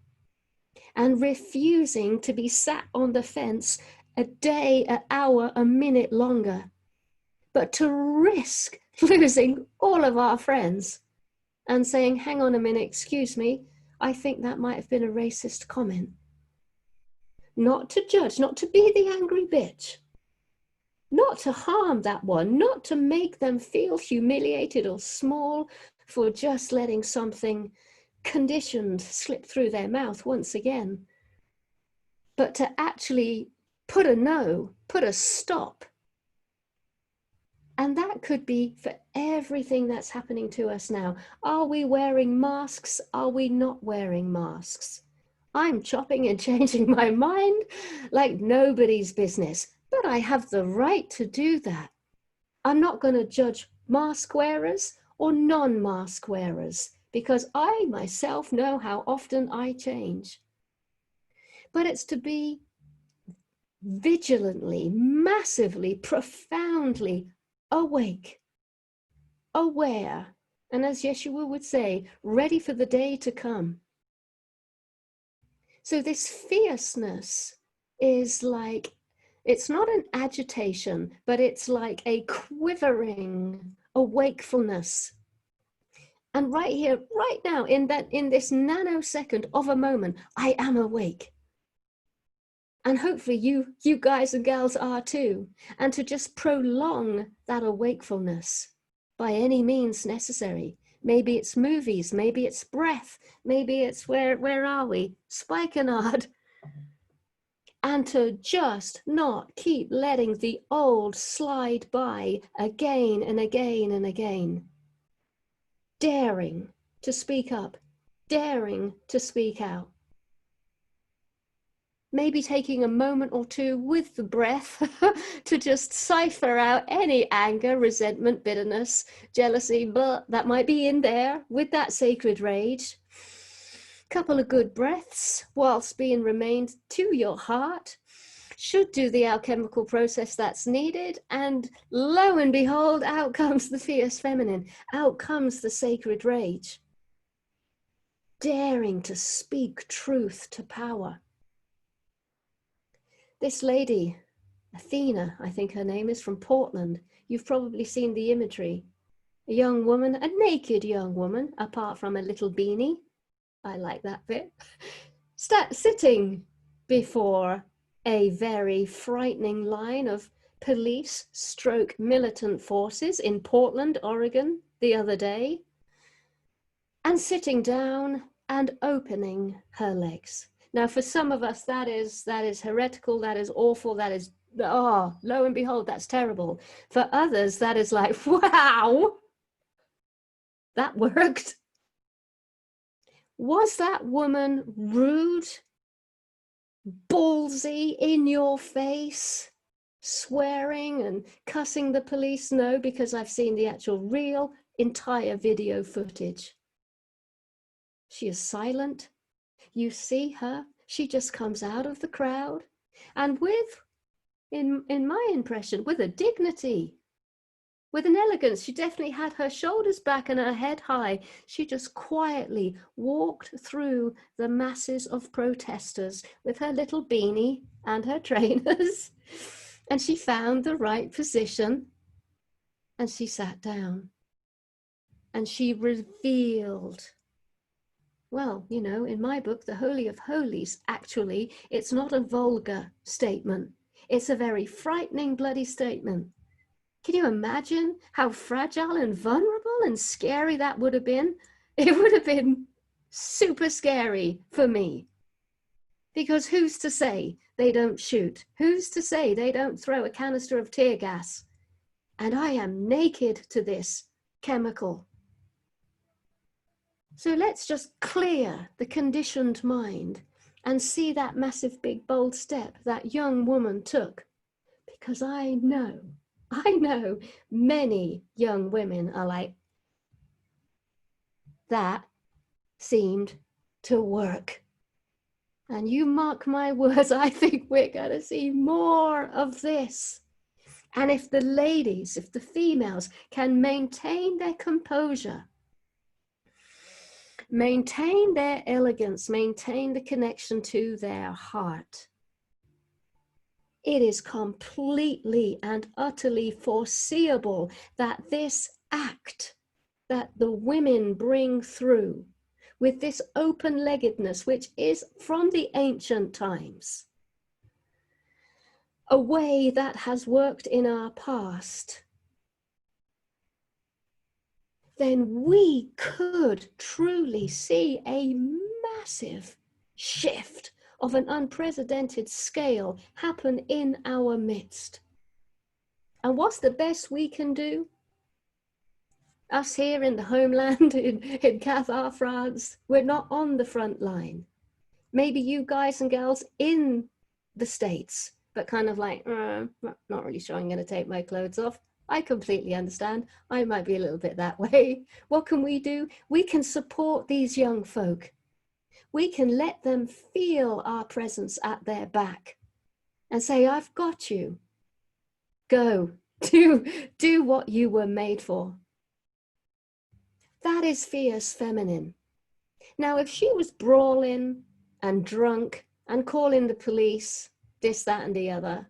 and refusing to be sat on the fence a day, an hour, a minute longer, but to risk losing all of our friends and saying, hang on a minute, excuse me, I think that might have been a racist comment. Not to judge, not to be the angry bitch, not to harm that one, not to make them feel humiliated or small for just letting something conditioned slip through their mouth once again, but to actually put a no, put a stop. And that could be for everything that's happening to us now. Are we wearing masks? Are we not wearing masks? I'm chopping and changing my mind like nobody's business, but I have the right to do that. I'm not going to judge mask wearers or non-mask wearers because I myself know how often I change. But it's to be vigilantly, massively, profoundly awake, aware, and as Yeshua would say, ready for the day to come. So this fierceness is like, it's not an agitation, but it's like a quivering, a wakefulness. And right here, right now, in this nanosecond of a moment, I am awake. And hopefully you guys and girls are too. And to just prolong that awakefulness by any means necessary. Maybe it's movies, maybe it's breath, maybe it's where are we? Spikenard. And to just not keep letting the old slide by again and again and again. Daring to speak up, daring to speak out. Maybe taking a moment or two with the breath to just cipher out any anger, resentment, bitterness, jealousy, but that might be in there with that sacred rage. Couple of good breaths whilst being remained to your heart should do the alchemical process that's needed, and lo and behold, out comes the fierce feminine, out comes the sacred rage. Daring to speak truth to power. This lady, Athena, I think her name is, from Portland. You've probably seen the imagery. A young woman, a naked young woman, apart from a little beanie. I like that bit. Sitting before a very frightening line of police / militant forces in Portland, Oregon, the other day. And sitting down and opening her legs. Now, for some of us, that is heretical, that is awful, that is, oh, lo and behold, that's terrible. For others, that is like, wow, that worked. Was that woman rude, ballsy, in your face, swearing and cussing the police? No, because I've seen the actual real entire video footage. She is silent. You see her, she just comes out of the crowd, and with, in my impression, with a dignity, with an elegance. She definitely had her shoulders back and her head high. She just quietly walked through the masses of protesters with her little beanie and her trainers, and she found the right position, and she sat down, and she revealed, well, you know, in my book, The Holy of Holies, actually, it's not a vulgar statement. It's a very frightening, bloody statement. Can you imagine how fragile and vulnerable and scary that would have been? It would have been super scary for me. Because who's to say they don't shoot? Who's to say they don't throw a canister of tear gas? And I am naked to this chemical. So let's just clear the conditioned mind and see that massive, big, bold step that young woman took. Because I know many young women are like, that seemed to work. And you mark my words, I think we're going to see more of this. And if the ladies, if the females can maintain their composure, maintain their elegance, maintain the connection to their heart, it is completely and utterly foreseeable that this act that the women bring through with this open-leggedness, which is from the ancient times, a way that has worked in our past, then we could truly see a massive shift of an unprecedented scale happen in our midst. And what's the best we can do? Us here in the homeland, in Qatar, France, we're not on the front line. Maybe you guys and girls in the States, but kind of like, not really sure I'm going to take my clothes off. I completely understand. I might be a little bit that way. What can we do? We can support these young folk. We can let them feel our presence at their back and say, I've got you. Go, do what you were made for. That is fierce feminine. Now, if she was brawling and drunk and calling the police, this, that, and the other,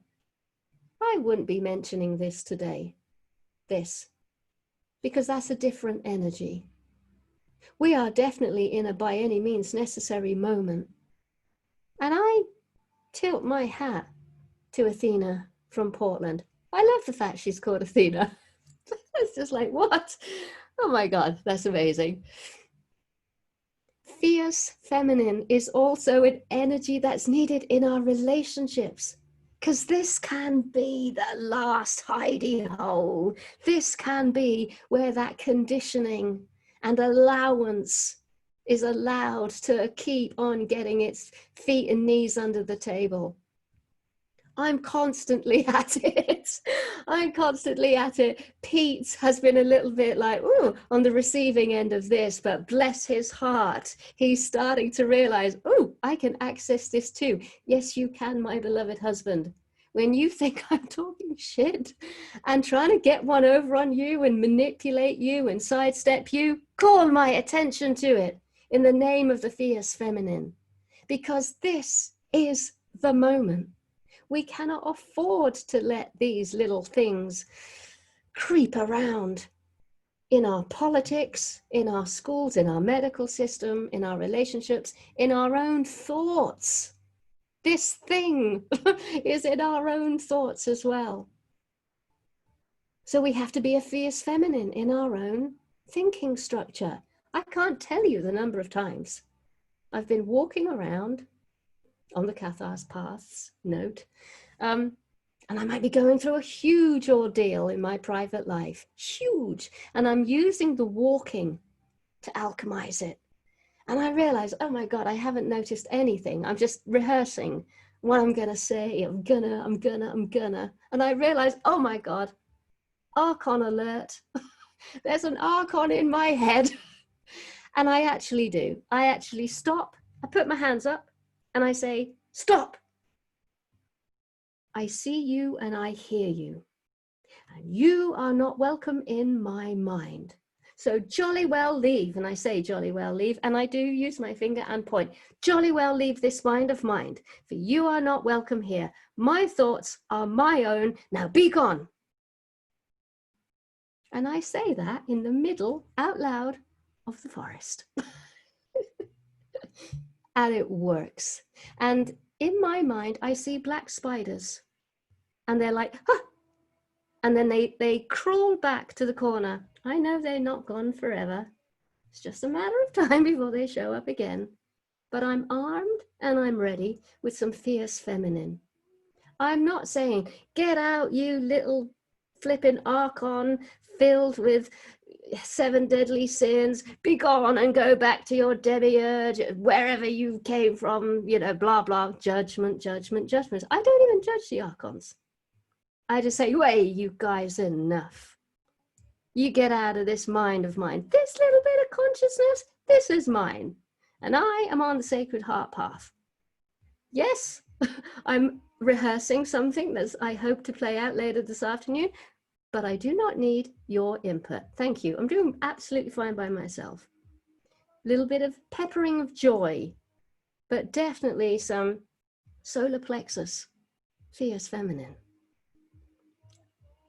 I wouldn't be mentioning this today. This, because that's a different energy. We are definitely in a by any means necessary moment. And I tilt my hat to Athena from Portland. I love the fact she's called Athena. It's just like, what? Oh my God, that's amazing. Fierce feminine is also an energy that's needed in our relationships, because this can be the last hidey hole. This can be where that conditioning and allowance is allowed to keep on getting its feet and knees under the table. I'm constantly at it. I'm constantly at it. Pete has been a little bit like, ooh, on the receiving end of this, but bless his heart, he's starting to realize, ooh, I can access this too. Yes, you can, my beloved husband. When you think I'm talking shit and trying to get one over on you and manipulate you and sidestep you, call my attention to it in the name of the fierce feminine, because this is the moment. We cannot afford to let these little things creep around in our politics, in our schools, in our medical system, in our relationships, in our own thoughts. This thing is in our own thoughts as well. So we have to be a fierce feminine in our own thinking structure. I can't tell you the number of times I've been walking around on the Cathar's paths, note, and I might be going through a huge ordeal in my private life, huge, and I'm using the walking to alchemize it. And I realize, oh my God, I haven't noticed anything. I'm just rehearsing what I'm gonna say. I'm gonna. And I realize, oh my God, Archon alert. There's an Archon in my head. And I actually do. I actually stop. I put my hands up and I say, stop. I see you and I hear you. And you are not welcome in my mind. So jolly well leave, and I say jolly well leave, and I do use my finger and point. Jolly well leave this mind of mine, for you are not welcome here. My thoughts are my own, now be gone. And I say that in the middle, out loud, of the forest. And it works. And in my mind, I see black spiders, and they're like, huh! And then they crawl back to the corner. I know they're not gone forever. It's just a matter of time before they show up again. But I'm armed and I'm ready with some fierce feminine. I'm not saying, get out, you little flipping Archon filled with 7 deadly sins, be gone and go back to your demiurge, wherever you came from, you know, blah, blah, judgment, judgment, judgment. I don't even judge the Archons. I just say, wait, you guys, enough. You get out of this mind of mine. This little bit of consciousness, this is mine. And I am on the Sacred Heart path. Yes, I'm rehearsing something that I hope to play out later this afternoon, but I do not need your input. Thank you. I'm doing absolutely fine by myself. A little bit of peppering of joy, but definitely some solar plexus, fierce feminine.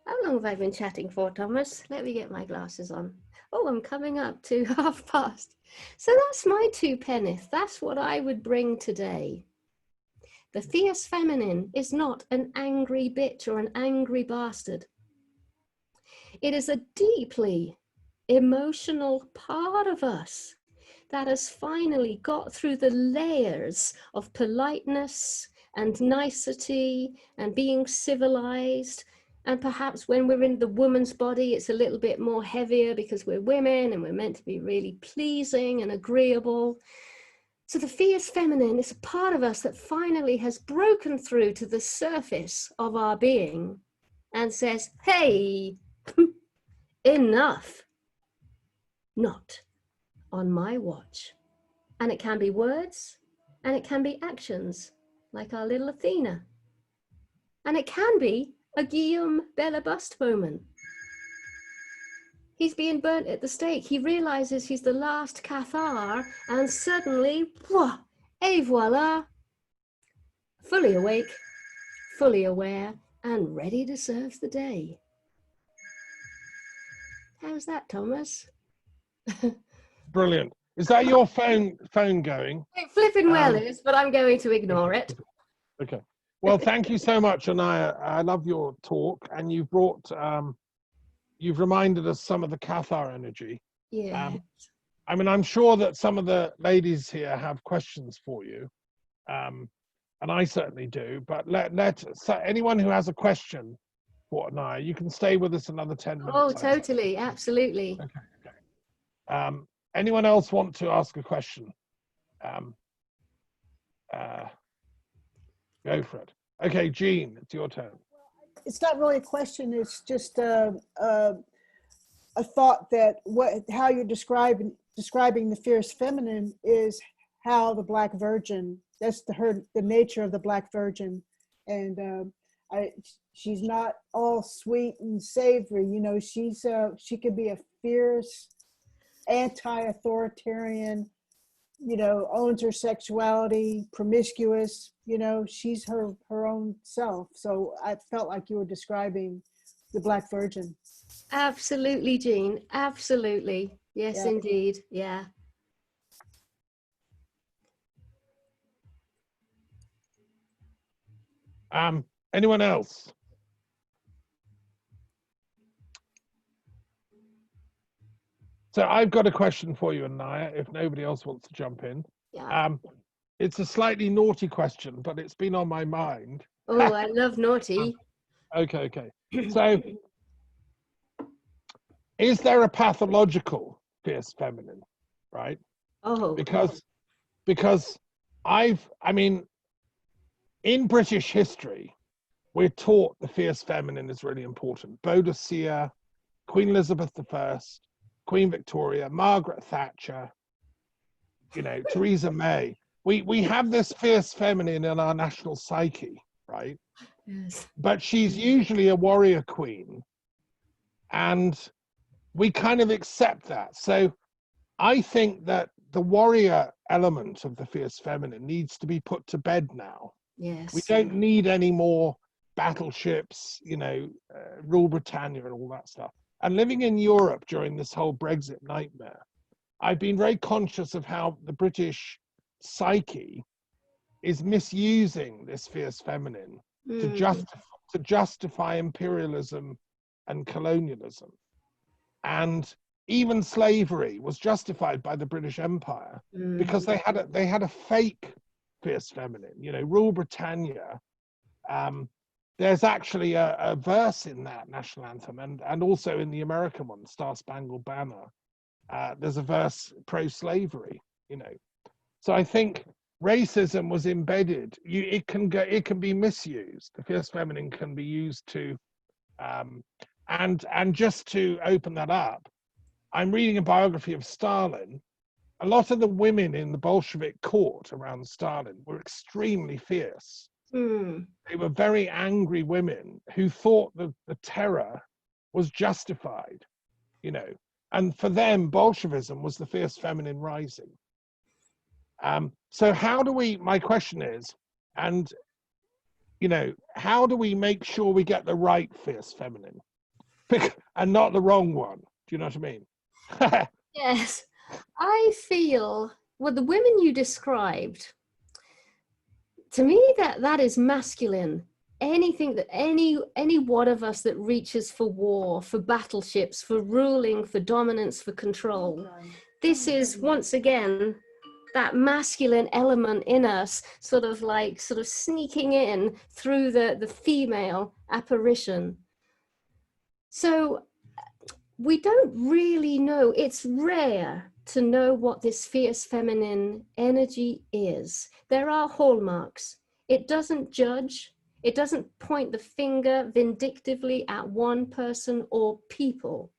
How long have I been chatting for, Thomas? Let me get my glasses on. Oh, I'm coming up to past. So that's my two penneth. That's what I would bring today. The fierce feminine is not an angry bitch or an angry bastard. It is a deeply emotional part of us that has finally got through the layers of politeness and nicety and being civilized. And perhaps when we're in the woman's body, it's a little bit more heavier because we're women and we're meant to be really pleasing and agreeable. So the fierce feminine is a part of us that finally has broken through to the surface of our being and says, hey, enough. Not on my watch. And it can be words and it can be actions, like our little Athena. And it can be a Guillaume Bellabust moment. He's being burnt at the stake. He realizes he's the last Cathar, and suddenly, et voila, fully awake, fully aware, and ready to serve the day. How's that, Thomas? Brilliant. Is that your phone going? It flipping well is, but I'm going to ignore it. Okay. Well, thank you so much, Anaiya. I love your talk, and you've brought, you've reminded us some of the Cathar energy. Yeah. I mean, I'm sure that some of the ladies here have questions for you, and I certainly do. But so anyone who has a question for Anaiya, you can stay with us another 10 minutes. Oh, totally, absolutely. Okay. Anyone else want to ask a question? Go for it. Okay, Jean, it's your turn. It's not really a question. It's just a thought that how you're describing the fierce feminine is how the Black Virgin. That's the nature of the Black Virgin, and she's not all sweet and savory. You know, she could be a fierce, anti-authoritarian. You know, owns her sexuality, promiscuous. You know, she's her own self. So I felt like you were describing the Black Virgin. Absolutely, Jean. Absolutely. Yes, Yeah. indeed. Yeah. Anyone else? So I've got a question for you, Anaiya, if nobody else wants to jump in. Yeah. It's a slightly naughty question, but it's been on my mind. Oh, I love naughty. Okay. So is there a pathological fierce feminine, right? Oh. Because I mean, in British history, we're taught the fierce feminine is really important. Boadicea, Queen Elizabeth I, Queen Victoria, Margaret Thatcher, you know, Theresa May. We have this fierce feminine in our national psyche, right? Yes. But she's usually a warrior queen, and we kind of accept that. So I think that the warrior element of the fierce feminine needs to be put to bed now. Yes. We don't need any more battleships, you know, rule Britannia and all that stuff. And living in Europe during this whole Brexit nightmare, I've been very conscious of how the British psyche is misusing this fierce feminine to justify imperialism and colonialism. And even slavery was justified by the British Empire because they had a fake fierce feminine, you know, rule Britannia. There's actually a verse in that national anthem, and also in the American one, Star Spangled Banner. There's a verse pro-slavery, you know. So I think racism was embedded. It can be misused. The fierce feminine can be used to, and just to open that up, I'm reading a biography of Stalin. A lot of the women in the Bolshevik court around Stalin were extremely fierce. They were very angry women who thought that the terror was justified, you know, and for them, Bolshevism was the fierce feminine rising. So my question is, and, you know, how do we make sure we get the right fierce feminine? and not the wrong one. Do you know what I mean? Yes, I feel, well, the women you described, to me, that is masculine. Anything that any one of us that reaches for war, for battleships, for ruling, for dominance, for control, this is once again that masculine element in us, sort of sneaking in through the female apparition. So we don't really know. It's rare to know what this fierce feminine energy is. There are hallmarks. It doesn't judge. It doesn't point the finger vindictively at one person or people.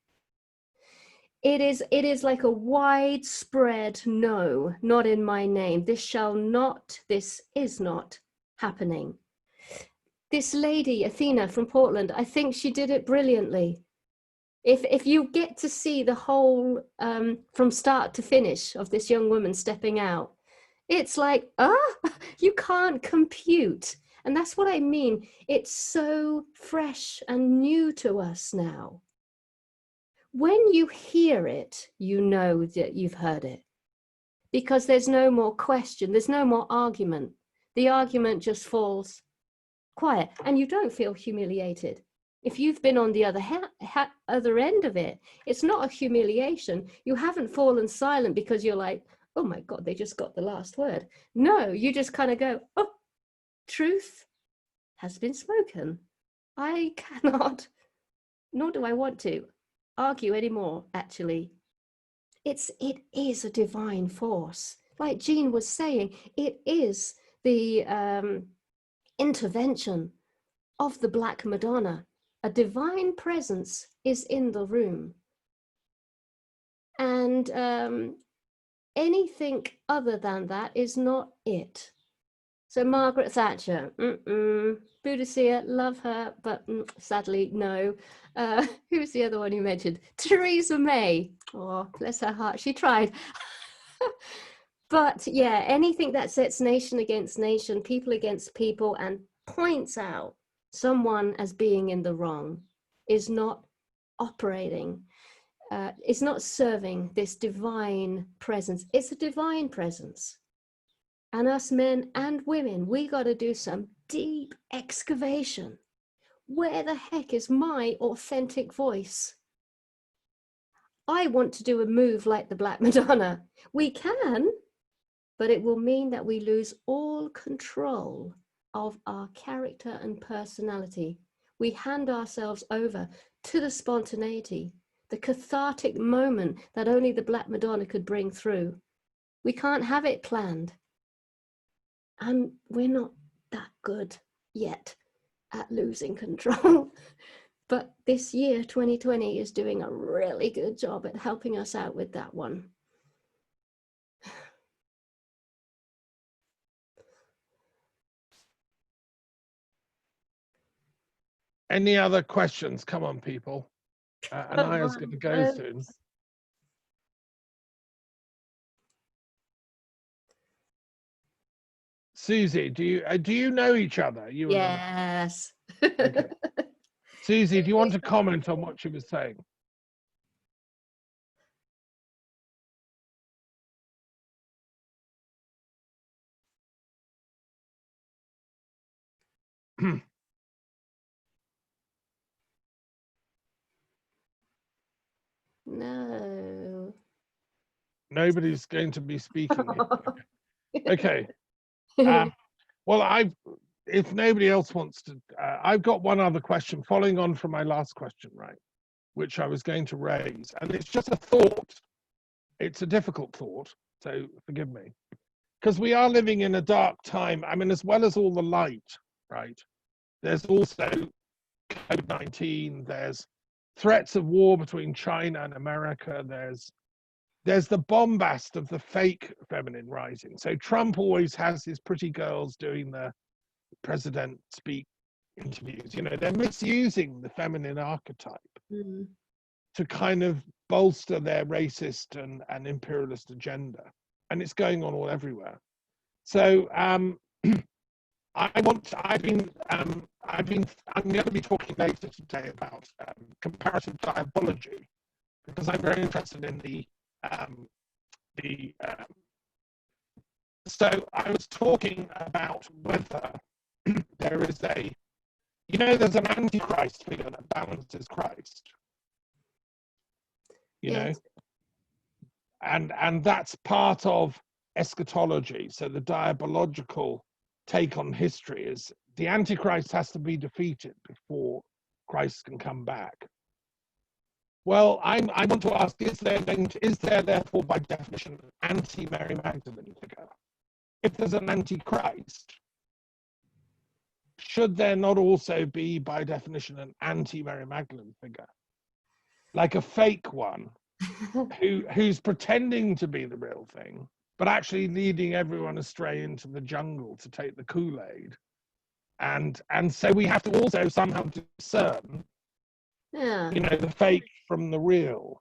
It is like a widespread no, not in my name. This is not happening. This lady, Athena from Portland, I think she did it brilliantly. If you get to see the whole, from start to finish of this young woman stepping out, it's like, you can't compute. And that's what I mean. It's so fresh and new to us now. When you hear it, you know that you've heard it, because there's no more question, there's no more argument. The argument just falls quiet, and you don't feel humiliated. If you've been on the other end of it, it's not a humiliation. You haven't fallen silent because you're like, oh my God, they just got the last word. No, you just kind of go, oh, truth has been spoken. I cannot, nor do I want to, argue anymore, actually. It is a divine force. Like Jean was saying, it is the intervention of the Black Madonna. A divine presence is in the room. And anything other than that is not it. So Margaret Thatcher, Boudicca, love her, but sadly, no. Who's the other one you mentioned? Theresa May. Oh, bless her heart, she tried. But yeah, anything that sets nation against nation, people against people, and points out someone as being in the wrong is not operating, it's not serving this divine presence. It's a divine presence. And us men and women, we got to do some deep excavation. Where the heck is my authentic voice? I want to do a move like the Black Madonna. We can, but it will mean that we lose all control of our character and personality. We hand ourselves over to the spontaneity, the cathartic moment that only the Black Madonna could bring through. We can't have it planned. And we're not that good yet at losing control. But this year, 2020, is doing a really good job at helping us out with that one. Any other questions? Come on, people. Anaiya's going to go soon. Susie, do you know each other? You Yes. Okay. Susie, do you want to comment on what she was saying? No. Nobody's going to be speaking. Okay. Well, if nobody else wants to, I've got one other question following on from my last question, right, which I was going to raise. And it's just a thought. It's a difficult thought, so forgive me. Because we are living in a dark time. I mean, as well as all the light, right, there's also COVID-19, there's threats of war between China and America, there's the bombast of the fake feminine rising. So Trump always has his pretty girls doing the president speak interviews. You know, they're misusing the feminine archetype to kind of bolster their racist and imperialist agenda. And it's going on all everywhere. So I'm going to be talking later today about comparative diabology, because I'm very interested in so I was talking about whether there is there's an antichrist figure that balances Christ, Yes. and that's part of eschatology. So the diabological take on history is the Antichrist has to be defeated before Christ can come back. Well, I want to ask, is there therefore by definition an anti-Mary Magdalene figure? If there's an Antichrist, should there not also be by definition an anti-Mary Magdalene figure? Like a fake one who's pretending to be the real thing, but actually leading everyone astray into the jungle to take the Kool-Aid. And so we have to also somehow discern, the fake from the real.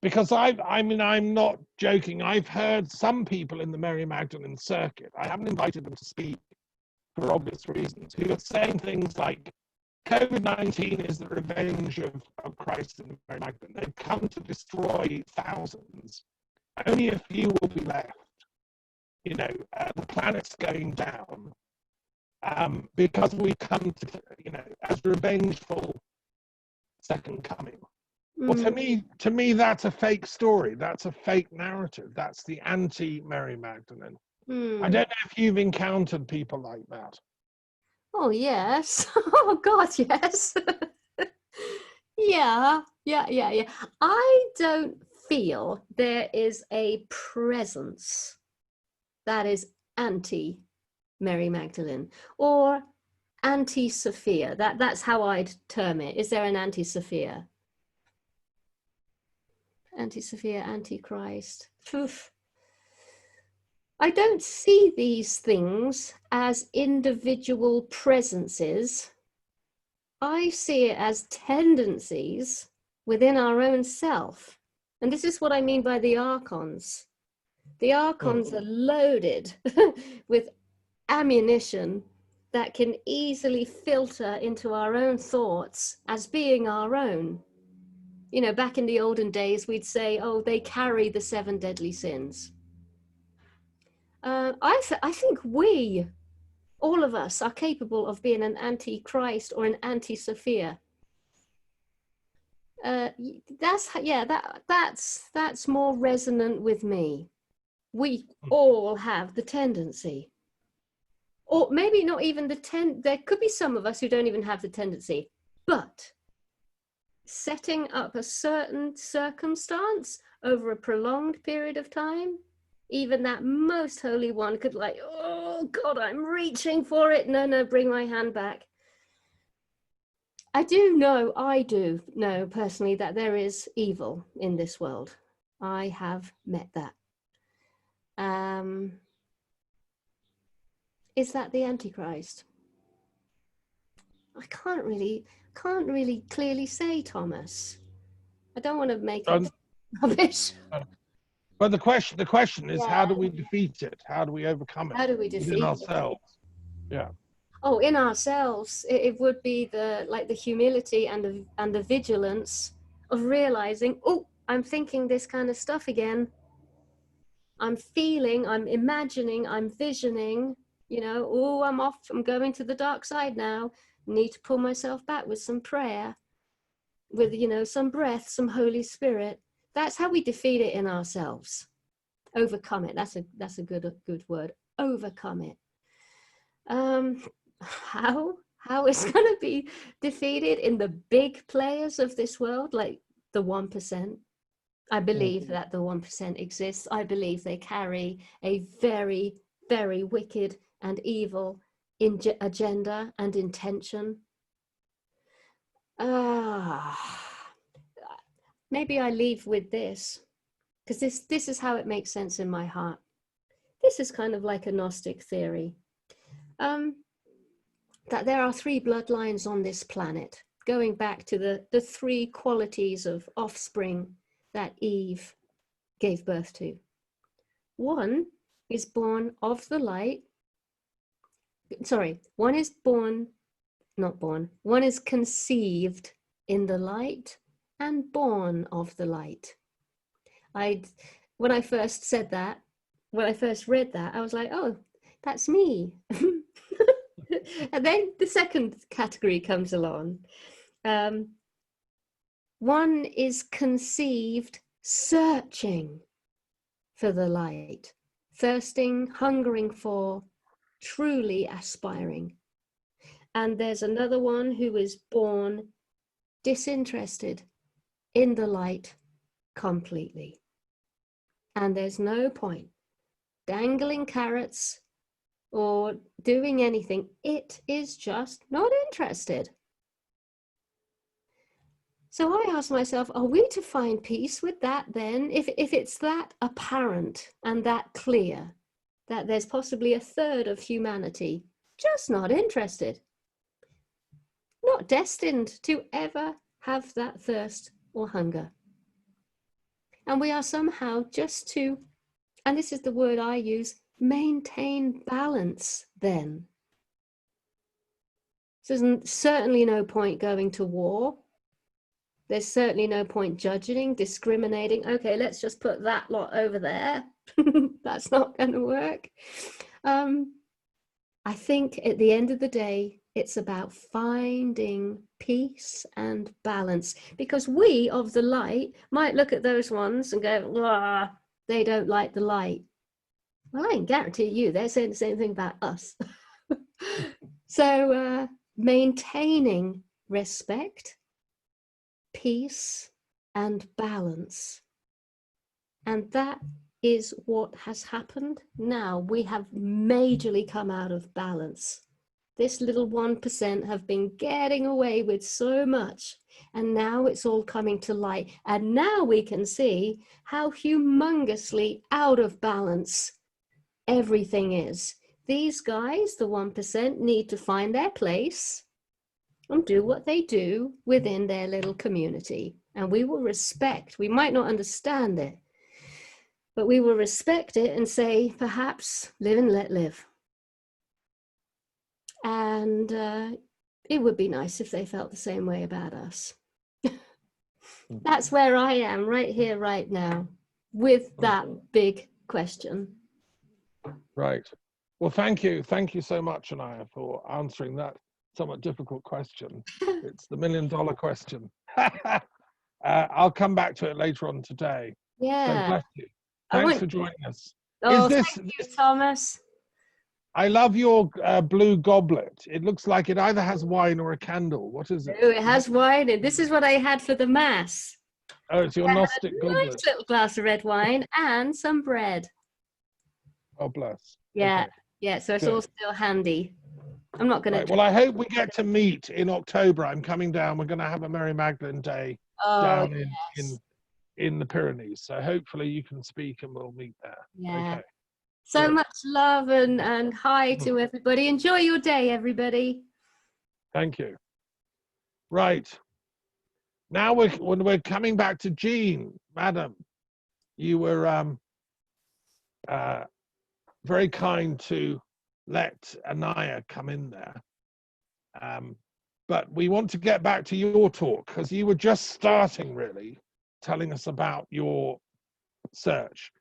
Because I'm not joking. I've heard some people in the Meri Magdalene circuit, I haven't invited them to speak for obvious reasons, who are saying things like, COVID-19 is the revenge of Christ and Mary Magdalene. They've come to destroy thousands. Only a few will be left. The planet's going down because we come to, as revengeful second coming. Well, to me, that's a fake story. That's a fake narrative. That's the anti-Mary Magdalene. I don't know if you've encountered people like that. Oh, yes. Oh, God, yes. Yeah. I don't feel there is a presence that is anti-Mary Magdalene or anti-Sophia. That's how I'd term it. Is there an anti-Sophia? Anti-Sophia, anti-Christ. Oof. I don't see these things as individual presences. I see it as tendencies within our own self. And this is what I mean by the archons. The archons are loaded with ammunition that can easily filter into our own thoughts as being our own. Back in the olden days, we'd say, oh, they carry the 7 deadly sins. I think we, all of us, are capable of being an anti-Christ or an anti-Sophia. That's more resonant with me. We all have the tendency, or maybe not even there could be some of us who don't even have the tendency, but setting up a certain circumstance over a prolonged period of time, even that most holy one could oh God, I'm reaching for it. No, bring my hand back. I do know personally that there is evil in this world. I have met that. Is that the Antichrist? I can't really clearly say, Thomas. I don't want to make it rubbish. But the question is, how do we defeat it? How do we overcome it? How do we defeat it? Ourselves? Yeah. Oh, in ourselves, it would be the humility and the vigilance of realizing, oh, I'm thinking this kind of stuff again. I'm feeling, I'm imagining, I'm visioning, oh, I'm off, I'm going to the dark side now. Need to pull myself back with some prayer, with, some breath, some Holy Spirit. That's how we defeat it in ourselves. Overcome it. That's a good word. Overcome it. How it's going to be defeated in the big players of this world, like the 1%. I believe that the 1% exists. I believe they carry a very, very wicked and evil agenda and intention. Maybe I leave with this, because this is how it makes sense in my heart. This is kind of like a Gnostic theory. That there are 3 bloodlines on this planet, going back to the 3 qualities of offspring that Eve gave birth to. One is born of the light, sorry, one is born, not born, one is conceived in the light and born of the light. When I first said that, when I first read that, I was like, oh, that's me. And then the second category comes along. One is conceived searching for the light, thirsting, hungering for, truly aspiring. And there's another one who is born disinterested in the light completely. And there's no point dangling carrots or doing anything. It is just not interested. So I asked myself, are we to find peace with that then? If it's that apparent and that clear, that there's possibly a third of humanity just not interested, not destined to ever have that thirst or hunger. And we are somehow just to, and this is the word I use, maintain balance then. So there's certainly no point going to war. There's certainly no point judging, discriminating. Okay, let's just put that lot over there. That's not going to work. I think at the end of the day, it's about finding peace and balance, because we of the light might look at those ones and go, ah, they don't like the light. Well, I can guarantee you they're saying the same thing about us. So maintaining respect, peace, and balance. And that is what has happened now. We have majorly come out of balance. This little 1% have been getting away with so much, and now it's all coming to light. And now we can see how humongously out of balance everything is. These guys, the 1%, need to find their place and do what they do within their little community. And we will respect, we might not understand it, but we will respect it and say, perhaps live and let live. And it would be nice if they felt the same way about us. That's where I am right here, right now, with that big question. Right. Well, thank you. Thank you so much, Anaiya, for answering that somewhat difficult question. It's the $1 million question. I'll come back to it later on today. Yeah. So bless you. Thanks for joining us. Oh, Is this, thank you, Thomas. I love your blue goblet. It looks like it either has wine or a candle. What is it? Oh, it has wine, and this is what I had for the mass. Oh, it's your Gnostic goblet. Nice little glass of red wine and some bread. Oh, bless. Yeah, Okay. yeah. So it's Good. all still handy. I'm not going to. Right. Well, I hope we get to meet in October. I'm coming down. We're going to have a Mary Magdalene Day down in the Pyrenees. So hopefully you can speak and we'll meet there. Yeah. Okay. So Good. much love and hi to everybody. Enjoy your day, everybody. Thank you. Right. Now we're coming back to Jean, madam. You were very kind to let Anaiya come in there. But we want to get back to your talk because you were just starting really telling us about your search.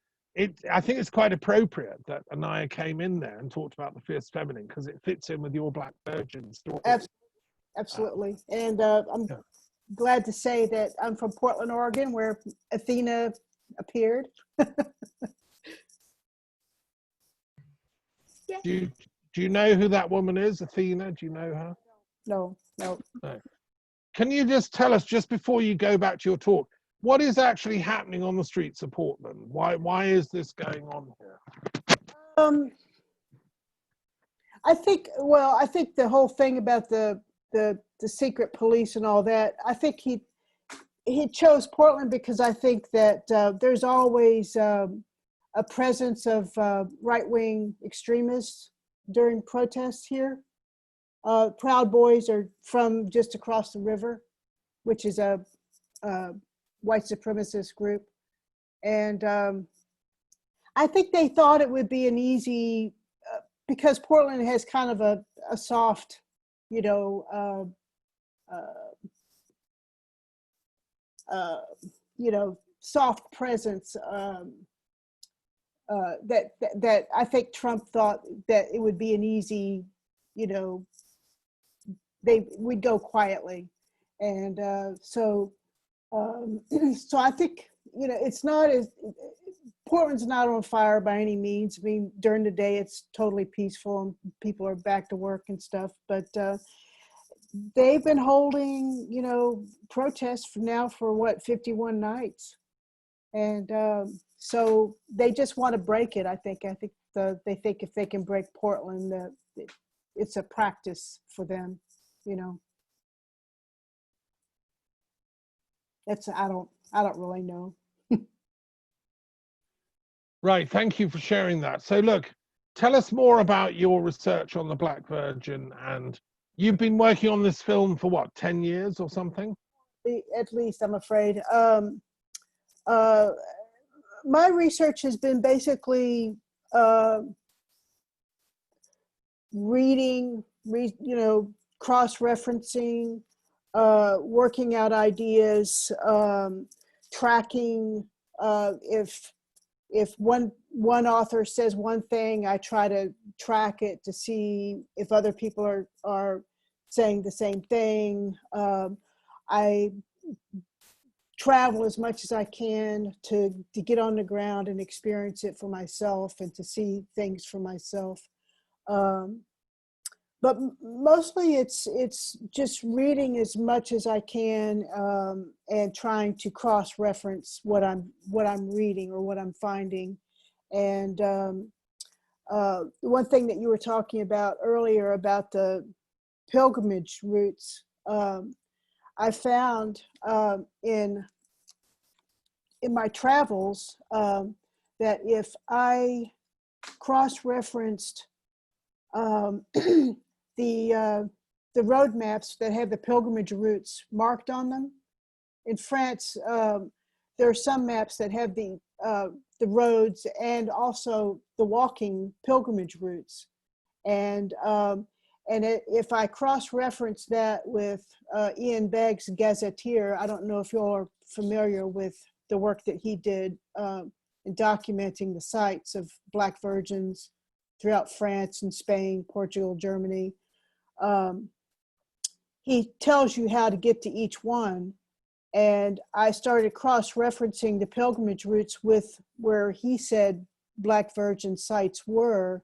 I think it's quite appropriate that Anaiya came in there and talked about the fierce feminine because it fits in with your Black Virgin story. Absolutely. And I'm glad to say that I'm from Portland, Oregon, where Athena appeared. Do you know who that woman is, Athena? Do you know her? No. Can you just tell us, just before you go back to your talk, what is actually happening on the streets of Portland? Why is this going on here? I think the whole thing about the secret police and all that, I think he chose Portland because I think that there's always a presence of right-wing extremists during protests here. Proud Boys are from just across the river, which is a white supremacist group. And I think they thought it would be an easy because Portland has kind of a soft, you know, you know, soft presence, that I think Trump thought that it would be an easy, you know, we'd go quietly. And so I think, you know, it's not as, Portland's not on fire by any means. I mean, during the day, it's totally peaceful and people are back to work and stuff. But they've been holding, you know, protests for what, 51 nights. And so they just want to break it. I think they think if they can break Portland, it's a practice for them, you know. I don't really know. Right, thank you for sharing that. So look, tell us more about your research on the Black Virgin, and you've been working on this film for what, 10 years or something? At least, I'm afraid. My research has been basically reading, you know, cross-referencing, working out ideas, tracking. If one author says one thing, I try to track it to see if other people are saying the same thing. I travel as much as I can to get on the ground and experience it for myself and to see things for myself. But mostly it's just reading as much as I can, and trying to cross-reference what I'm reading or what I'm finding. And one thing that you were talking about earlier about the pilgrimage routes, I found in my travels that if I cross-referenced the road maps that have the pilgrimage routes marked on them. In France, there are some maps that have the roads and also the walking pilgrimage routes. And if I cross-reference that with Ian Begg's Gazetteer, I don't know if you're familiar with the work that he did in documenting the sites of Black Virgins throughout France and Spain, Portugal, Germany. He tells you how to get to each one. And I started cross-referencing the pilgrimage routes with where he said Black Virgin sites were.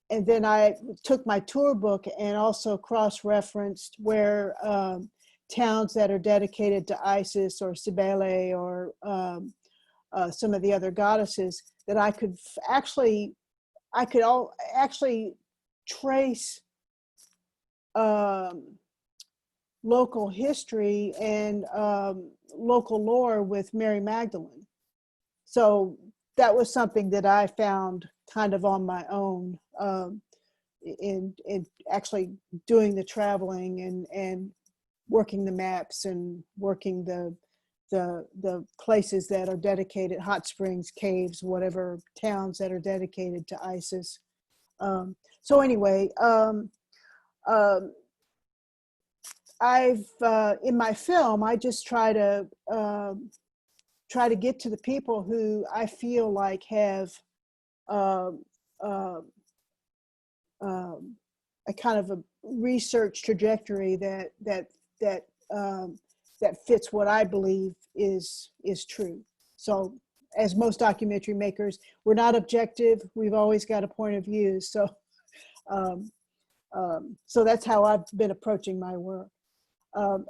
And then I took my tour book and also cross-referenced where towns that are dedicated to Isis or Cybele or some of the other goddesses that I could actually trace local history and local lore with Mary Magdalene. So that was something that I found kind of on my own in actually doing the traveling and working the maps and working the places that are dedicated, hot springs, caves, whatever towns that are dedicated to Isis. So anyway, I've in my film, I just try to get to the people who I feel like have a kind of a research trajectory that fits what I believe is true. So as most documentary makers, we're not objective. We've always got a point of view. So so that's how I've been approaching my work.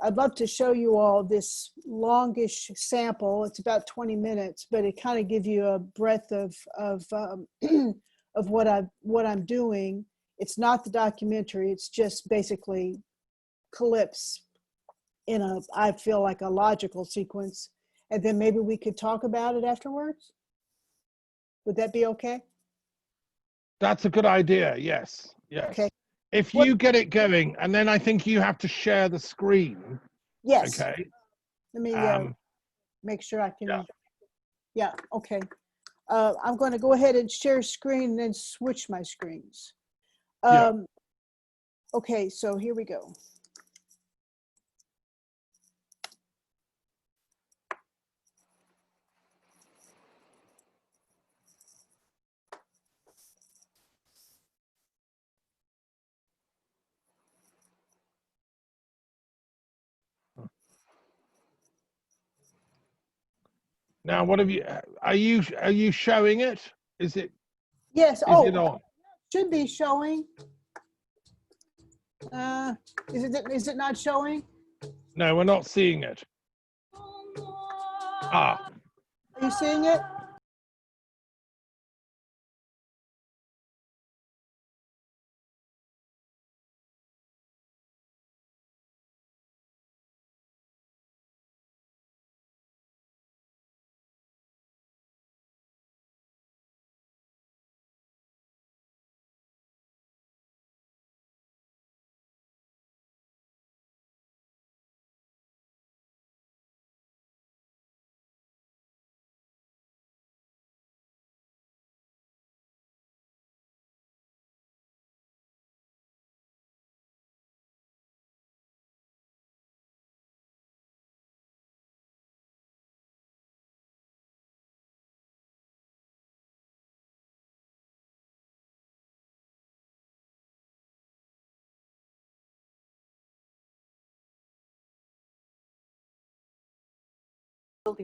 I'd love to show you all this longish sample. It's about 20 minutes, but it kind of gives you a breadth of what I'm doing. It's not the documentary. It's just basically clips in I feel like a logical sequence. And then maybe we could talk about it afterwards. Would that be okay? That's a good idea. Yes. Yes. Okay. If you get it going, and then I think you have to share the screen. Yes. Okay. Let me make sure I can. Yeah. Okay. I'm going to go ahead and share screen and then switch my screens. Yeah. Okay, so here we go. Now, what have you? Are you showing it? Is it? Yes. Is Oh, it on? should be showing. Is it not showing? No, we're not seeing it. Ah, Are you seeing it?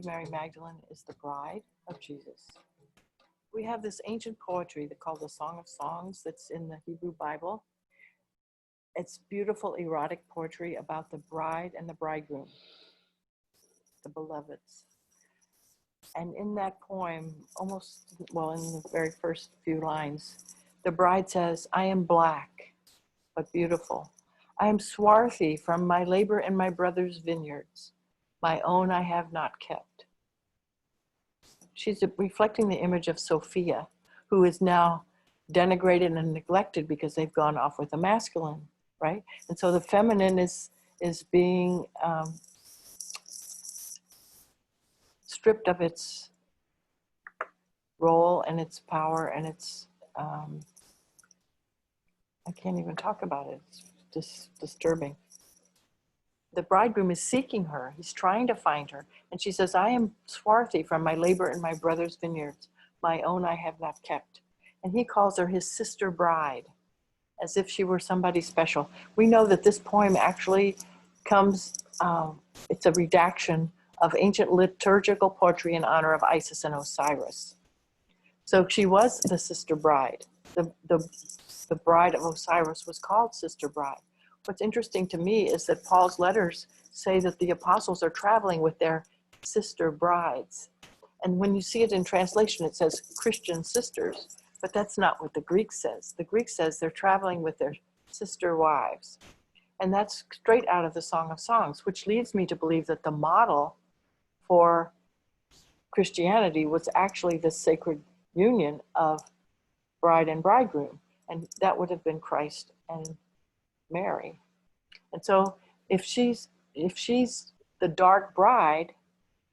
Mary Magdalene is the bride of Jesus. We have this ancient poetry called the Song of Songs that's in the Hebrew Bible. It's beautiful erotic poetry about the bride and the bridegroom, the beloveds. And in that poem, in the very first few lines, the bride says, I am black, but beautiful. I am swarthy from my labor in my brother's vineyards. My own I have not kept. She's reflecting the image of Sophia, who is now denigrated and neglected because they've gone off with the masculine, right? And so the feminine is being stripped of its role and its power and its, I can't even talk about it. It's just disturbing. The bridegroom is seeking her. He's trying to find her. And she says, I am swarthy from my labor in my brother's vineyards. My own I have not kept. And he calls her his sister bride, as if she were somebody special. We know that this poem actually comes, it's a redaction of ancient liturgical poetry in honor of Isis and Osiris. So she was the sister bride. The bride of Osiris was called sister bride. What's interesting to me is that Paul's letters say that the apostles are traveling with their sister brides. And when you see it in translation, it says Christian sisters, but that's not what the Greek says. The Greek says they're traveling with their sister wives. And that's straight out of the Song of Songs, which leads me to believe that the model for Christianity was actually the sacred union of bride and bridegroom. And that would have been Christ and Mary. And so if she's the dark bride,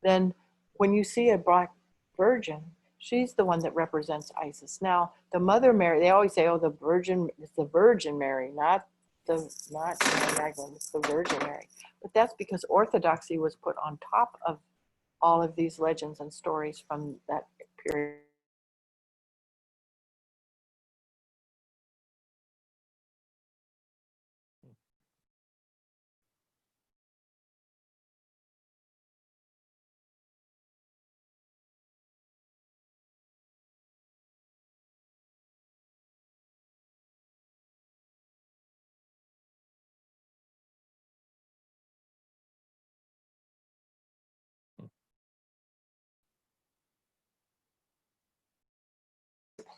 then when you see a black virgin, she's the one that represents Isis. Now, the Mother Mary, they always say, oh, the Virgin, it's the Virgin Mary, not Mary Magdalene, it's the Virgin Mary. But that's because orthodoxy was put on top of all of these legends and stories from that period.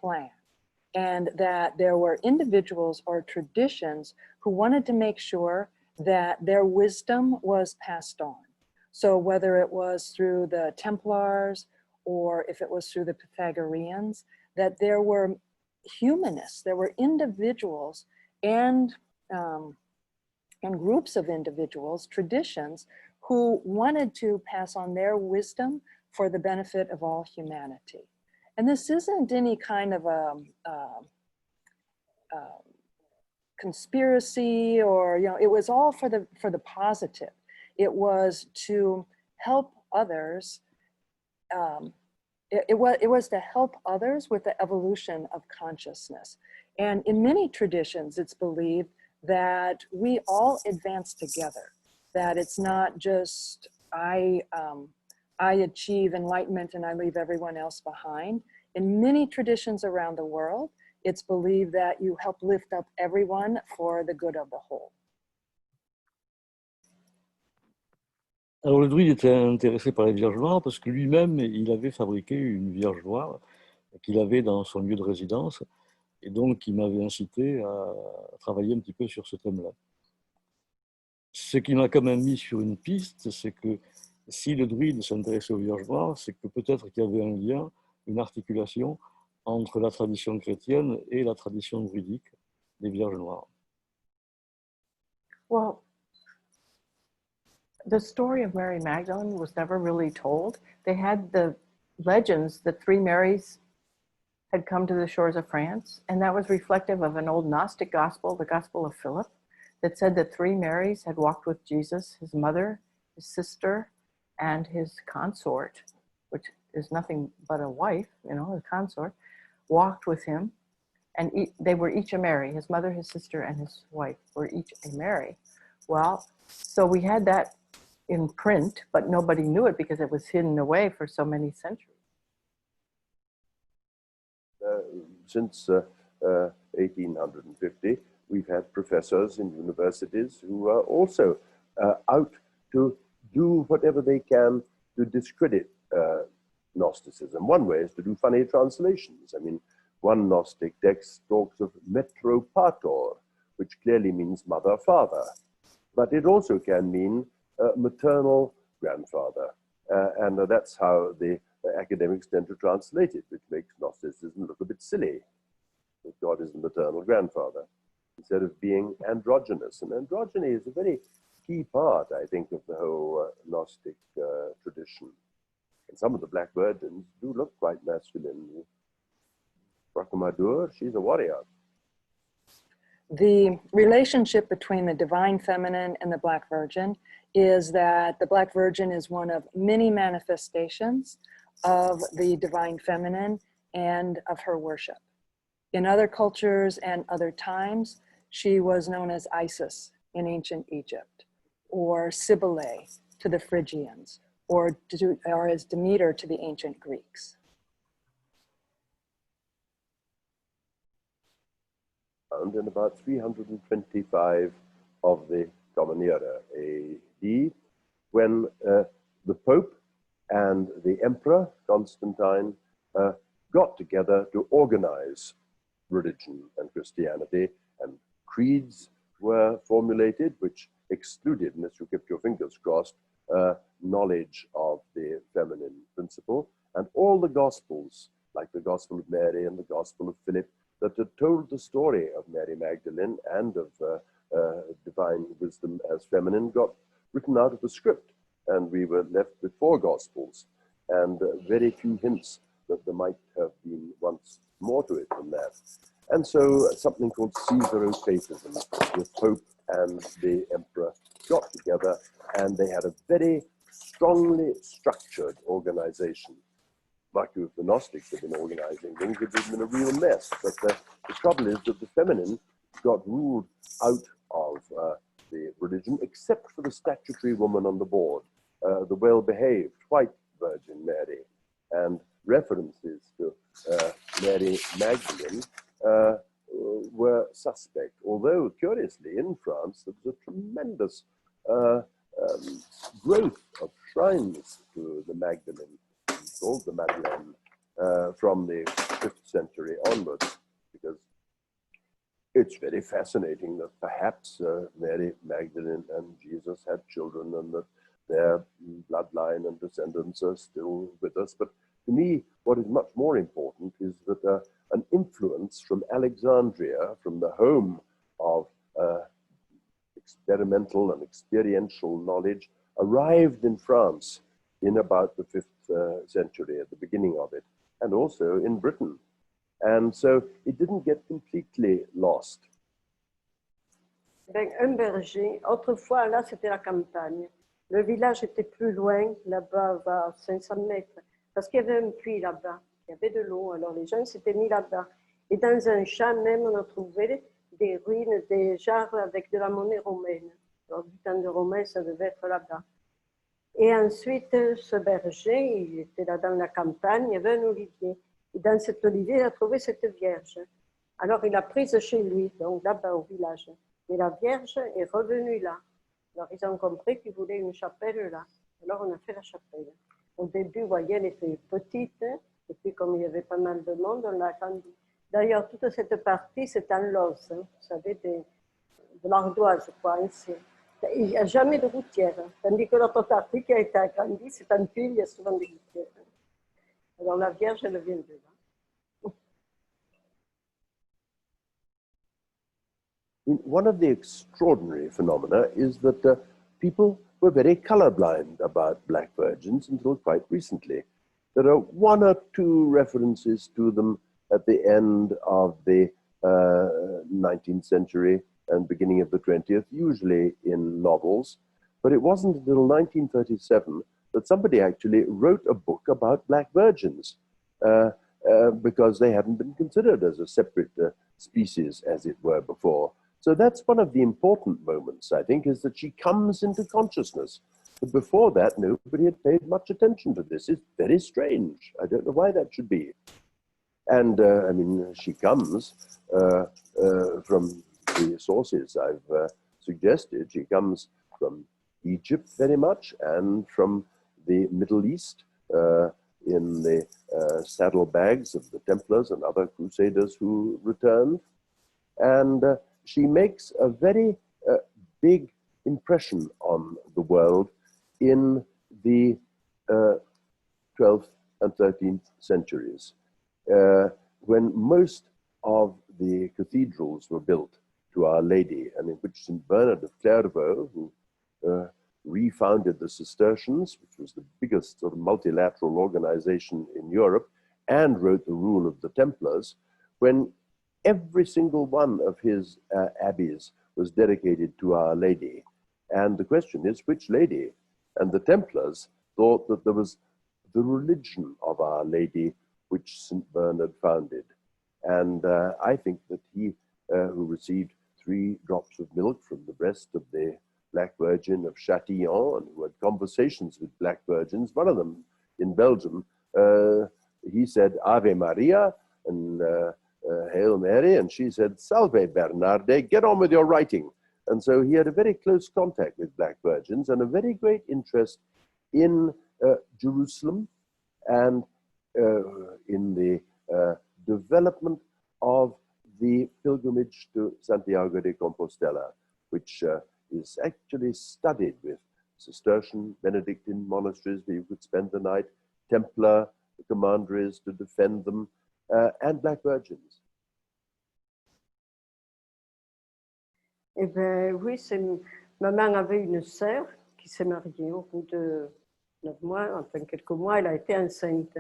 Plan, and that there were individuals or traditions who wanted to make sure that their wisdom was passed on. So whether it was through the Templars or if it was through the Pythagoreans, that there were humanists, there were individuals and groups of individuals, traditions, who wanted to pass on their wisdom for the benefit of all humanity. And this isn't any kind of conspiracy or, you know, it was all for the positive. It was to help others. It was to help others with the evolution of consciousness. And in many traditions, it's believed that we all advance together, that it's not just I achieve enlightenment and I leave everyone else behind. In many traditions around the world, it's believed that you help lift up everyone for the good of the whole. Alors le druide était intéressé par les vierges noires parce que lui-même, il avait fabriqué une vierge noire qu'il avait dans son lieu de résidence et donc il m'avait incité à travailler un petit peu sur ce thème-là. Ce qui m'a quand même mis sur une piste, c'est que si le druide s'intéressait aux vierges noires, c'est que peut-être qu'il y avait un lien, une articulation entre la tradition chrétienne et la tradition druidique des vierges noires. Well, the story of Mary Magdalene was never really told. They had the legends that three Marys had come to the shores of France, and that was reflective of an old Gnostic gospel, the Gospel of Philip, that said that three Marys had walked with Jesus, his mother, his sister, and his consort, which is nothing but a wife, you know, a consort, walked with him, and they were each a Mary. His mother, his sister, and his wife were each a Mary. Well, so we had that in print, but nobody knew it because it was hidden away for so many centuries. Since 1850, we've had professors in universities who are also out to do whatever they can to discredit Gnosticism. One way is to do funny translations. I mean, one Gnostic text talks of metropator, which clearly means mother, father, but it also can mean maternal grandfather. And that's how the academics tend to translate it, which makes Gnosticism look a bit silly. That God is the maternal grandfather, instead of being androgynous. And androgyny is a very key part, I think, of the whole Gnostic tradition. And some of the Black Virgins do look quite masculine. Brahmadur, she's a warrior. The relationship between the divine feminine and the Black Virgin is that the Black Virgin is one of many manifestations of the divine feminine and of her worship. In other cultures and other times, she was known as Isis in ancient Egypt, or Cybele to the Phrygians, or as Demeter to the ancient Greeks. Found in about 325 of the Common Era AD, when the Pope and the Emperor, Constantine, got together to organize religion and Christianity, and creeds were formulated which excluded, unless you kept your fingers crossed, knowledge of the feminine principle. And all the Gospels, like the Gospel of Mary and the Gospel of Philip, that had told the story of Mary Magdalene and of divine wisdom as feminine, got written out of the script. And we were left with 4 Gospels and very few hints that there might have been once more to it than that. And so something called Caesaropapism, the Pope and the Emperor got together, and they had a very strongly structured organization. Like if the Gnostics had been organizing things, it would have been a real mess. But the trouble is that the feminine got ruled out of the religion, except for the statutory woman on the board, the well-behaved white Virgin Mary. And references to Mary Magdalene were suspect, although curiously in France there was a tremendous growth of shrines to the Magdalene, called the Madeleine, from the 5th century onwards, because it's very fascinating that perhaps Mary Magdalene and Jesus had children and that their bloodline and descendants are still with us. But to me, what is much more important is that an influence from Alexandria, from the home of experimental and experiential knowledge, arrived in France in about the 5th century, at the beginning of it, and also in Britain. And so it didn't get completely lost. Ben, un berger. Autrefois, là, c'était la campagne. Le village était plus loin, là-bas, à 500 mètres, parce qu'il y avait un puits là-bas. Il y avait de l'eau, alors les gens s'étaient mis là-bas. Et dans un champ même, on a trouvé des ruines, des jarres avec de la monnaie romaine. Alors, du temps de Romain, ça devait être là-bas. Et ensuite, ce berger, il était là dans la campagne, il y avait un olivier. Et dans cet olivier, il a trouvé cette vierge. Alors, il l'a prise chez lui, donc là-bas au village. Mais la vierge est revenue là. Alors, ils ont compris qu'ils voulaient une chapelle là. Alors, on a fait la chapelle. Au début, vous voyez, elle était petite. Et puis, comme il y avait pas mal de monde, on l'a agrandie. D'ailleurs, toute cette partie, c'est en l'os. Vous savez, de l'ardoise, quoi, ici. Il n'y a jamais de gouttière. Tandis que l'autre partie qui a été agrandie, c'est en tuile, il y a souvent des gouttières. Alors, la Vierge, elle vient de là. One of the extraordinary phenomena is that people were very colorblind about black virgins until quite recently. There are one or two references to them at the end of the 19th century and beginning of the 20th, usually in novels. But it wasn't until 1937 that somebody actually wrote a book about black virgins because they hadn't been considered as a separate species, as it were, before. So that's one of the important moments, I think, is that she comes into consciousness. But before that, nobody had paid much attention to this. It's very strange. I don't know why that should be. And, I mean, she comes from the sources I've suggested. She comes from Egypt very much and from the Middle East in the saddlebags of the Templars and other crusaders who returned. And she makes a very big impression on the world in the 12th and 13th centuries, when most of the cathedrals were built to Our Lady, and in which St. Bernard of Clairvaux, who refounded the Cistercians, which was the biggest sort of multilateral organization in Europe, and wrote the Rule of the Templars, when every single one of his abbeys was dedicated to Our Lady. And the question is, which lady? And the Templars thought that there was the religion of Our Lady, which St. Bernard founded. And I think that he, who received 3 drops of milk from the breast of the Black Virgin of Châtillon, and who had conversations with Black Virgins, one of them in Belgium, he said, Ave Maria, and Hail Mary, and she said, Salve Bernarde, get on with your writing. And so he had a very close contact with Black Virgins and a very great interest in Jerusalem and in the development of the pilgrimage to Santiago de Compostela, which is actually studied with Cistercian, Benedictine monasteries where you could spend the night, Templar commanderies to defend them, and Black Virgins. Eh bien, oui, maman avait une sœur qui s'est mariée au bout de 9 mois, enfin quelques mois, elle a été enceinte.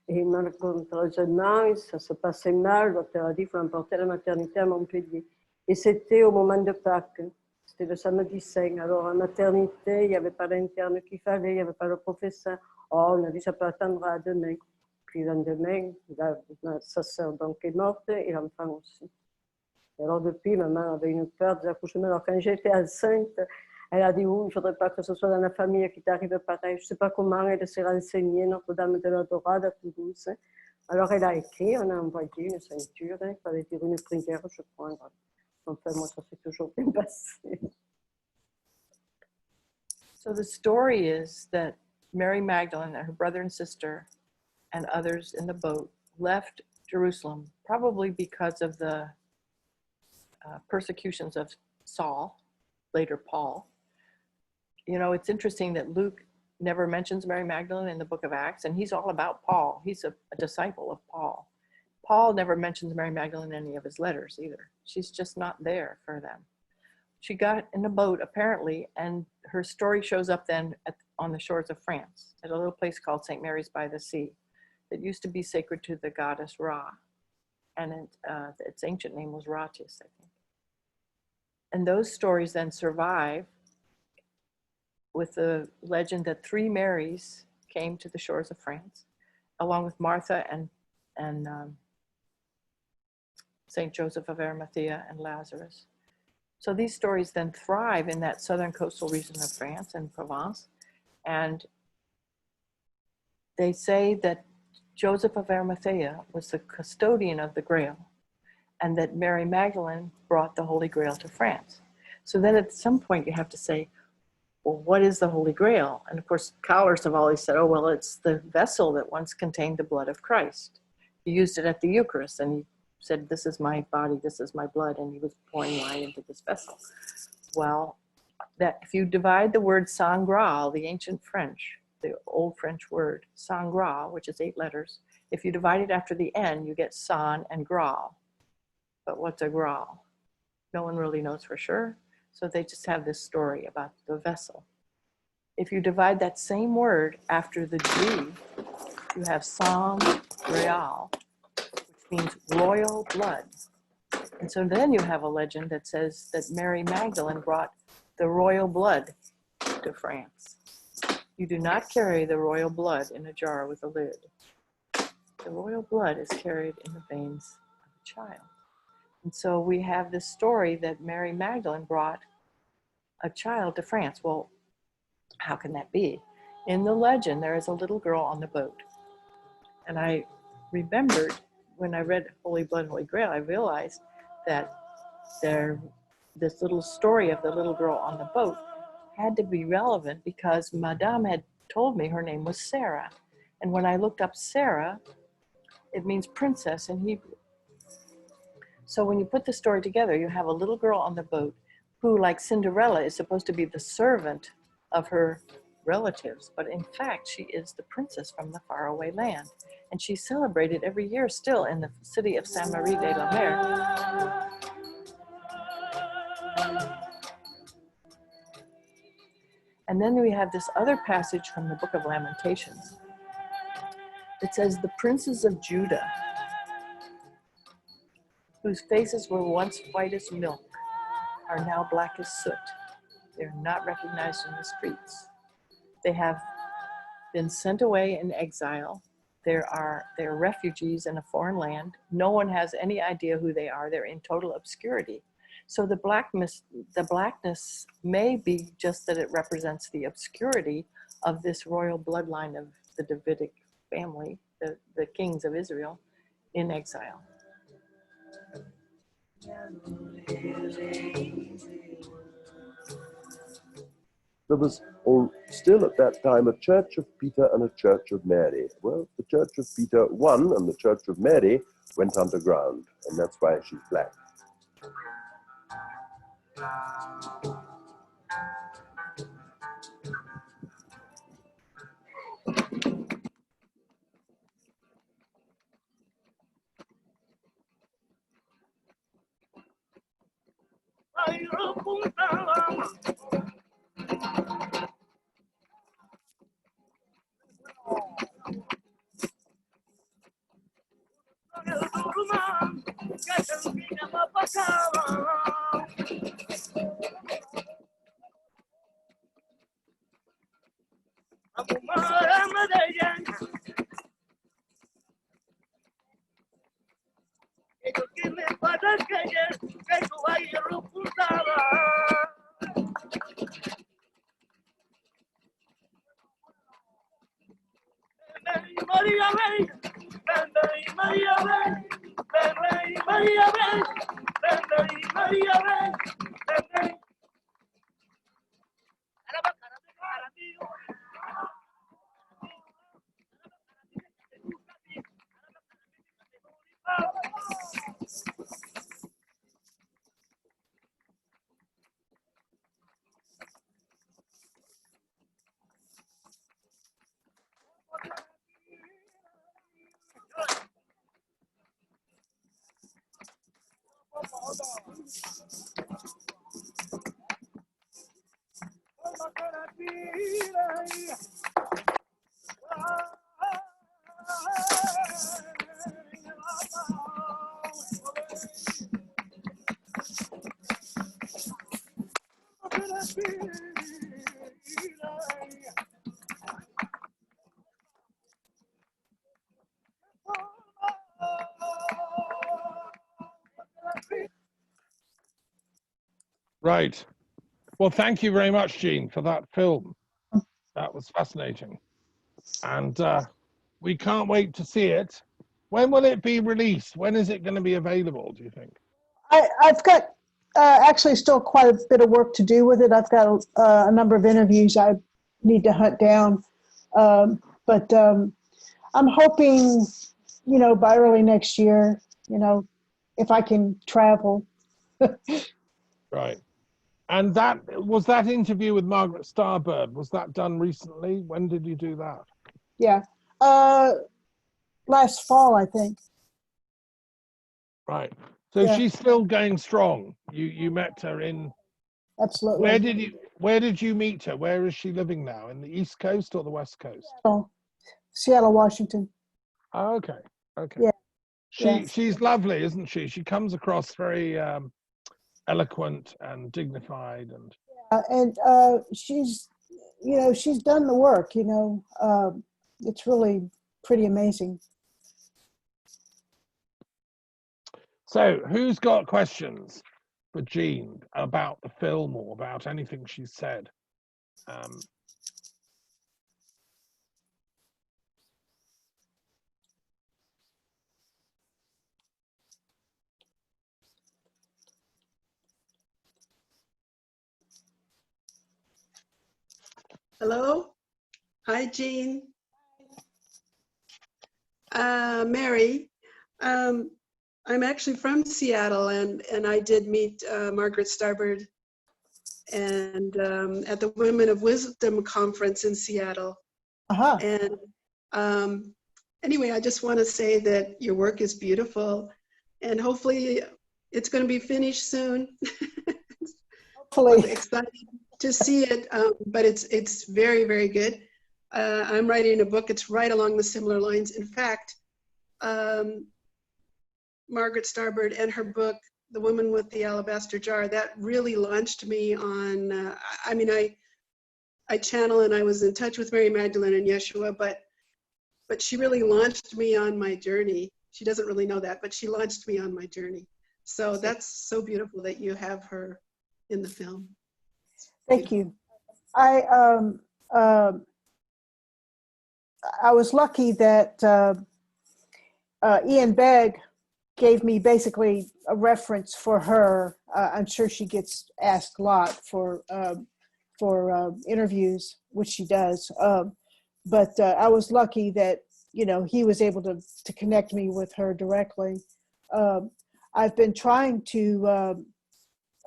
Et malheureusement, ça se passait mal, le docteur a dit qu'il faut l'emporter à la maternité à Montpellier. Et c'était au moment de Pâques, c'était le samedi saint. Alors, à la maternité, il n'y avait pas l'interne qu'il fallait, il n'y avait pas le professeur. Oh, on a dit, ça peut attendre à demain. Puis le lendemain, sa sœur donc est morte et l'enfant aussi. Et alors, depuis, maman avait une peur des accouchements. Alors, quand j'étais enceinte, elle a dit, il ne faudrait pas que ce soit dans la famille qui t'arrive pareil. Je ne sais pas comment elle s'est renseignée, Notre-Dame de la Dorade à Toulouse. Alors, elle a écrit, on a envoyé une ceinture, il fallait dire une prière, je crois. Enfin, moi, ça s'est toujours bien passé. So the story is that Mary Magdalene and her brother and sister and others in the boat left Jerusalem, probably because of the persecutions of Saul, later Paul. You know, it's interesting that Luke never mentions Mary Magdalene in the book of Acts, and he's all about Paul. He's a disciple of Paul. Paul never mentions Mary Magdalene in any of his letters either. She's just not there for them. She got in a boat apparently, and her story shows up then on the shores of France at a little place called St. Mary's by the Sea that used to be sacred to the goddess Ra. And its ancient name was Ratis, I think. And those stories then survive with the legend that 3 Marys came to the shores of France, along with Martha and Saint Joseph of Arimathea and Lazarus. So these stories then thrive in that southern coastal region of France and Provence. And they say that Joseph of Arimathea was the custodian of the Grail, and that Mary Magdalene brought the Holy Grail to France. So then at some point you have to say, well, what is the Holy Grail? And of course, scholars have always said, oh, well, it's the vessel that once contained the blood of Christ. He used it at the Eucharist, and he said, this is my body, this is my blood, and he was pouring wine into this vessel. Well, that if you divide the word Saint Graal, the ancient French, the old French word Saint Graal, which is 8 letters, if you divide it after the N, you get San and Graal. But what's a Graal? No one really knows for sure. So they just have this story about the vessel. If you divide that same word after the G, you have Sang Real, which means royal blood. And so then you have a legend that says that Mary Magdalene brought the royal blood to France. You do not carry the royal blood in a jar with a lid. The royal blood is carried in the veins of a child. And so we have this story that Mary Magdalene brought a child to France. Well, how can that be? In the legend, there is a little girl on the boat. And I remembered when I read Holy Blood, Holy Grail, I realized that this little story of the little girl on the boat had to be relevant because Madame had told me her name was Sarah. And when I looked up Sarah, it means princess in Hebrew. So when you put the story together, you have a little girl on the boat who, like Cinderella, is supposed to be the servant of her relatives, but in fact, she is the princess from the faraway land. And she's celebrated every year still in the city of Saint-Marie-de-la-Mer. And then we have this other passage from the Book of Lamentations. It says, the princes of Judah, whose faces were once white as milk, are now black as soot. They're not recognized in the streets. They have been sent away in exile. They're refugees in a foreign land. No one has any idea who they are. They're in total obscurity. So the blackness may be just that it represents the obscurity of this royal bloodline of the Davidic family, the kings of Israel, in exile. There was still at that time a Church of Peter and a Church of Mary. Well, the Church of Peter won and the Church of Mary went underground, and that's why she's black. Right. Well, thank you very much, Jean, for that film. That was fascinating. And we can't wait to see it. When will it be released? When is it going to be available, do you think? I've got actually still quite a bit of work to do with it. I've got a number of interviews I need to hunt down. But I'm hoping, by early next year, if I can travel. Right. And was that interview with Margaret Starbird, was that done recently? When did you do that? Yeah. Last fall, I think. Right. So Yeah. she's still going strong. You met her in. Absolutely. Where did you meet her? Where is she living now? In the East Coast or the West Coast? Seattle, Washington. Oh, okay. Okay. Yeah. She's lovely, isn't she? She comes across very eloquent and dignified and she's she's done the work. It's really pretty amazing. So who's got questions for Jean about the film or about anything she's said? Hello. Hi, Jean. Mary. I'm actually from Seattle, and I did meet Margaret Starbird and at the Women of Wisdom conference in Seattle. And anyway, I just want to say that your work is beautiful, and hopefully it's going to be finished soon. Hopefully. I'm excited to see it, but it's very, very good. I'm writing a book. It's right along the similar lines. In fact, Margaret Starbird and her book, The Woman with the Alabaster Jar, that really launched me on, I channel and I was in touch with Mary Magdalene and Yeshua, but she really launched me on my journey. She doesn't really know that, but she launched me on my journey. So that's so beautiful that you have her in the film. Thank you. I was lucky that Ian Begg gave me basically a reference for her. I'm sure she gets asked a lot for interviews, which she does. But I was lucky that he was able to connect me with her directly. I've been trying to,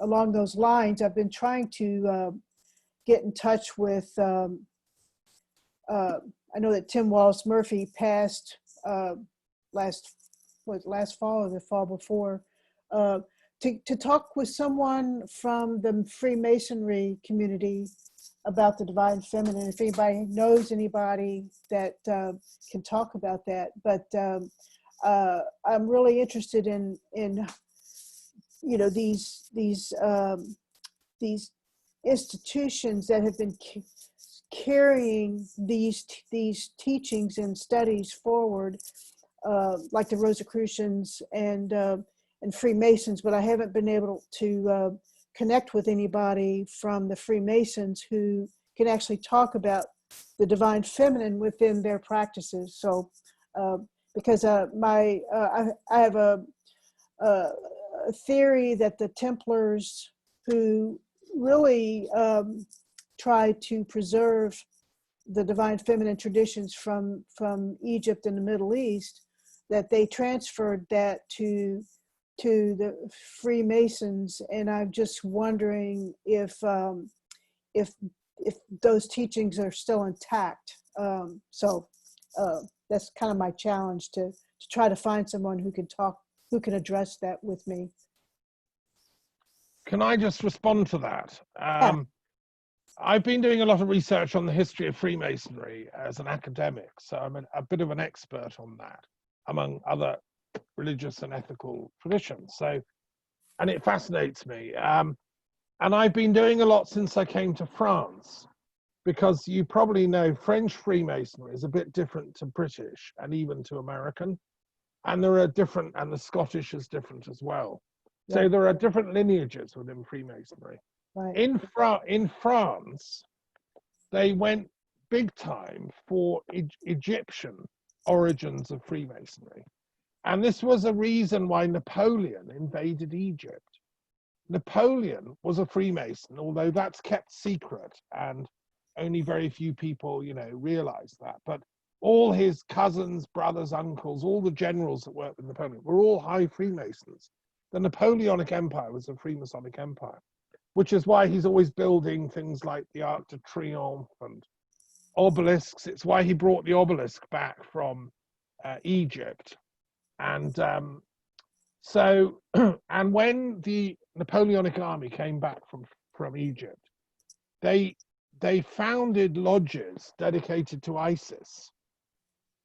along those lines, I've been trying to get in touch with. I know that Tim Wallace Murphy passed last fall or the fall before. To talk with someone from the Freemasonry community about the divine feminine, if anybody knows anybody that can talk about that. But I'm really interested in these institutions that have been carrying these teachings and studies forward, like the Rosicrucians and Freemasons, but I haven't been able to connect with anybody from the Freemasons who can actually talk about the divine feminine within their practices. So, because I have a theory that the Templars, who really try to preserve the divine feminine traditions from Egypt and the Middle East, that they transferred that to the Freemasons, and I'm just wondering if those teachings are still intact. So that's kind of my challenge, to try to find someone who can address that with me. Can I just respond to that? I've been doing a lot of research on the history of Freemasonry as an academic, so I'm a bit of an expert on that, among other religious and ethical traditions. So, and it fascinates me. And I've been doing a lot since I came to France, because you probably know French Freemasonry is a bit different to British and even to American. And there are different, and the Scottish is different as well. So there are different lineages within Freemasonry. Right. In France, they went big time for Egyptian origins of Freemasonry. And this was a reason why Napoleon invaded Egypt. Napoleon was a Freemason, although that's kept secret and only very few people, realize that. But all his cousins, brothers, uncles, all the generals that worked with Napoleon were all high Freemasons. The Napoleonic Empire was a Freemasonic empire, which is why he's always building things like the Arc de Triomphe and obelisks. It's why he brought the obelisk back from Egypt. And and when the Napoleonic army came back from Egypt, they founded lodges dedicated to Isis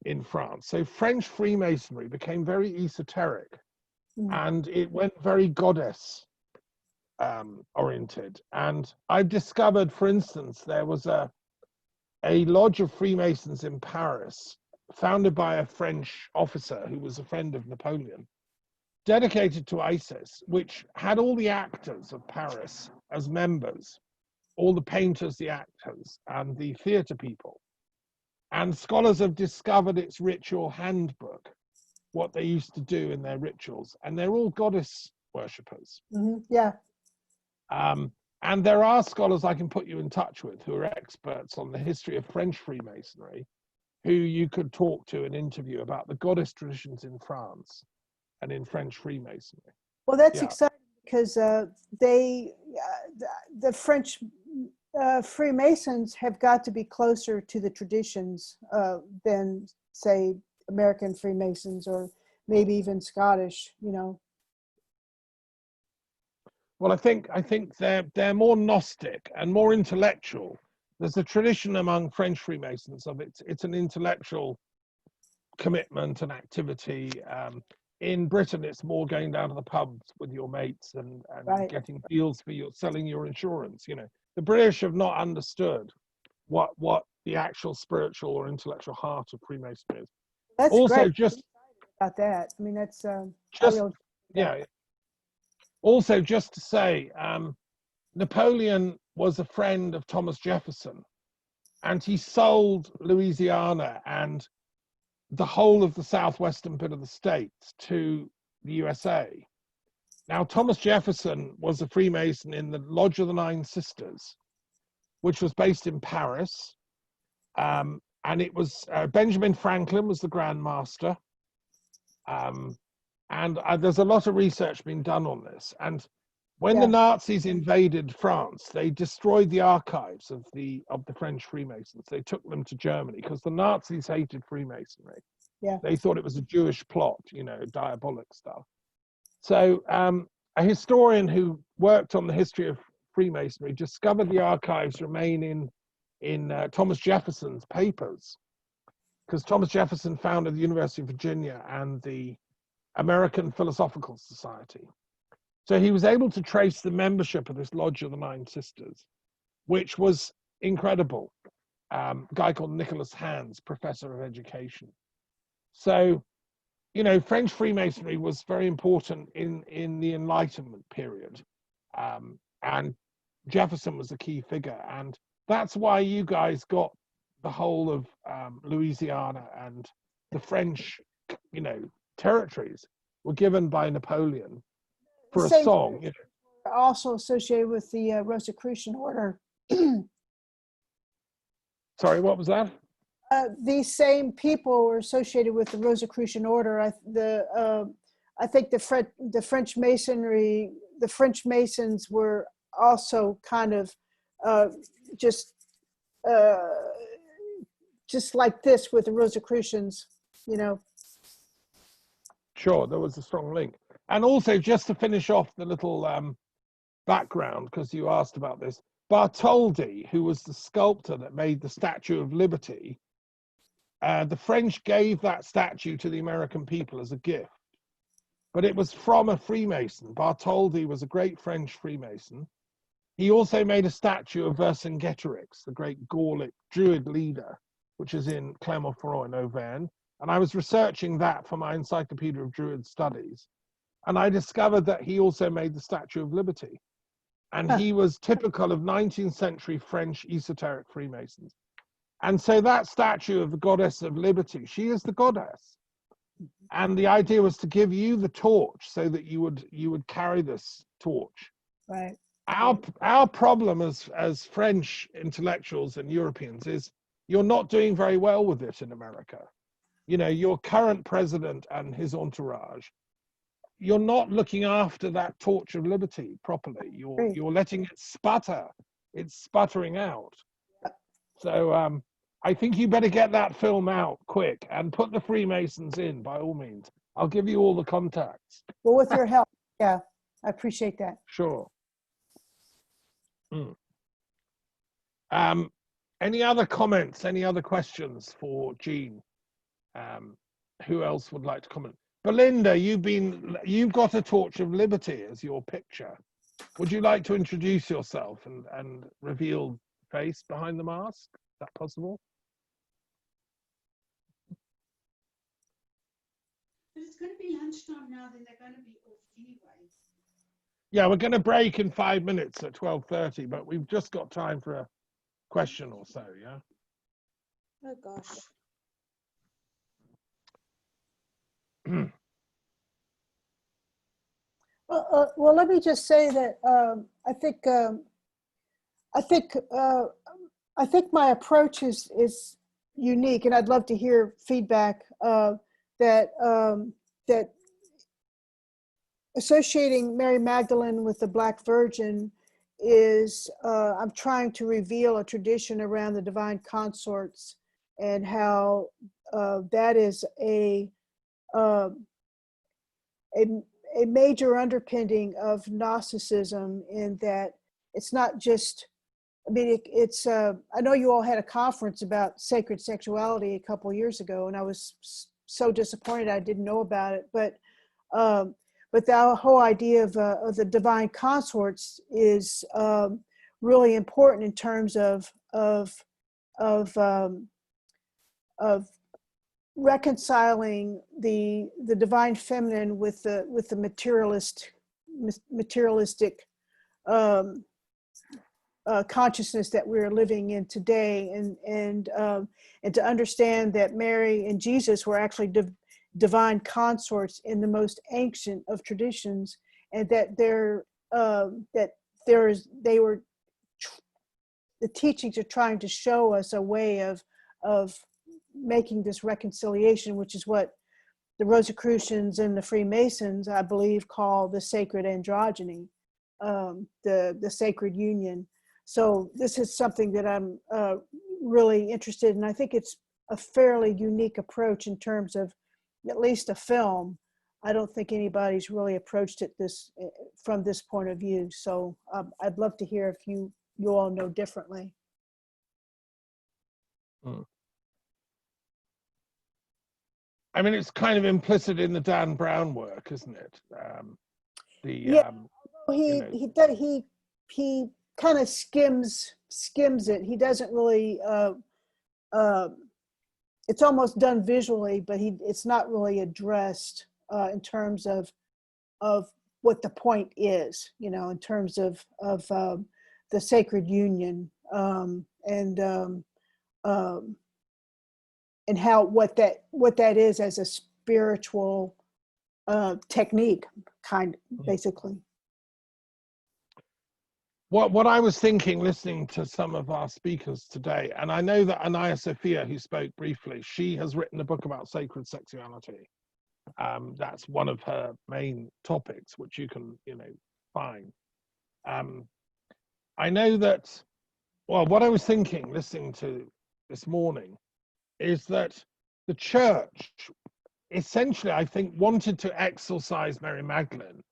in France. So French Freemasonry became very esoteric, and it went very goddess oriented. And I've discovered, for instance, there was a lodge of Freemasons in Paris, founded by a French officer who was a friend of Napoleon, dedicated to Isis, which had all the actors of Paris as members, all the painters, the actors, and the theatre people. And scholars have discovered its ritual handbook, what they used to do in their rituals, and they're all goddess worshippers. Yeah. And there are scholars I can put you in touch with who are experts on the history of French Freemasonry, who you could talk to and interview about the goddess traditions in France and in French Freemasonry. Well, that's exciting because the French Freemasons have got to be closer to the traditions than, say, American Freemasons or maybe even Scottish, Well, I think they're more Gnostic and more intellectual. There's a tradition among French Freemasons of it's an intellectual commitment and activity. In Britain, it's more going down to the pubs with your mates and Right. getting deals for selling your insurance. The British have not understood what the actual spiritual or intellectual heart of Freemasonry is. That's also great. just about that. I mean, that's just Also, just to say, Napoleon was a friend of Thomas Jefferson, and he sold Louisiana and the whole of the southwestern bit of the states to the USA. Now, Thomas Jefferson was a Freemason in the Lodge of the Nine Sisters, which was based in Paris. And it was Benjamin Franklin was the Grand Master. And there's a lot of research being done on this. And when the Nazis invaded France, they destroyed the archives of the French Freemasons. They took them to Germany because the Nazis hated Freemasonry. Yeah. They thought it was a Jewish plot, diabolic stuff. So a historian who worked on the history of Freemasonry discovered the archives remain in Thomas Jefferson's papers, because Thomas Jefferson founded the University of Virginia and the American Philosophical Society. So he was able to trace the membership of this Lodge of the Nine Sisters, which was incredible. A guy called Nicholas Hands, professor of education. So, French Freemasonry was very important in the Enlightenment period. And Jefferson was a key figure. And that's why you guys got the whole of Louisiana and the French, territories were given by Napoleon for a song. Also associated with the Rosicrucian order. Sorry, what was that? These same people were associated with the Rosicrucian order. I think the French Masonry, the French Masons were also kind of just like this with the Rosicrucians, Sure, there was a strong link. And also, just to finish off the little background, because you asked about this, Bartholdi, who was the sculptor that made the Statue of Liberty, the French gave that statue to the American people as a gift. But it was from a Freemason. Bartholdi was a great French Freemason. He also made a statue of Vercingetorix, the great Gallic Druid leader, which is in Clermont-Ferrand in Auvergne. And I was researching that for my Encyclopedia of Druid Studies. And I discovered that he also made the Statue of Liberty. And he was typical of 19th century French esoteric Freemasons. And so that statue of the goddess of liberty, she is the goddess. And the idea was to give you the torch so that you would carry this torch. Right. Our problem as French intellectuals and Europeans is you're not doing very well with it in America. You know, your current president and his entourage, you're not looking after that torch of liberty properly. You're letting it sputter. It's sputtering out. So I think you better get that film out quick and put the Freemasons in, by all means. I'll give you all the contacts. Well, with your help, yeah, I appreciate that. Sure. Any other comments? Any other questions for Jean? Who else would like to comment? Belinda, you've got a torch of liberty as your picture. Would you like to introduce yourself and reveal face behind the mask? Is that possible? But it's going to be lunchtime now, then they're going to be off anyway. Yeah, we're going to break in 5 minutes at 12:30, but we've just got time for a question or so, yeah? Oh, gosh. Well, let me just say that I think my approach is unique, and I'd love to hear feedback that associating Mary Magdalene with the Black Virgin is I'm trying to reveal a tradition around the divine consorts and how that is a major underpinning of Gnosticism, in that it's not just, I mean, it's I know you all had a conference about sacred sexuality a couple of years ago, and I was so disappointed I didn't know about it, but the whole idea of the divine consorts is really important in terms of reconciling the divine feminine with the materialistic consciousness that we're living in today, and to understand that Mary and Jesus were actually divine consorts in the most ancient of traditions, and that the teachings are trying to show us a way of making this reconciliation, which is what the Rosicrucians and the Freemasons, I believe, call the sacred androgyny, the sacred union. So this is something that I'm really interested in. I think it's a fairly unique approach in terms of at least a film. I don't think anybody's really approached it from this point of view. So I'd love to hear if you all know differently. I mean, it's kind of implicit in the Dan Brown work, isn't it? He kind of skims it. He doesn't really. It's almost done visually, but it's not really addressed in terms of what the point is. You know, in terms of the sacred union and how what that is as a spiritual technique, basically. What I was thinking, listening to some of our speakers today, and I know that Anaiya Sophia, who spoke briefly, she has written a book about sacred sexuality. That's one of her main topics, which you can, find. I know that, well, what I was thinking, listening to this morning, is that the church essentially, I think, wanted to exorcise Mary Magdalene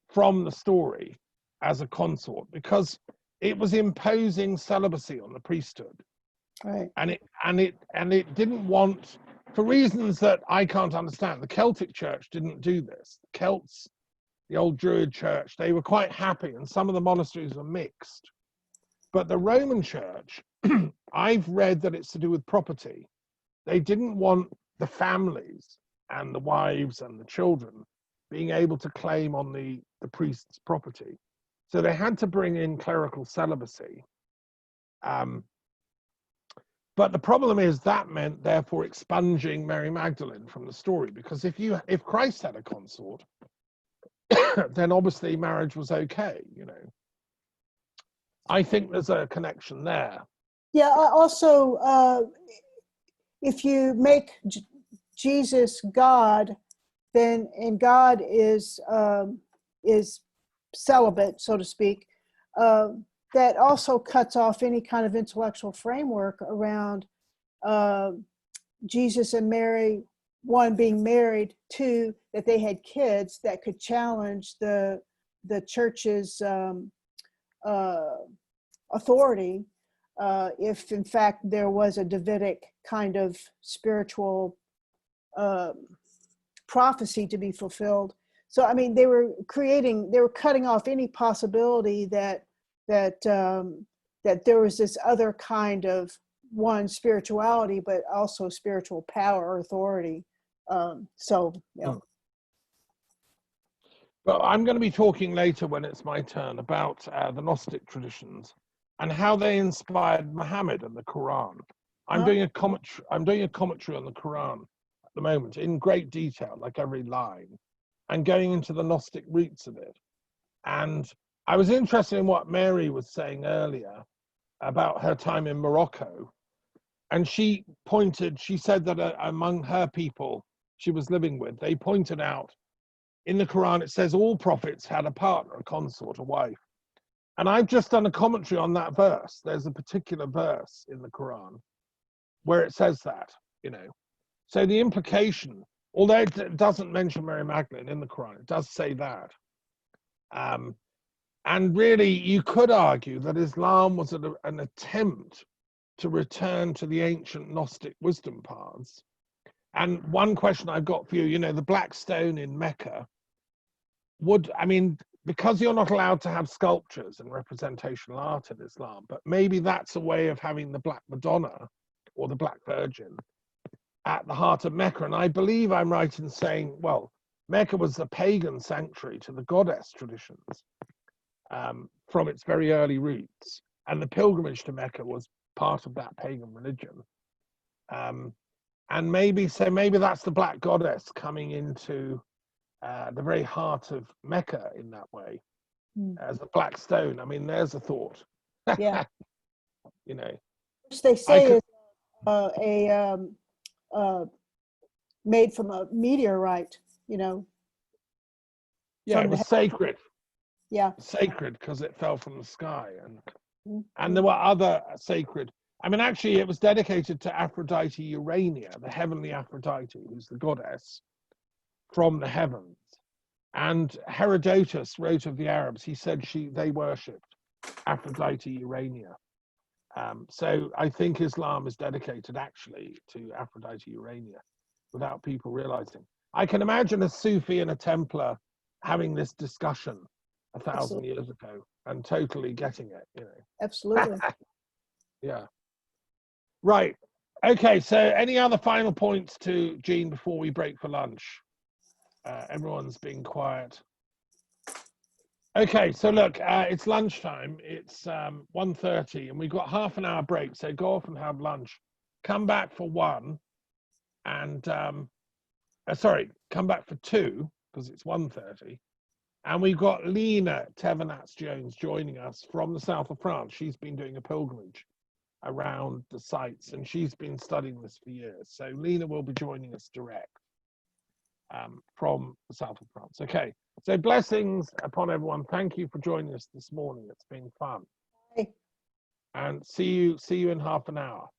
from the story as a consort, because it was imposing celibacy on the priesthood, right? And it didn't want, for reasons that I can't understand. The Celtic church didn't do this. The Celts, the old Druid church, they were quite happy, and some of the monasteries were mixed. But the Roman church, I've read that it's to do with property. They didn't want the families and the wives and the children being able to claim on the priest's property. So they had to bring in clerical celibacy. But the problem is that meant therefore expunging Mary Magdalene from the story, because if Christ had a consort, then obviously marriage was okay, you know. I think there's a connection there. Yeah, also, if you make Jesus God, then, and God is celibate, so to speak, that also cuts off any kind of intellectual framework around Jesus and Mary, one, being married, two, that they had kids that could challenge the church's authority, if in fact there was a Davidic kind of spiritual prophecy to be fulfilled. So I mean, they were cutting off any possibility that there was this other kind of, one, spirituality, but also spiritual power or authority. So yeah. Well, I'm going to be talking later, when it's my turn, about the Gnostic traditions and how they inspired Muhammad and the Quran. I'm doing a commentary on the Quran at the moment in great detail, like every line, and going into the Gnostic roots of it. And I was interested in what Mary was saying earlier about her time in Morocco. And she said that among her people she was living with, they pointed out in the Quran, it says all prophets had a partner, a consort, a wife. And I've just done a commentary on that verse. There's a particular verse in the Quran where it says that, you know. So the implication, although it doesn't mention Mary Magdalene in the Quran, it does say that. And really, you could argue that Islam was an attempt to return to the ancient Gnostic wisdom paths. And one question I've got for you, you know, the black stone in Mecca, because you're not allowed to have sculptures and representational art in Islam, but maybe that's a way of having the Black Madonna or the Black Virgin at the heart of Mecca. And I believe I'm right in saying, well, Mecca was the pagan sanctuary to the goddess traditions from its very early roots. And the pilgrimage to Mecca was part of that pagan religion. And maybe that's the Black Goddess coming into the very heart of Mecca in that way, as a black stone. I mean, there's a thought. Yeah. You know, which they say is made from a meteorite, you know. Yeah, it was sacred. Yeah. Sacred because it fell from the sky, and there were other sacred. I mean, actually, it was dedicated to Aphrodite Urania, the heavenly Aphrodite, who's the goddess from the heavens. And Herodotus wrote of the Arabs. He said they worshipped Aphrodite Urania. So I think Islam is dedicated actually to Aphrodite Urania, without people realizing. I can imagine a Sufi and a Templar having this discussion 1,000 years ago and totally getting it, you know. Absolutely. Yeah. Right. Okay. So any other final points to Jean before we break for lunch? Everyone's being quiet. Okay. So look, it's lunchtime. It's 1:30 and we've got half an hour break. So go off and have lunch. Come back for 1 and come back for 2 because it's 1:30. And we've got Lena Tevenatz-Jones joining us from the south of France. She's been doing a pilgrimage around the sites and she's been studying this for years. So Lena will be joining us direct from the south of France. Okay, so blessings upon everyone. Thank you for joining us this morning. It's been fun. Bye. And see you in half an hour.